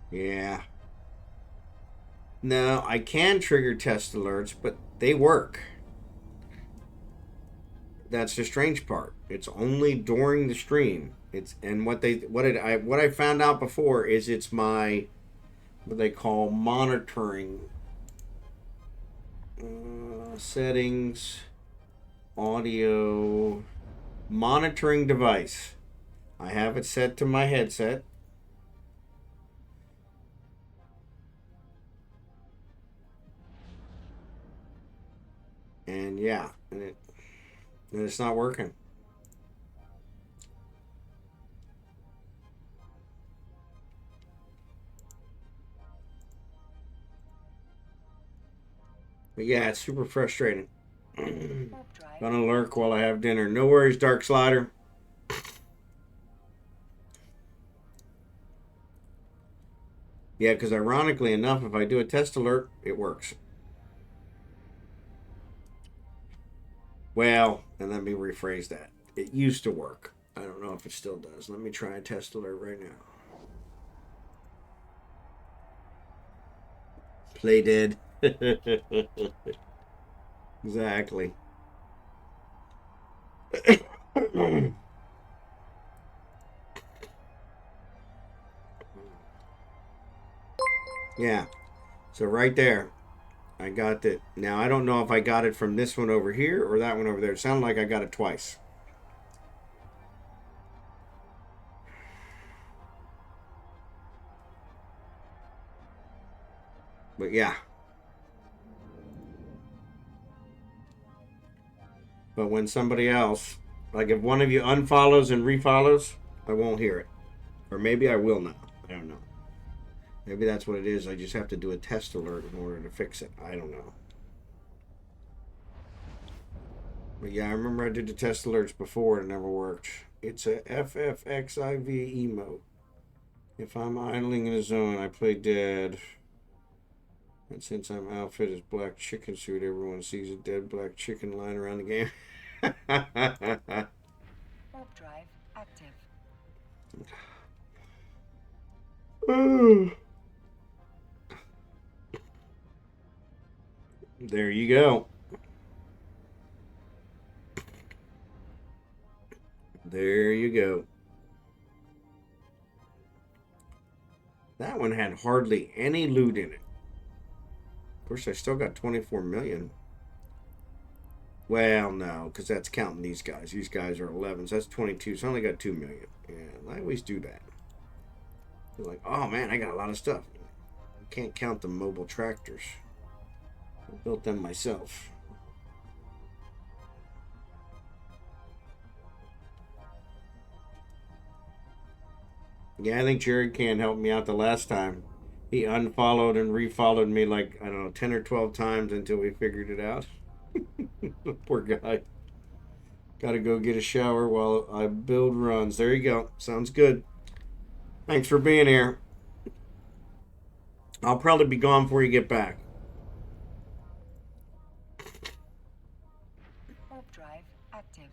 Yeah. No, I can trigger test alerts, but they work. That's the strange part. It's only during the stream. What I found out before is it's my what they call monitoring settings, audio monitoring device. I have it set to my headset. And yeah, and it's not working. But yeah, it's super frustrating. Gonna lurk while I have dinner. No worries, Dark Slider. Yeah, because ironically enough, if I do a test alert, it works. Well, and let me rephrase that. It used to work. I don't know if it still does. Let me try a test alert right now. Play dead. Exactly. Yeah. So right there, I got it. Now I don't know if I got it from this one over here or that one over there. It sounded like I got it twice. But yeah. But when somebody else, like if one of you unfollows and refollows, I won't hear it. Or maybe I will now. I don't know. Maybe that's what it is. I just have to do a test alert in order to fix it. I don't know. But yeah, I remember I did the test alerts before and it never worked. It's a FFXIV emote. If I'm idling in a zone, I play dead. And since I'm outfitted as black chicken suit, everyone sees a dead black chicken lying around the game. Warp drive active. There you go. There you go. That one had hardly any loot in it. Of course, I still got 24 million. Well, no, because that's counting these guys. These guys are 11s. That's 22. So I only got 2 million. Yeah, I always do that. You're like, oh man, I got a lot of stuff. I can't count the mobile tractors. I built them myself. Yeah, I think Jared can help me out the last time. He unfollowed and refollowed me like, I don't know, 10 or 12 times until we figured it out. Poor guy. Gotta go get a shower while I build runs. There you go. Sounds good. Thanks for being here. I'll probably be gone before you get back. Warp drive active.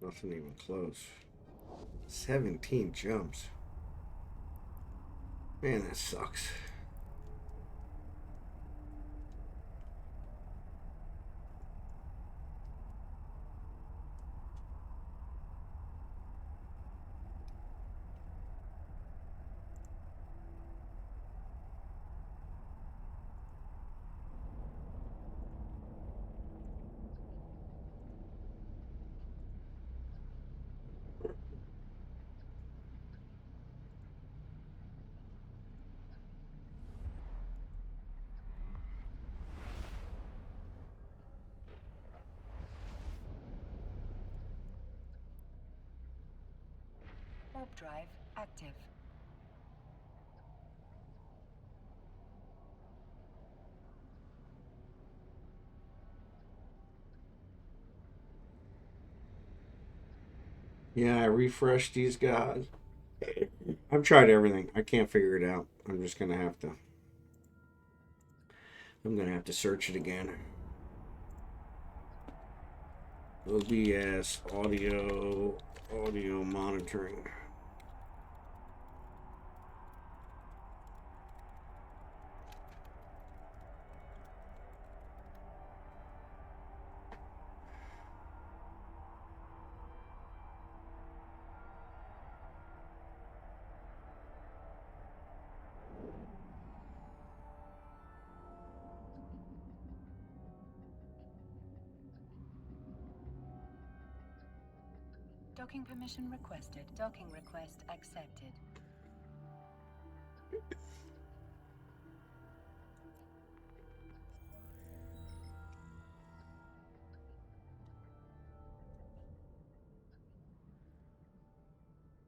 Nothing even close. 17 jumps. Man, that sucks. Warp drive active. Yeah, I refreshed these guys. I've tried everything. I can't figure it out. I'm just gonna have to. I'm gonna have to search it again. OBS audio monitoring. Docking permission requested. Docking request accepted.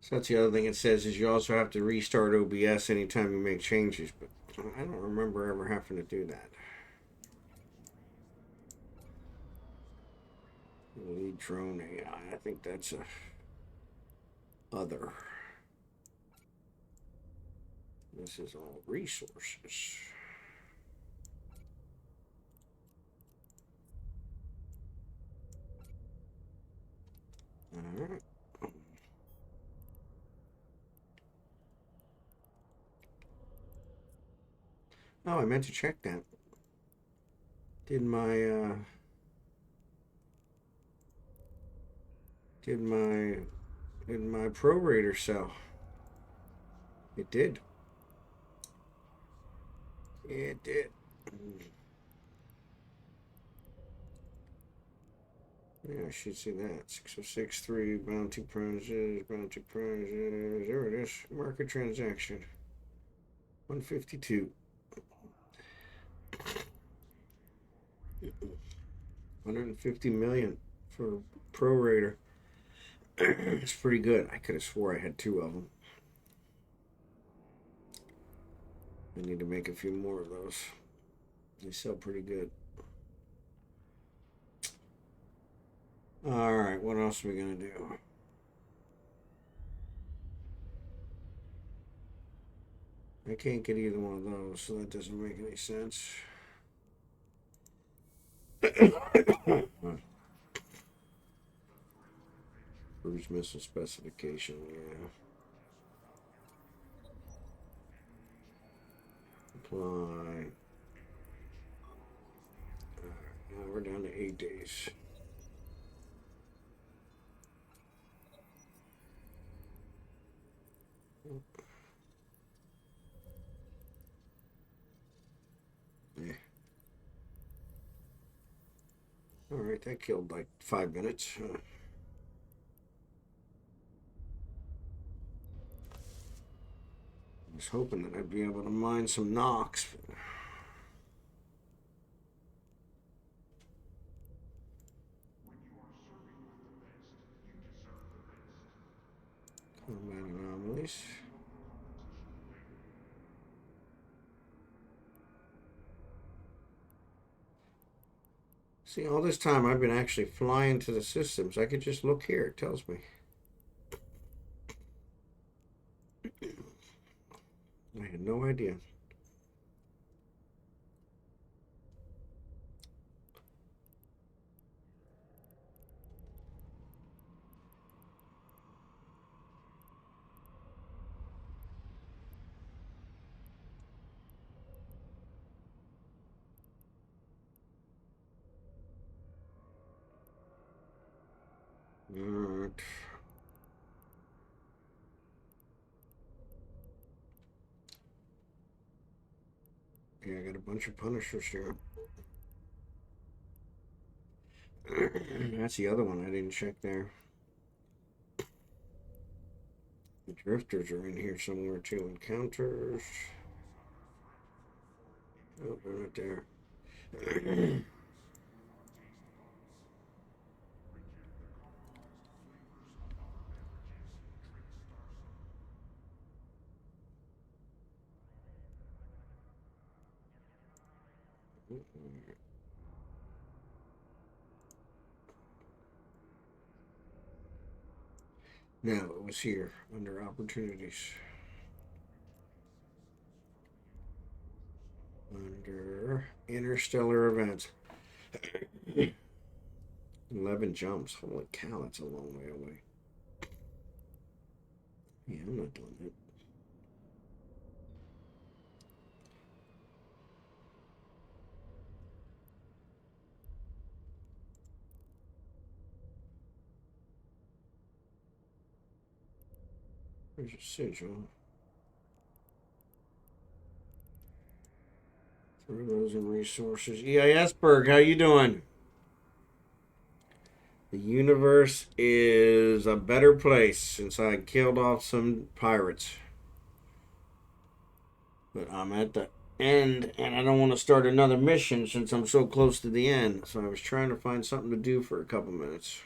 So that's the other thing it says is you also have to restart OBS anytime you make changes, but I don't remember ever having to do that. Lead drone AI. I think that's a other. This is all resources. All right. Oh, I meant to check that. Did my did my prorator sell? It did. It did. Yeah, I should see that. 6063 bounty prizes, bounty prizes. There it is. Market transaction. 152. 150 million for prorator. It's pretty good. I could have swore I had 2 of them. I need to make a few more of those. They sell pretty good. Alright, what else are we going to do? I can't get either one of those, so that doesn't make any sense. Cruise missile specification, yeah. Apply. Alright, now we're down to 8 days. Yeah. Alright, that killed like 5 minutes. I was hoping that I'd be able to mine some Nox. Combat anomalies. See, all this time I've been actually flying to the systems. I could just look here. It tells me. I had no idea. Alright. Yeah, I got a bunch of Punishers here. That's the other one I didn't check there. The Drifters are in here somewhere too. Encounters. Oh, they're not there. No, it was here under opportunities. Under interstellar events. 11 jumps. Holy cow, that's a long way away. Yeah, I'm not doing it. There's a sigil. Throw those in resources. Eisberg, how you doing? The universe is a better place since I killed off some pirates. But I'm at the end, and I don't want to start another mission since I'm so close to the end. So I was trying to find something to do for a couple minutes.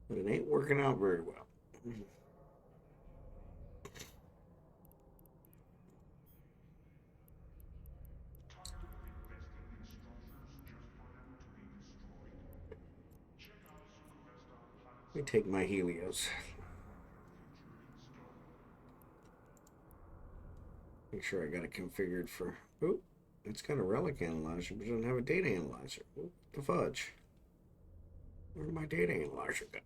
But it ain't working out very well. Let me take my Helios. Make sure I got it configured for... Oh, it's got a relic analyzer, but it doesn't have a data analyzer. What the fudge? Where'd my data analyzer go?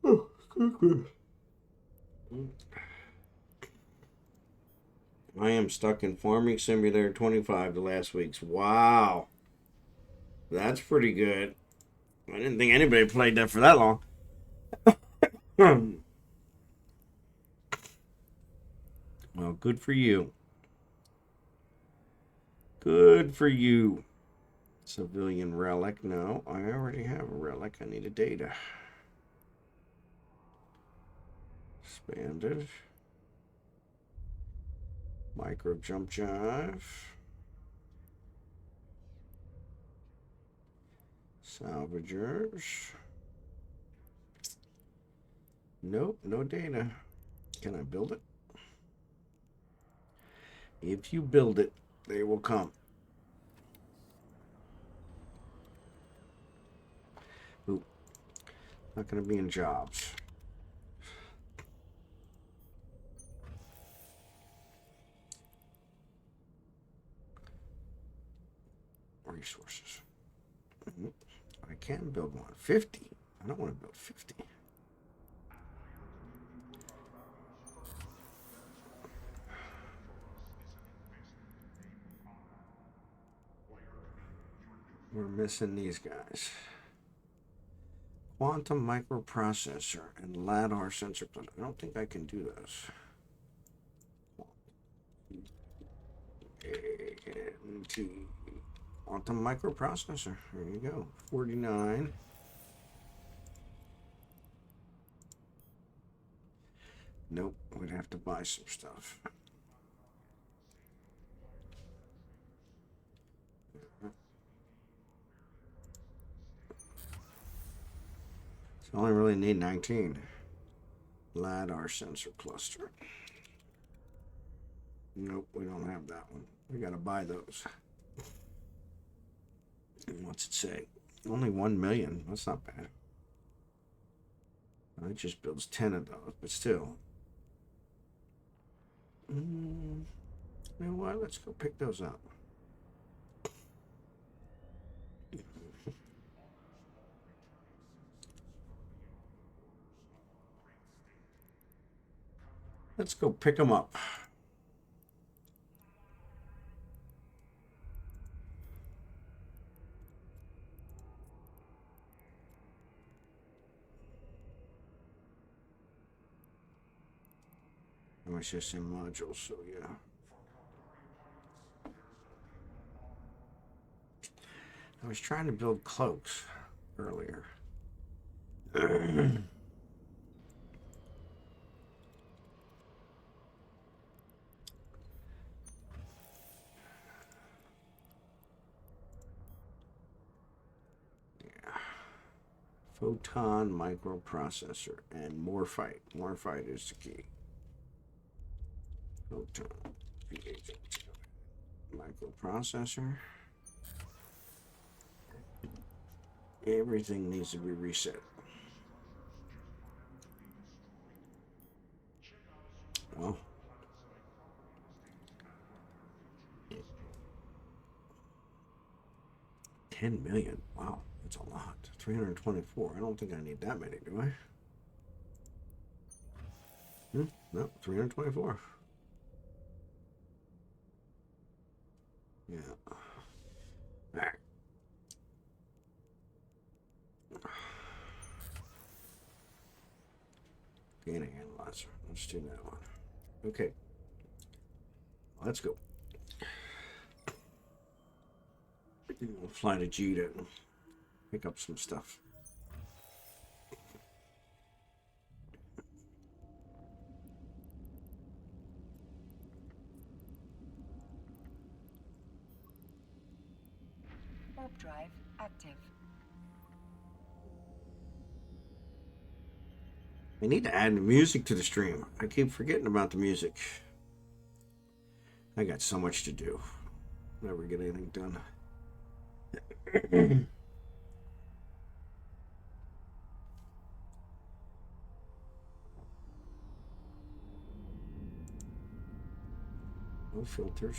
Oh, excuse me. I am stuck in Farming Simulator 25 the last week's. Wow. That's pretty good. I didn't think anybody played that for that long. Well, good for you. Good for you. Civilian relic. No, I already have a relic. I need a data. Expanded. Micro jump jive. Salvagers. Nope, no data. Can I build it? If you build it, they will come. Ooh, not going to be in jobs. Resources. I can build one. 50. I don't want to build 50. We're missing these guys. Quantum microprocessor and LiDAR sensor. I don't think I can do those. Quantum microprocessor. There you go. 49. Nope. We'd have to buy some stuff. So I only really need 19. LiDAR sensor cluster. Nope, we don't have that one. We gotta buy those. And what's it say? Only 1 million. That's not bad. It just builds 10 of those, but still. You know what? Let's go pick those up. Let's go pick them up. MSSM modules, so yeah. I was trying to build cloaks earlier. Photon microprocessor and morphite. Morphite is the key. Photon microprocessor. Everything needs to be reset. Well, $10 million. Wow, that's a lot. 324. I don't think I need that many, do I? No, 324. Yeah. All right. Data analyzer. Let's do that one. Okay. Let's go. We'll fly to G to pick up some stuff. Warp drive active. I need to add music to the stream. I keep forgetting about the music. I got so much to do. Never get anything done. No filters.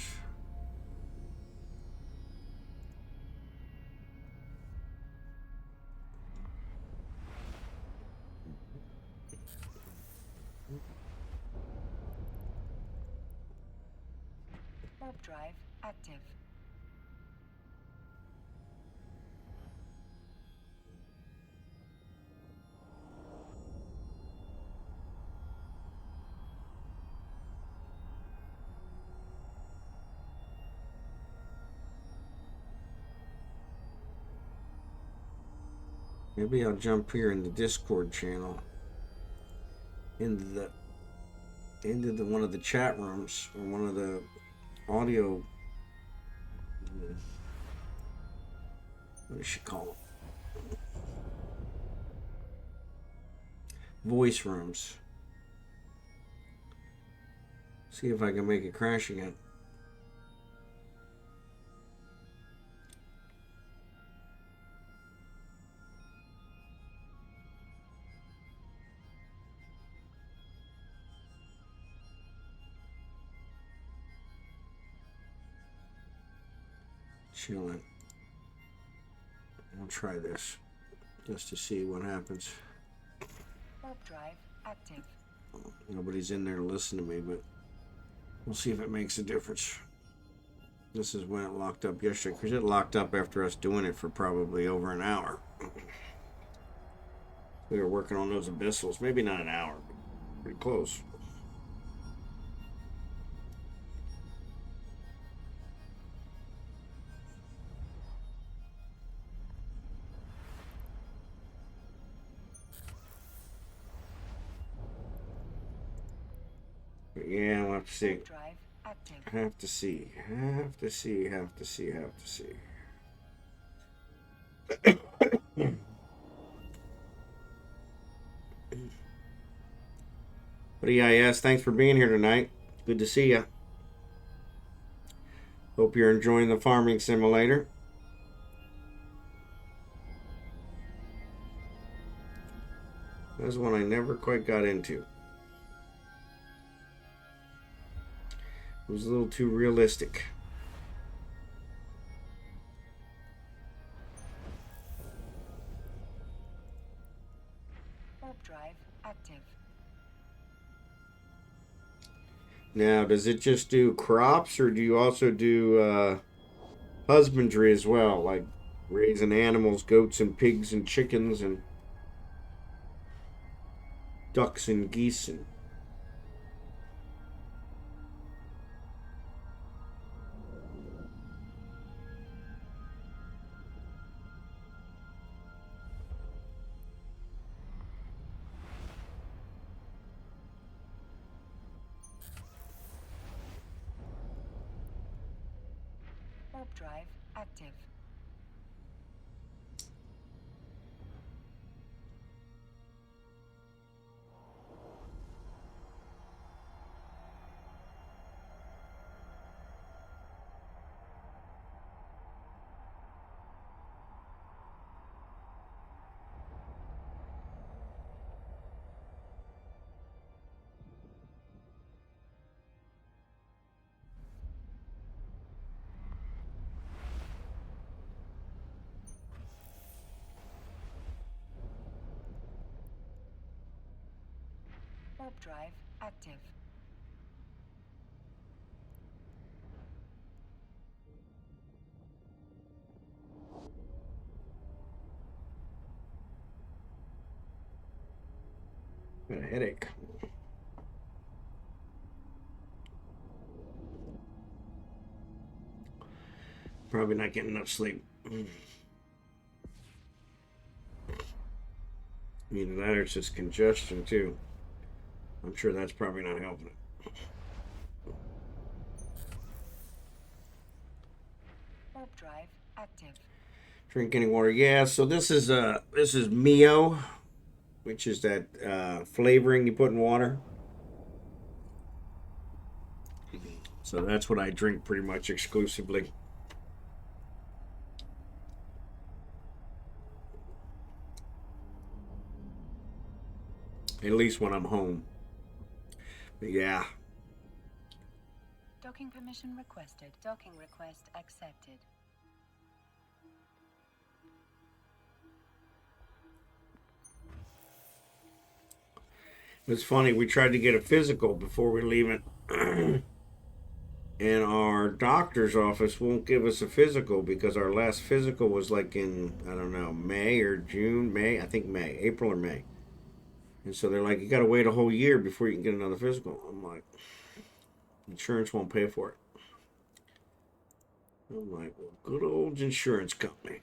Warp drive active. Maybe I'll jump here in the Discord channel into the one of the chat rooms or one of the audio. What does she call Voice rooms. See if I can make it crash again. Chilling. I'll try this just to see what happens. Warp drive active. Nobody's in there to listen to me, but we'll see if it makes a difference. This is when it locked up yesterday, because it locked up after us doing it for probably over an hour. We were working on those abyssals. Maybe not an hour, but pretty close. But yeah, we'll have to see. Warp drive active. Have to see. Have to see. Have to see. Have to see. But EIS, thanks for being here tonight. Good to see you. Hope you're enjoying the farming simulator. That's one I never quite got into. It was a little too realistic. Warp drive active. Now, does it just do crops, or do you also do husbandry as well, like raising animals, goats and pigs and chickens and ducks and geese and Warp drive active. Warp drive active. got a headache. Probably not getting enough sleep. Either that or it's just congestion too. I'm sure that's probably not helping it. Warp drive active. Drink any water? Yeah. So this is Mio, which is that flavoring you put in water. So that's what I drink pretty much exclusively. At least when I'm home. But yeah. Docking permission requested. Docking request accepted. It's funny, we tried to get a physical before we leave it. And our doctor's office won't give us a physical because our last physical was like in, I don't know, May or June, May, I think May, April or May. And so they're like, you got to wait a whole year before you can get another physical. I'm like, insurance won't pay for it. I'm like, well, good old insurance company.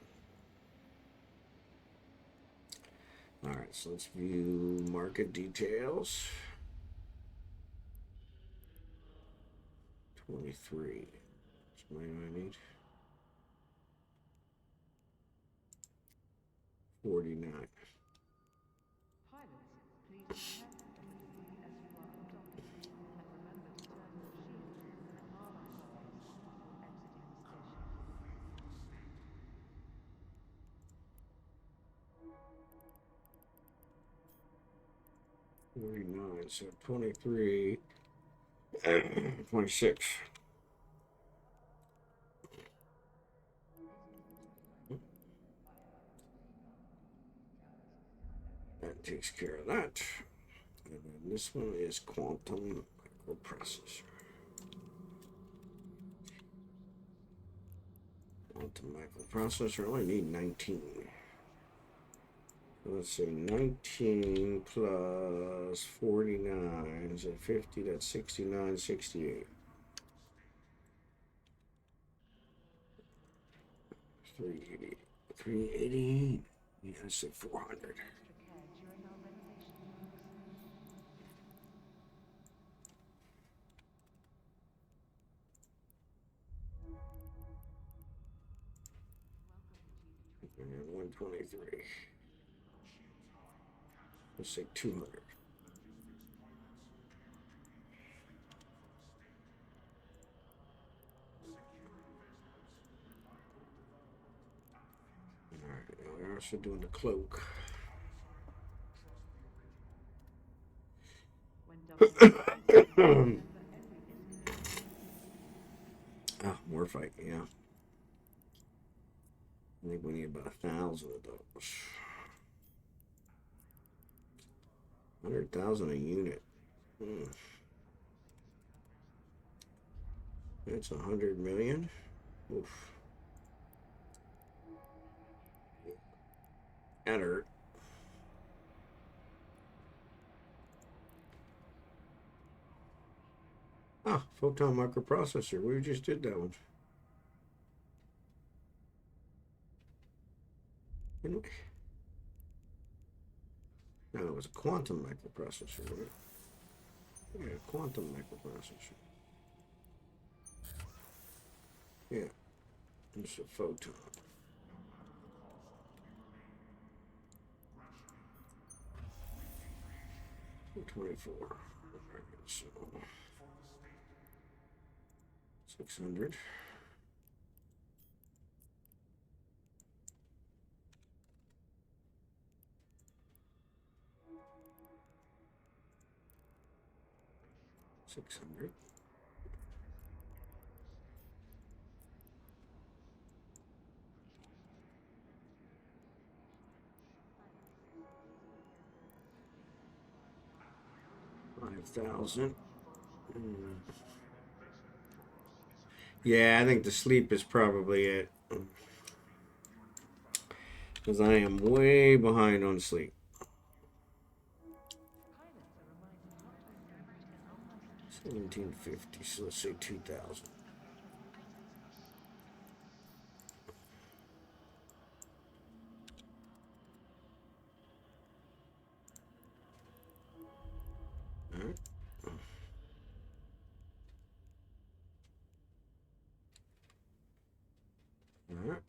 All right, so let's view market details. 23. That's what I need. 49, so 23, 26. That takes care of that. And then this one is quantum microprocessor. Quantum microprocessor, I only need 19. Let's see, 19 plus 49 is at 50, that's 69, 68. 380, 380, yeah, I said 400. And 123. Let's say 200. Alright, now we're also doing the cloak. Ah, morphite, yeah. I think we need about 1,000 of those. 100,000 a unit. That's 100 million. Oof. That hurt. Ah, photon microprocessor. We just did that one. Didn't we? No, it was a quantum microprocessor, right? Yeah, quantum microprocessor. Yeah, it's a photon. $24. So 600. $600. $5,000. Yeah, I think the sleep is probably it. Because I am way behind on sleep. 1750, so let's say 2,000. All right. All right.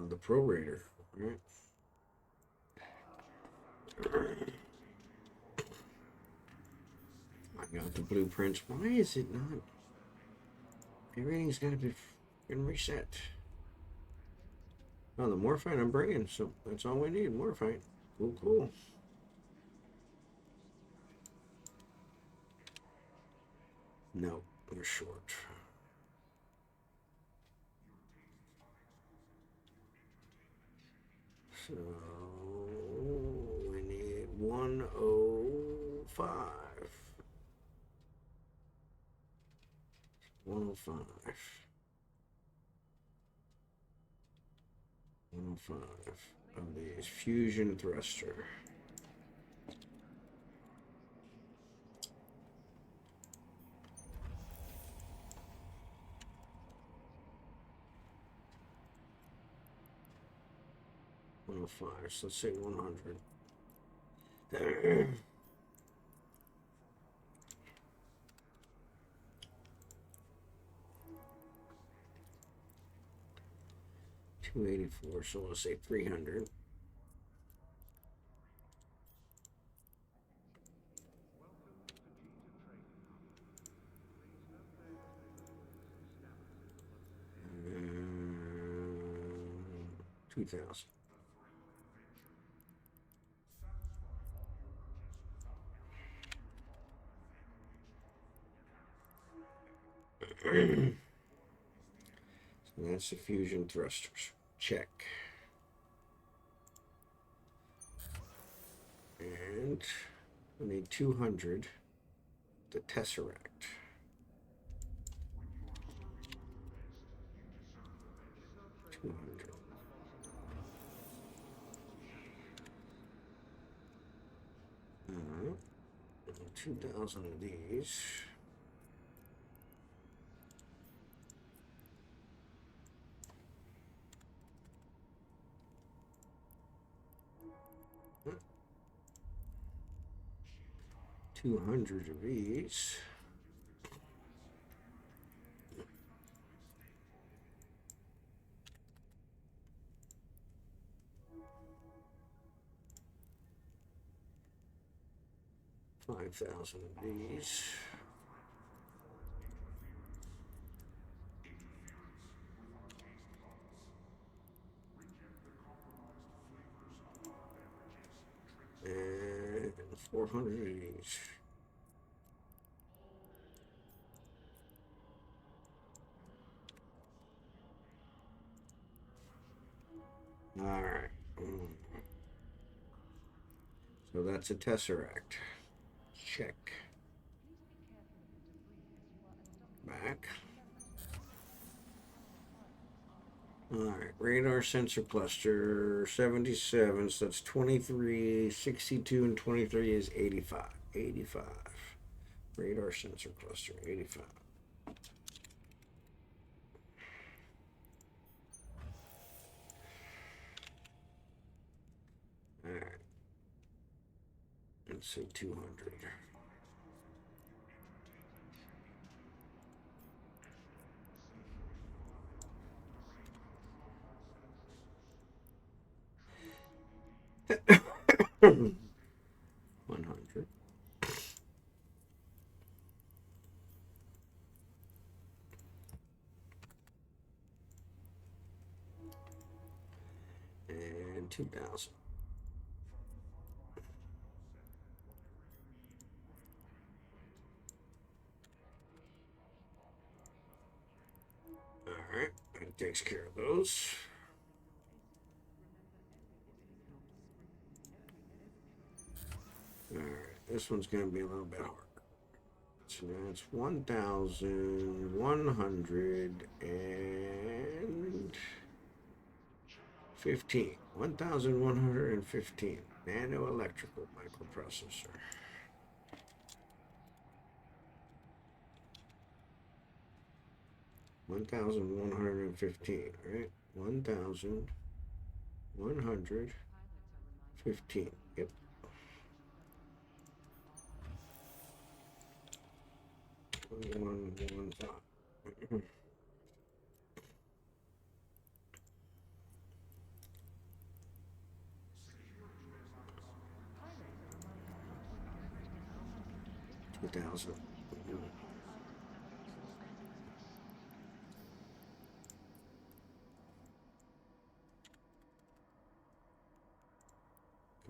The prorator, right? I got the blueprints. Why is it not? Everything's got to be reset. Oh, the morphite I'm bringing, so that's all we need, morphite. Cool, cool. No, we're short. So we need 105. 105. 105 of these fusion thruster. So let's say 100. There. 284, so let's say 300. And 2,000. So that's the fusion thrusters. Check. And we need 200. The tesseract. Alright. 2,000 of these. Huh. 200 of these. $5,000 of these. And 400 of these. All right. So that's a tesseract. Check. Back. All right, radar sensor cluster 77, so that's 23, 62, and 23 is 85. 85. Radar sensor cluster 85. All right. Let's say 200. $100. And 2,000. All right, that takes care of those. All right, this one's going to be a little bit harder. So that's 1,115. 1,115 nano electrical microprocessor. $1,115, right? 1,115. Yep. One, 2,000.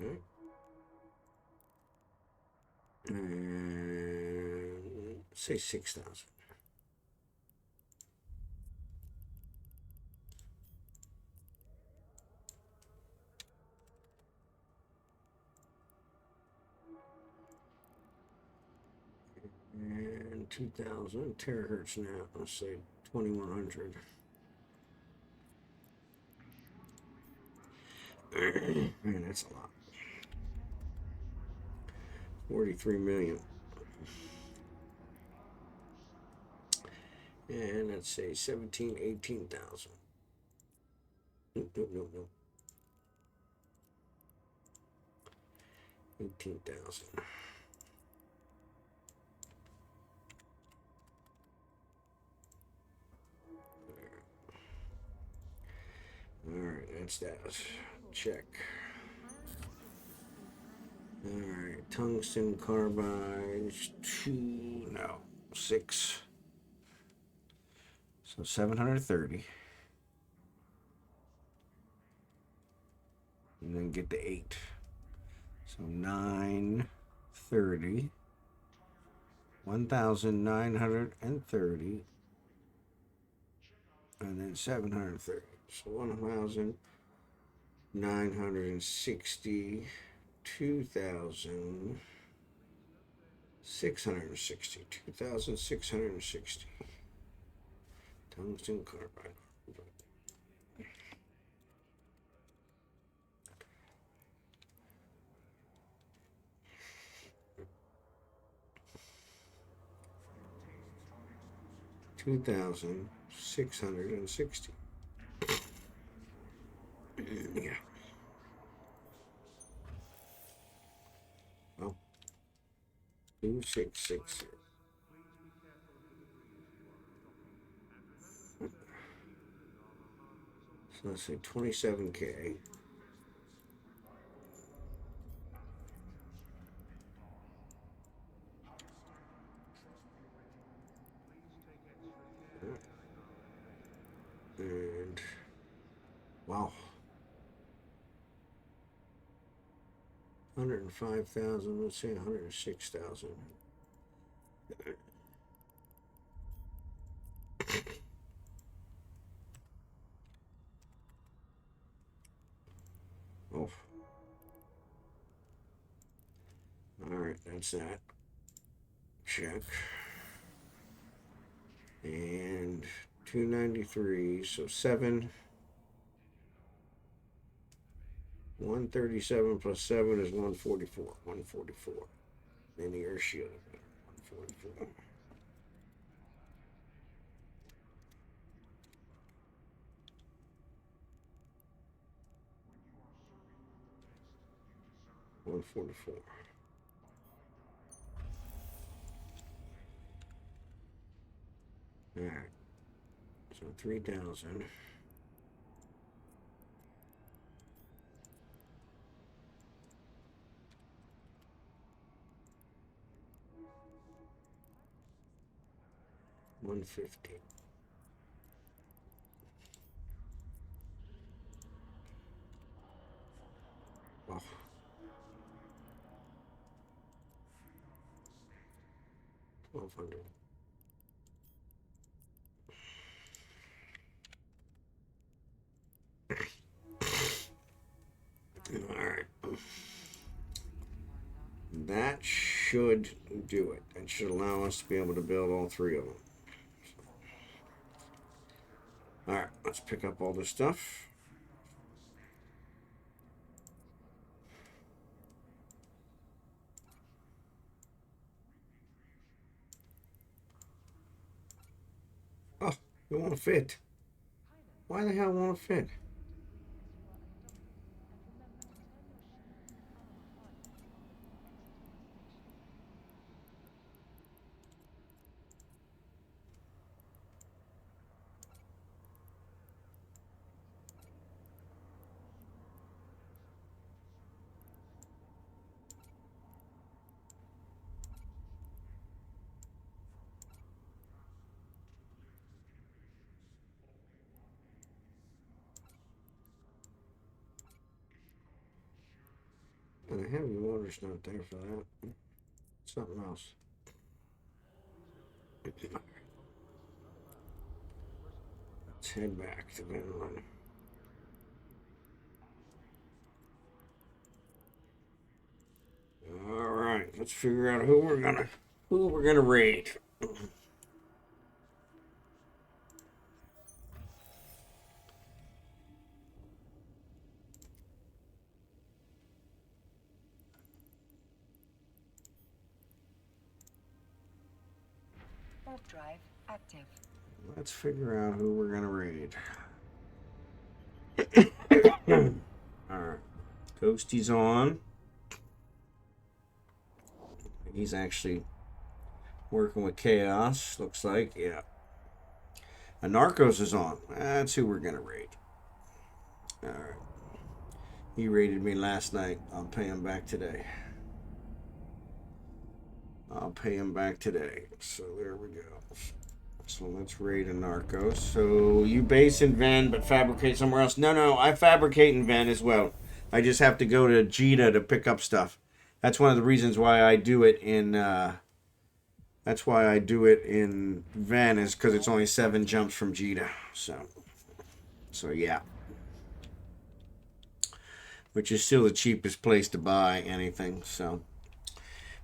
Okay. And say 6,000. And 2,000 terahertz now. Let's say 2,100. Man, that's a lot. 43 million. And let's say 17, 18,000. No. 18,000. All right, that's that. Check. All right, tungsten carbide, 6. So 730. And then get the 8. So 930. 1,930. and then 730. So 1,960, 2,660, 2,660. Tungsten carbide. 2,660. Yeah. Oh. 2660. So let's say 27K. And wow. 105,000, let's say 106,000. Oh. Alright, that's that. Check. And 293, so 137 plus 7 is 144. 144. Linear shield. 144. $144. All right. So 3,000. $150. Oh. $1,200. All right. That should do it. That should allow us to be able to build all three of them. All right, let's pick up all this stuff. Oh, it won't fit. Why the hell won't it fit? And the heavy water's not there for that. Something else. Let's head back to Eveonline. All right, let's figure out who we're gonna raid. Warp drive active. Let's figure out who we're gonna raid. All right, Ghosty's on. He's actually working with Chaos, looks like. Yeah. Narcos is on. That's who we're gonna raid. All right. He raided me last night. I'll pay him back today. So there we go. So let's raid a Narcos. So you base in Ven but fabricate somewhere else. No, I fabricate in Ven as well. I just have to go to Jita to pick up stuff. That's one of the reasons why I do it in That's why I do it in Ven, is because it's only 7 jumps from Jita. So yeah. Which is still the cheapest place to buy anything. So,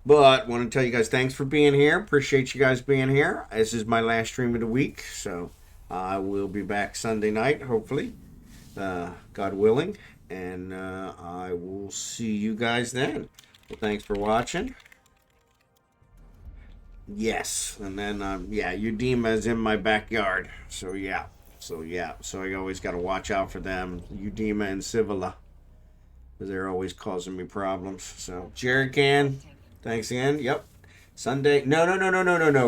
but want to tell you guys thanks for being here. Appreciate you guys being here. This is my last stream of the week, so I will be back Sunday night, hopefully, God willing, and I will see you guys then. Well, thanks for watching. Yes, and then yeah, Udema is in my backyard, so yeah, so I always got to watch out for them, Udema and Civila. They're always causing me problems. So, Jerry Can, thanks again. Yep. Sunday. No.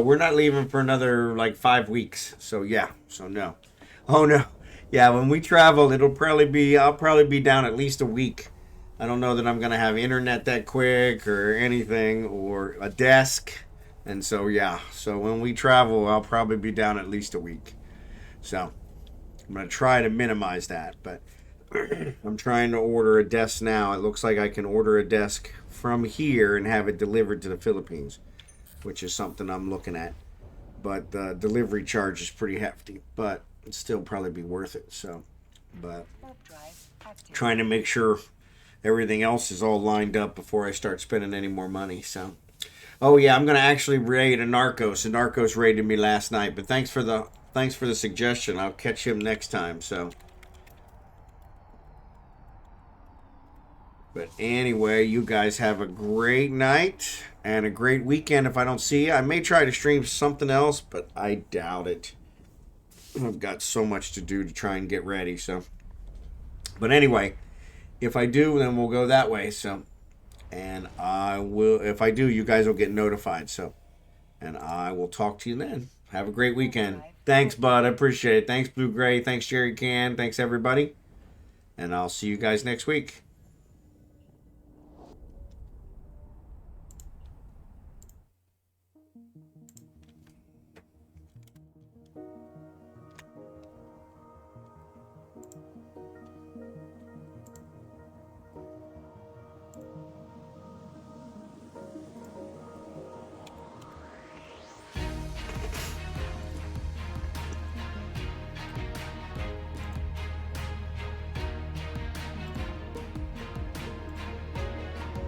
We're not leaving for another like 5 weeks. So, yeah. So, no. Oh, no. Yeah, when we travel, I'll probably be down at least a week. I don't know that I'm going to have internet that quick or anything or a desk. And so, yeah. So, when we travel, I'll probably be down at least a week. So, I'm going to try to minimize that. But I'm trying to order a desk now. It looks like I can order a desk from here and have it delivered to the Philippines, which is something I'm looking at. But the delivery charge is pretty hefty, but it'd still probably be worth it. So, but trying to make sure everything else is all lined up before I start spending any more money. So, oh yeah, I'm gonna actually raid a Narcos. A Narcos raided me last night, but thanks for the suggestion. I'll catch him next time. So. But anyway, you guys have a great night and a great weekend if I don't see you. I may try to stream something else, but I doubt it. I've got so much to do to try and get ready, so. But anyway, if I do, then we'll go that way, so. And I will, if I do, you guys will get notified, so. And I will talk to you then. Have a great weekend. Thanks, bud. I appreciate it. Thanks, Blue Gray. Thanks, Jerry Can. Thanks, everybody. And I'll see you guys next week.